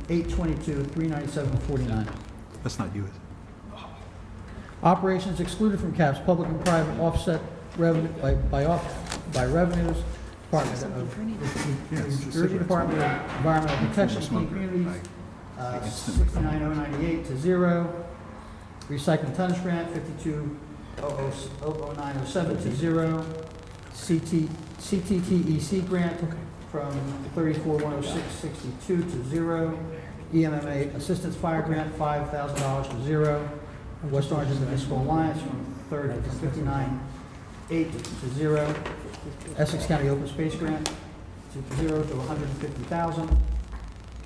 $55,822,397.49. That's not you, is it? Operations excluded from caps, public and private offset revenue by revenues, Department of New Jersey Department of Environmental Protection, Clean Communities, 69,098 to 0. Recycling tonnage grant, 52,00907 to 0. CTTEC grant from 34,106.62 to 0. EMMA assistance fire grant, $5,000 to 0. West Orange Municipal Alliance from 59.8 to 0. Essex County Open Space Grant, 0 to 150,000.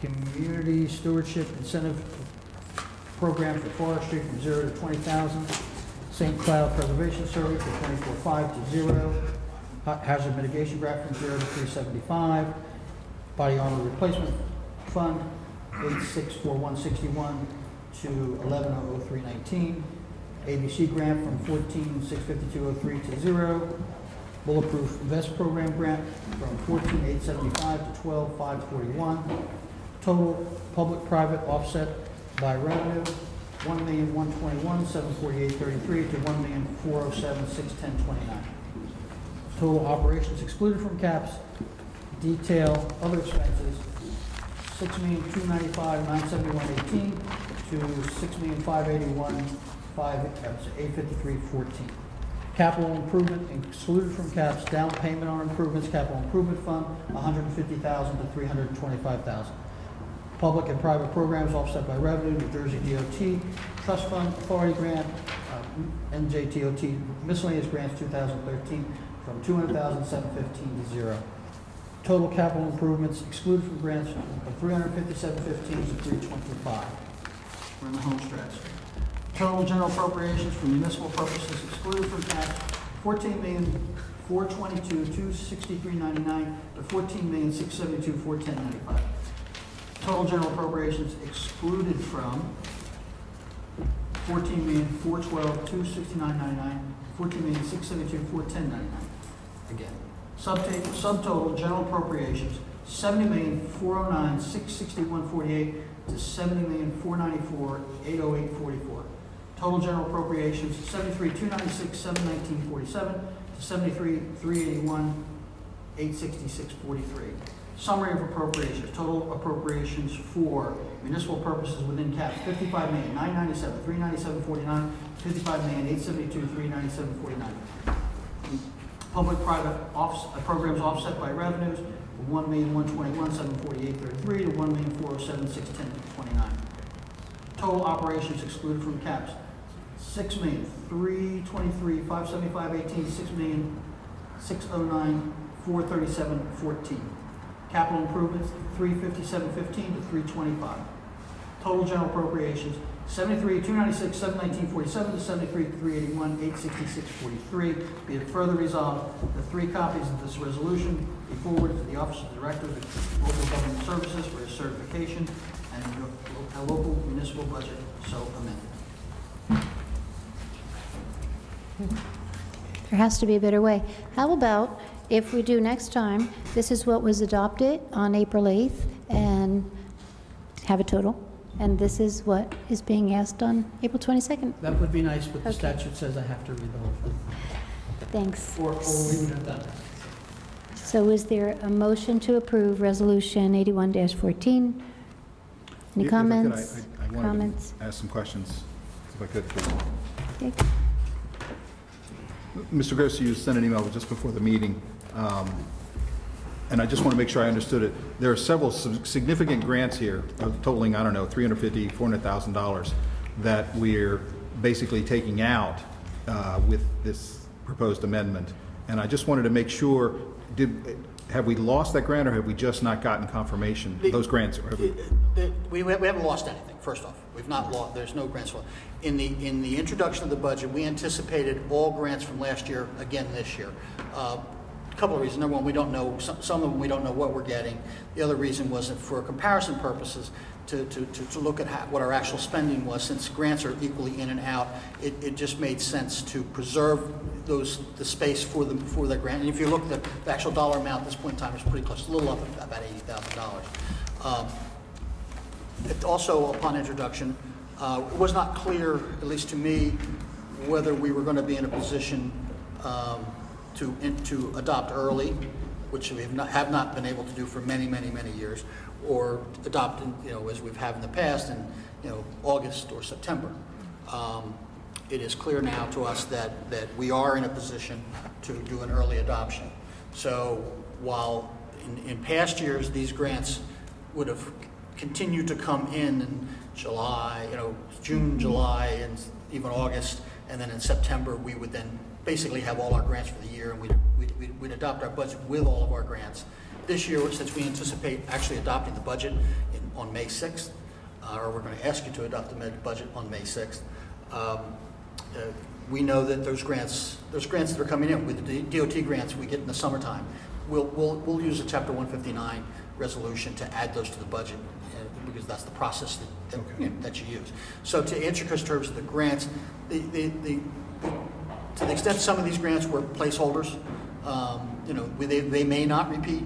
Community Stewardship Incentive Program for Forestry from 0 to 20,000. St. Cloud Preservation Service from 24.5 to 0. Hazard Mitigation Grant from 0 to 375. Body Armor Replacement Fund, 864,161 to 11,003.19. ABC Grant from 14,652.03 to 0. Bulletproof Vest Program Grant from 14,875 to 12,541. Total public-private offset by revenue, $1,121,748.33 to $1,407,610.29. Total operations excluded from caps, detail, other expenses, $6,295,971.18 to $6,581,853.14. Capital improvement excluded from caps, down payment on improvements, capital improvement fund, $150,000 to $325,000. Public and private programs offset by revenue, New Jersey DOT, trust fund, authority grant, NJTOT, miscellaneous grants 2013 from $200,715 to 0. Total capital improvements excluded from grants of $357.15 to $325. We're in the home stretch. Total general appropriations for municipal purposes excluded from caps, $14,422,263.99 to $14,672,410.95. Total general appropriations excluded from $14,412,269.99, $14,672,410.99. Again, subtotal general appropriations $70,409,661.48 to $70,494,808.44. Total general appropriations $73,296,719.47 to $73,381,866.43. Summary of appropriations. Total appropriations for municipal purposes within caps $55,997,397.49, $55,872,397.49. Public-private programs offset by revenues $1,121,748.33 to $1,407,610.29. Total operations excluded from caps $6,323,575.18 to $6,609,437.14. Capital improvements $357.15 to $325. Total general appropriations $73,296,719.47 to $73,381,866.43. Be it further resolved, the 3 copies of this resolution be forwarded to the Office of the Director of Local Government Services for his certification and a local municipal budget so amended. There has to be a better way. How about if we do next time, this is what was adopted on April 8th, and have a total, and this is what is being asked on April 22nd? That would be nice, but the statute says I have to read the whole thing. Thanks. Or we would have done that. So is there a motion to approve Resolution 81-14? Any comments? I wanted Comments? to ask some questions, if I could, please. Okay. Mr. Grossi, you sent an email just before the meeting, and I just want to make sure I understood it. There are several significant grants here totaling, I don't know, $350,000, $400,000 that we're basically taking out with this proposed amendment. And I just wanted to make sure, have we lost that grant, or have we just not gotten confirmation? Those grants? We haven't lost anything, first off. We've not lost, there's no grants. In the introduction of the budget, we anticipated all grants from last year again this year. A couple of reasons. Number one, we don't know, some of them we don't know what we're getting. The other reason was that for comparison purposes, to look at what our actual spending was, since grants are equally in and out, it just made sense to preserve the space for the grant. And if you look at the actual dollar amount at this point in time, it's pretty close, a little up at about $80,000. It also, upon introduction, it was not clear, at least to me, whether we were going to be in a position to adopt early, which we have not been able to do for many, many, many years, or adopt, as we've had in the past in, August or September. It is clear now to us that we are in a position to do an early adoption. So while in past years these grants would have continued to come in July, June, July, and even August, and then in September we would then basically have all our grants for the year, and we'd adopt our budget with all of our grants. This year, since we anticipate actually adopting the budget on May 6th, or we're going to ask you to adopt the budget on May 6th, we know that there's grants that are coming in. With the DOT grants we get in the summertime, we'll use a Chapter 159 resolution to add those to the budget, because that's the process that you use. So to answer your terms of the grants, to the extent some of these grants were placeholders, they may not repeat.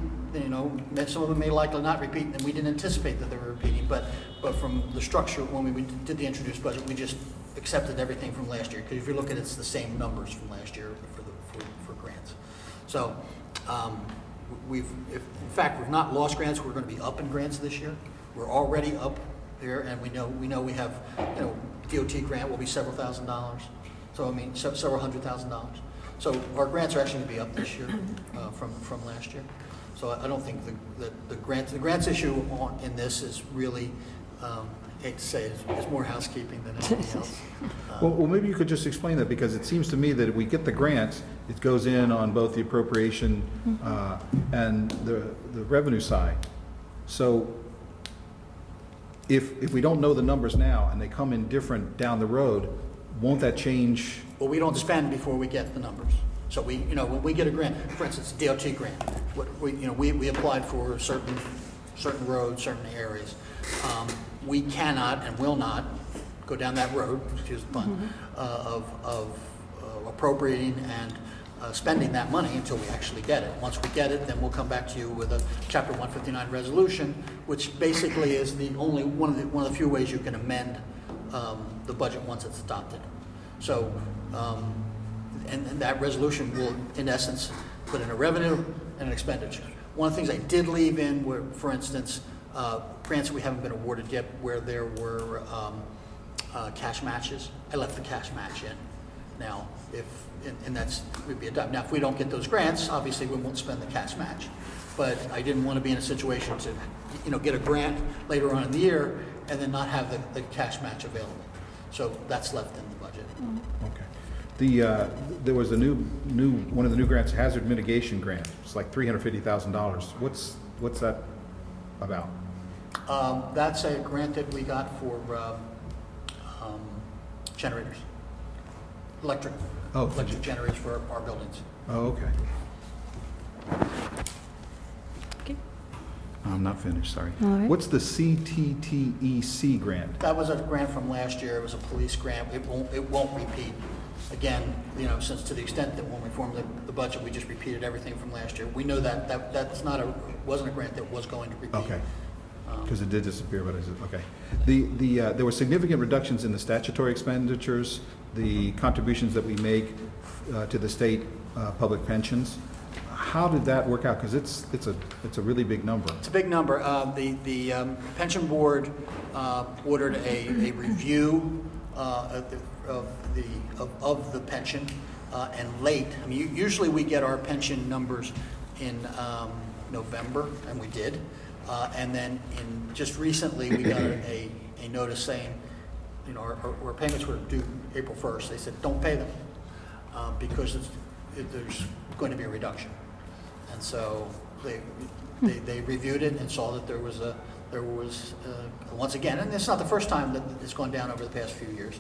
Some of them may likely not repeat, and we didn't anticipate that they were repeating. But from the structure, when we did the introduced budget, we just accepted everything from last year. Because if you look at it, it's the same numbers from last year for grants. So in fact, we've not lost grants. We're going to be up in grants this year. We're already up there, and we know we have, DOT grant will be several $1,000s. So I mean, several $100,000. So our grants are actually going to be up this year from last year. So I don't think the grants issue in this is really, hate to say, it's more housekeeping than anything else. Well, maybe you could just explain that, because it seems to me that if we get the grants, it goes in on both the appropriation and the revenue side. So if we don't know the numbers now and they come in different down the road, won't that change? Well, we don't spend before we get the numbers. So when we get a grant, for instance, DOT grant, we applied for certain roads, certain areas. We cannot and will not go down that road, excuse the pun, of appropriating and spending that money until we actually get it. Once we get it, then we'll come back to you with a Chapter 159 resolution, which basically is the only one of the few ways you can amend the budget once it's adopted. So, and that resolution will, in essence, put in a revenue and an expenditure. One of the things I did leave in were, for instance, grants we haven't been awarded yet where there were cash matches. I left the cash match in. Now, and that's would be adopted. Now, if we don't get those grants, obviously we won't spend the cash match. But I didn't want to be in a situation to, get a grant later on in the year and then not have the cash match available. So that's left in the budget. Okay. There was a one of the new grants, hazard mitigation grant. It's like $350,000. What's that about? That's a grant that we got for generators, electric generators for our buildings. Oh, okay. Okay. I'm not finished, sorry. All right. What's the CTTEC grant? That was a grant from last year. It was a police grant. It won't repeat. Again, since to the extent that when we formed the budget, we just repeated everything from last year. We know that's wasn't a grant that was going to repeat. Okay. Because it did disappear, but I said, okay. There were significant reductions in the statutory expenditures, the contributions that we make to the state public pensions. How did that work out? Because it's a really big number. It's a big number. The pension board ordered a review of the pension and late. I mean, usually we get our pension numbers in November, and we did. And then just recently we got a notice saying, our payments were due April 1st. They said, don't pay them because there's going to be a reduction. And so they reviewed it and saw that there was once again, and it's not the first time that it's gone down over the past few years,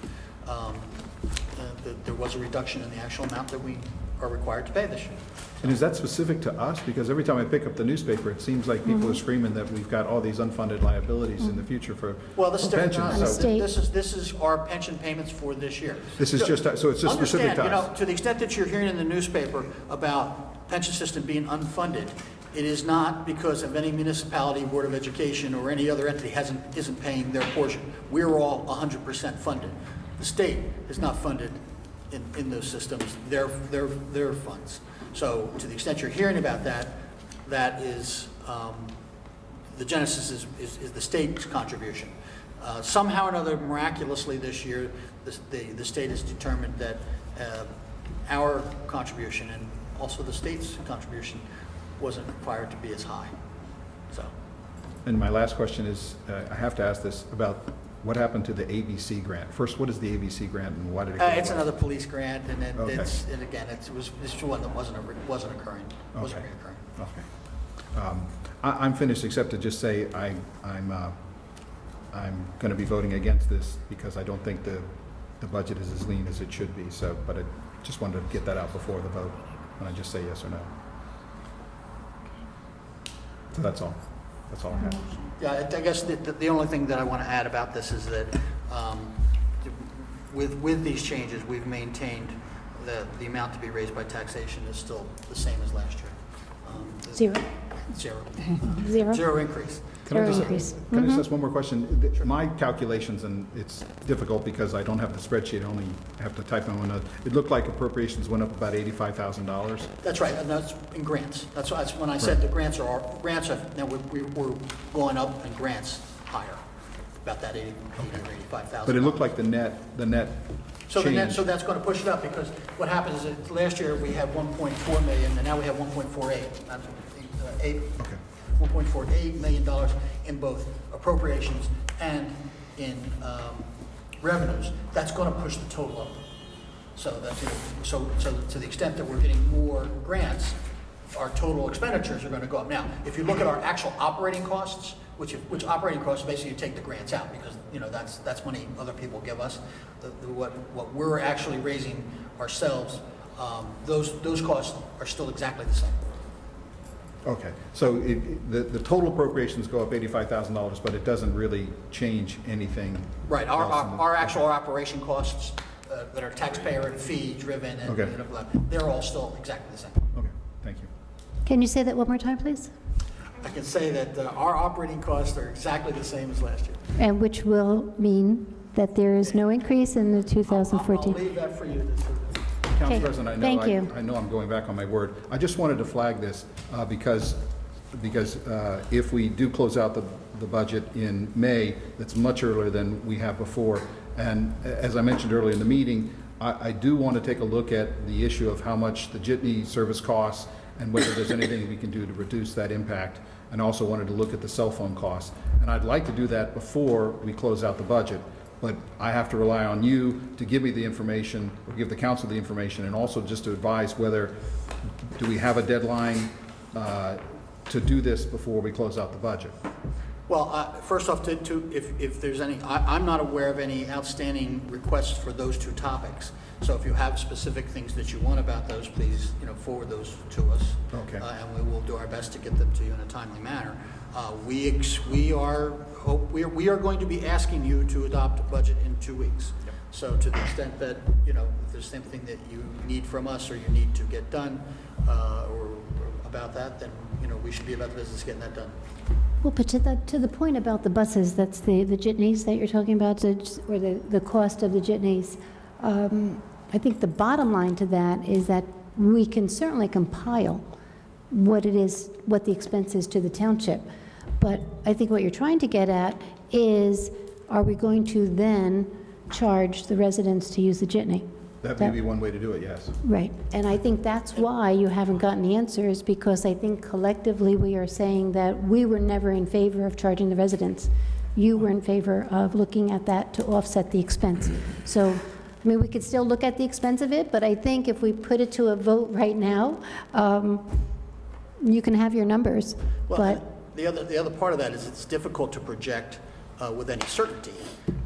there was a reduction in the actual amount that we are required to pay this year. And is that specific to us? Because every time I pick up the newspaper, it seems like people are screaming that we've got all these unfunded liabilities in the future for pensions. This is our pension payments for this year. This is just so it's just specific to us. To the extent that you're hearing in the newspaper about pension system being unfunded, it is not because of any municipality, Board of Education, or any other entity isn't paying their portion. We're all 100% funded. The state is not funded in those systems. Their funds. So to the extent you're hearing about that, that is the genesis is the state's contribution. Somehow or another, miraculously this year, the state has determined that our contribution and also the state's contribution wasn't required to be as high. So. And my last question is, I have to ask this about what happened to the ABC grant. First, what is the ABC grant and why did it go away? It's another police grant, and then it's one that wasn't occurring. Wasn't reoccurring. Okay. I'm finished, except to just say I'm going to be voting against this because I don't think the budget is as lean as it should be. So, but I just wanted to get that out before the vote, and I just say yes or no. So that's all. That's all I have. Yeah, I guess the only thing that I want to add about this is that with these changes, we've maintained the amount to be raised by taxation is still the same as last year. Zero increase. Can I just ask one more question? My calculations, and it's difficult because I don't have the spreadsheet, I only have to type in one. It looked like appropriations went up about $85,000. That's right, and that's in grants. That's when I said the grants are now we're going up in grants higher, about that $85,000. But it looked like the net change. So that's going to push it up, because what happens is that last year we had 1.4 million, and now we have 1.48. That's $1.48 million in both appropriations and in revenues. That's going to push the total up. So that's, so to the extent that we're getting more grants, our total expenditures are going to go up. Now, if you look at our actual operating costs, which operating costs basically you take the grants out, because that's money other people give us. What we're actually raising ourselves, those costs are still exactly the same. Okay, so the total appropriations go up $85,000, but it doesn't really change anything. Right. Our actual operation costs that are taxpayer and fee driven, and they're all still exactly the same. Okay, thank you. Can you say that one more time, please? I can say that our operating costs are exactly the same as last year. And which will mean that there is no increase in the 2014? I'll leave that for you. Council President, Thank you. I know I'm going back on my word. I just wanted to flag this because if we do close out the budget in May, that's much earlier than we have before. And as I mentioned earlier in the meeting, I do want to take a look at the issue of how much the jitney service costs and whether there's anything we can do to reduce that impact. And also wanted to look at the cell phone costs. And I'd like to do that before we close out the budget. But I have to rely on you to give me the information, or give the council the information, and also just to advise whether, do we have a deadline to do this before we close out the budget? Well, first off, if there's any, I'm not aware of any outstanding requests for those two topics. So if you have specific things that you want about those, please, forward those to us. Okay. And we will do our best to get them to you in a timely manner. We are going to be asking you to adopt a budget in 2 weeks. Yep. So to the extent that, if there's something that you need from us or you need to get done, or about that, then, we should be about the business getting that done. Well, but to the point about the buses, that's the jitneys that you're talking about, or the cost of the jitneys. I think the bottom line to that is that we can certainly compile what the expense is to the township. But I think what you're trying to get at is, are we going to then charge the residents to use the jitney? That may be one way to do it, yes. Right. And I think that's why you haven't gotten the answers, because I think collectively we are saying that we were never in favor of charging the residents. You were in favor of looking at that to offset the expense. So, we could still look at the expense of it, but I think if we put it to a vote right now, you can have your numbers. Well, but the other part of that is it's difficult to project with any certainty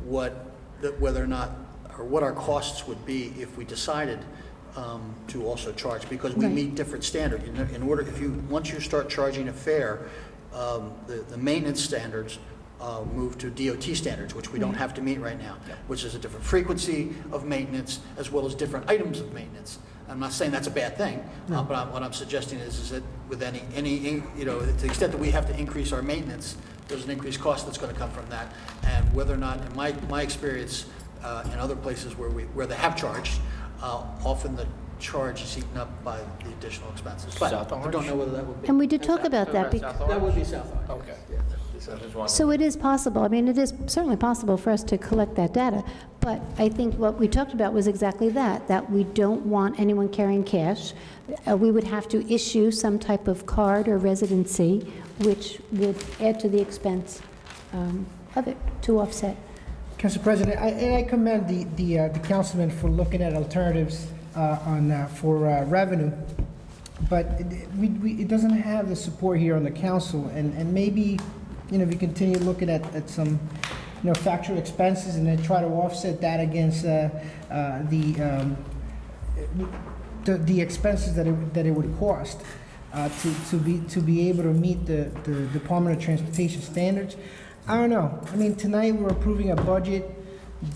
whether or not, or what our costs would be if we decided to also charge, because we meet different standards. Once you start charging a fare, the maintenance standards move to DOT standards, which we don't have to meet right now, which is a different frequency of maintenance as well as different items of maintenance. I'm not saying that's a bad thing, but what I'm suggesting is that with any to the extent that we have to increase our maintenance, there's an increased cost that's going to come from that. And whether or not, in my experience, in other places where they have charged, often the charge is eaten up by the additional expenses. But I don't know whether that would be. And we did talk about that. That would be South Orange. Okay. So it is possible. It is certainly possible for us to collect that data. But I think what we talked about was exactly that we don't want anyone carrying cash. We would have to issue some type of card or residency, which would add to the expense of it to offset. Council President, I commend the councilman for looking at alternatives for revenue, but it doesn't have the support here on the council, and maybe if you continue looking at some factual expenses and then try to offset that against the expenses that it would cost to be able to meet the Department of Transportation standards. I don't know. Tonight we're approving a budget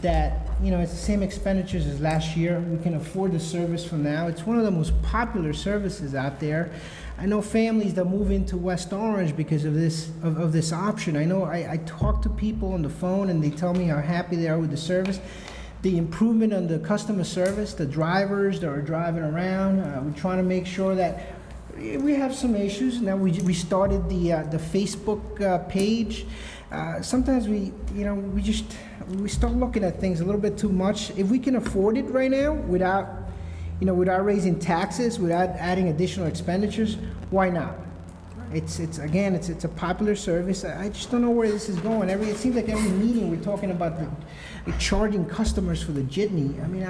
that, it's the same expenditures as last year. We can afford the service from now. It's one of the most popular services out there. I know families that move into West Orange because of this option. I know I talk to people on the phone and they tell me how happy they are with the service. The improvement on the customer service, the drivers that are driving around. We're trying to make sure that we have some issues. Now we started the Facebook page. sometimes we start looking at things a little bit too much. If we can afford it right now without raising taxes, without adding additional expenditures, why not? It's a popular service. I just don't know where this is going. It seems like every meeting we're talking about charging customers for the jitney. I mean,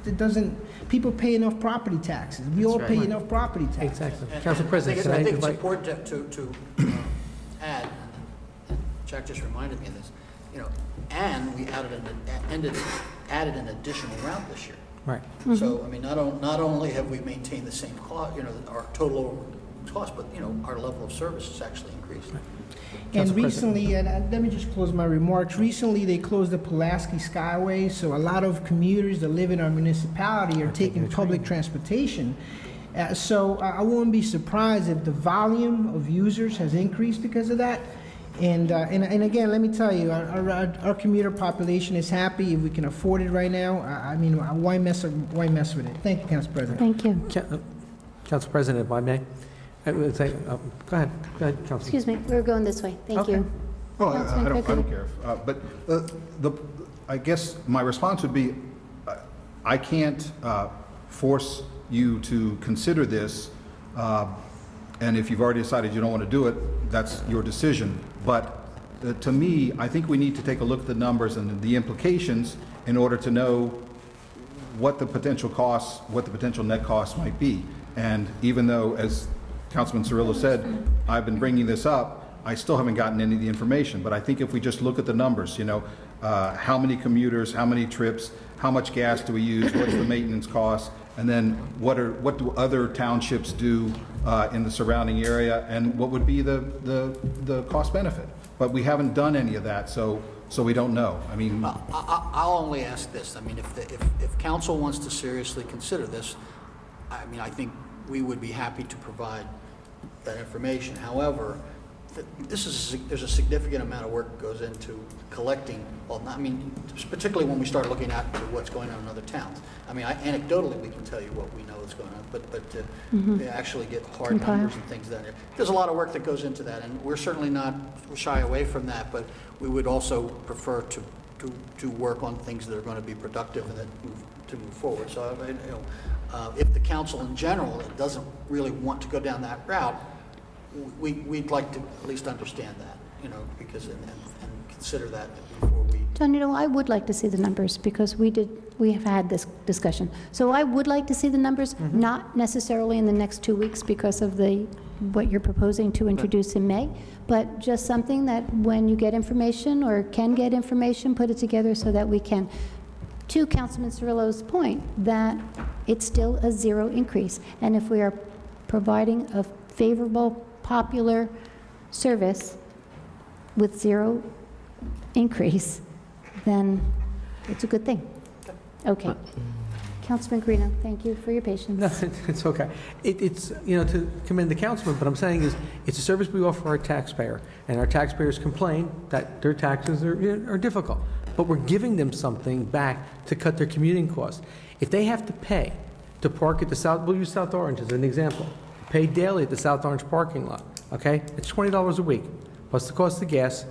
it doesn't. People pay enough property taxes. We all pay enough property taxes. Exactly. And- Council President, I think it's invite- important to add, and Jack just reminded me of this, and we added an additional route this year. Right. So, I mean, not only have we maintained the same cost, our total cost, but, our level of service has actually increased. And recently, and let me just close my remarks. Recently, they closed the Pulaski Skyway, so a lot of commuters that live in our municipality are taking public transportation. So I wouldn't be surprised if the volume of users has increased because of that. And again, let me tell you, our commuter population is happy if we can afford it right now. I mean, why mess with it? Thank you, Council President. Thank you. Council President, if I may. Go ahead, Council. Excuse me, we're going this way. Thank you. Well, Councilman I Quigley. don't care. I guess my response would be, I can't force you to consider this, and if you've already decided you don't want to do it, that's your decision. But to me, I think we need to take a look at the numbers and the implications in order to know what the potential costs, what the potential net costs might be. And even though, as Councilman Cirillo said, I've been bringing this up, I still haven't gotten any of the information. But I think if we just look at the numbers, how many commuters, how many trips, how much gas do we use, what's the maintenance cost, and then what do other townships do in the surrounding area, and what would be the cost benefit. But we haven't done any of that, so we don't know. I mean, I'll only ask this. I mean, if council wants to seriously consider this, I mean, I think we would be happy to provide that information. However, there's a significant amount of work that goes into collecting, particularly when we start looking at what's going on in other towns. I mean, anecdotally, we can tell you what we know is going on, but to actually get hard numbers and things down there. There's a lot of work that goes into that, and we're certainly not shy away from that, but we would also prefer to work on things that are going to be productive and to move forward. So, if the council in general doesn't really want to go down that route, we'd like to at least understand that, because and consider that before we. John, I would like to see the numbers because we have had this discussion. So I would like to see the numbers, not necessarily in the next 2 weeks because of what you're proposing to introduce in May, but just something that when you get information or can get information, put it together so that we can. To Councilman Cirillo's point, that it's still a zero increase. And if we are providing a favorable, popular service with zero increase, then it's a good thing. Okay. Councilman Guarino, thank you for your patience. No, it's okay. It's, to commend the councilman, but I'm saying is, it's a service we offer our taxpayer, and our taxpayers complain that their taxes are difficult. But we're giving them something back to cut their commuting costs. If they have to pay to park at we'll use South Orange as an example, pay daily at the South Orange parking lot, okay? It's $20 a week, plus the cost of gas,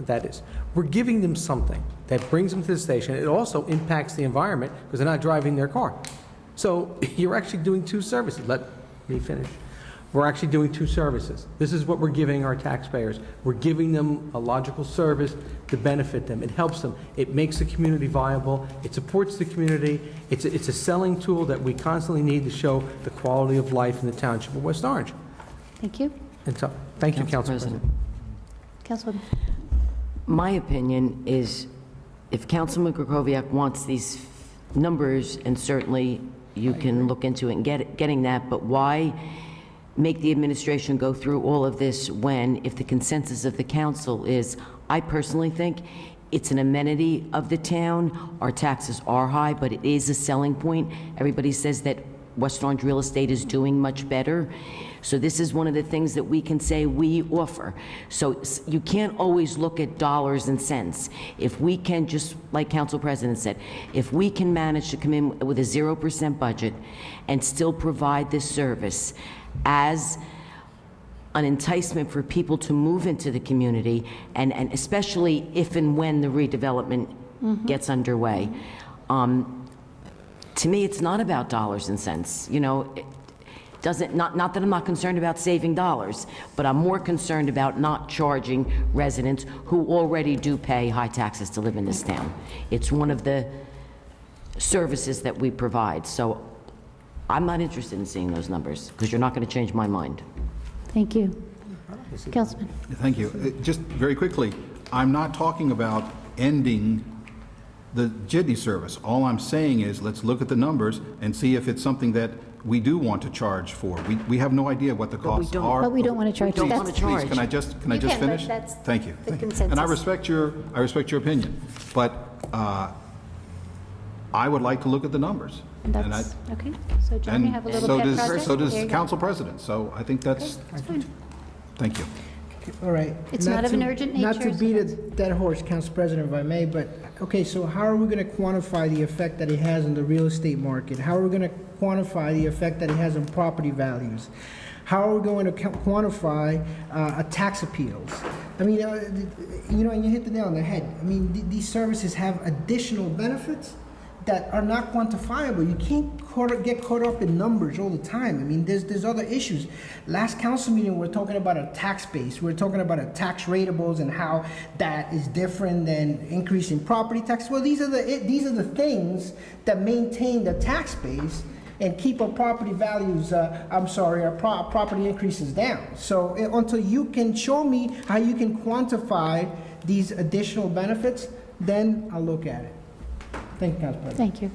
that is. We're giving them something that brings them to the station. It also impacts the environment because they're not driving their car. So you're actually doing two services. Let me finish. We're actually doing two services. This is what we're giving our taxpayers. We're giving them a logical service to benefit them. It helps them. It makes the community viable. It supports the community. It's a selling tool that we constantly need to show the quality of life in the township of West Orange. Thank you. And so, thank you, Council President. Councilwoman. My opinion is if Councilman Krakowiak wants these numbers, and certainly you can look into it and getting that, but why make the administration go through all of this when, if the consensus of the council is, I personally think it's an amenity of the town. Our taxes are high, but it is a selling point. Everybody says that West Orange real estate is doing much better. So this is one of the things that we can say we offer. So you can't always look at dollars and cents. If we can, just like Council President said, if we can manage to come in with a 0% budget and still provide this service as an enticement for people to move into the community, and especially if and when the redevelopment gets underway. To me, it's not about dollars and cents. You know, it doesn't, not that I'm not concerned about saving dollars, but I'm more concerned about not charging residents who already do pay high taxes to live in this town. It's one of the services that we provide. So I'm not interested in seeing those numbers, because you're not going to change my mind. Thank you. Councilman. Thank you. Just very quickly, I'm not talking about ending the jitney service. All I'm saying is, let's look at the numbers and see if it's something that we do want to charge for. We have no idea what the costs are. But we don't want to charge. Please, can I just You can, but finish? that's Thank you. the Thank you. consensus. And I respect your opinion, but I would like to look at the numbers. And And that's, okay. So John, you have a little pet project? so does There you go. council president. So I think that's, That's fine. thank you. All right. It's not of an urgent nature. Not to beat a dead horse, Council President, if I may, but, okay, so how are we going to quantify the effect that it has on the real estate market? How are we going to quantify the effect that it has on property values? How are we going to quantify tax appeals? I mean, and you hit the nail on the head. I mean, these services have additional benefits that are not quantifiable. You can't get caught up in numbers all the time. I mean, there's other issues. Last council meeting, we're talking about a tax base. We're talking about a tax rateables and how that is different than increasing property tax. Well, these are the things that maintain the tax base and keep our property values, our property increases down. So until you can show me how you can quantify these additional benefits, then I'll look at it. Thank you, Council President. Thank you.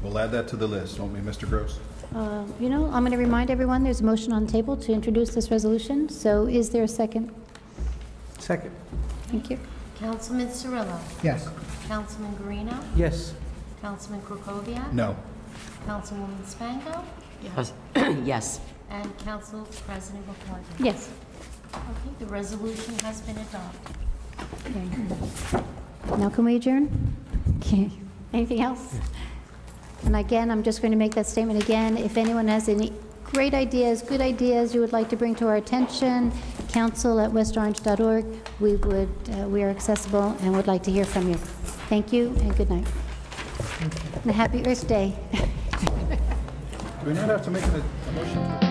We'll add that to the list, won't we, Mr. Gross? I'm going to remind everyone there's a motion on the table to introduce this resolution. So is there a second? Second. Thank you. Councilman Cirillo. Yes. Councilman Guarino. Yes. Councilman Krokoviac. No. Councilwoman Spango. Yes. Yes. And Council President McCarthy. Yes. Okay, the resolution has been adopted. Okay. Now can we adjourn? Okay. Anything else? And again, I'm just going to make that statement again. If anyone has any great ideas, good ideas you would like to bring to our attention, council@westorange.org. We are accessible and would like to hear from you. Thank you and good night. And a happy Earth Day. Do we not have to make a motion?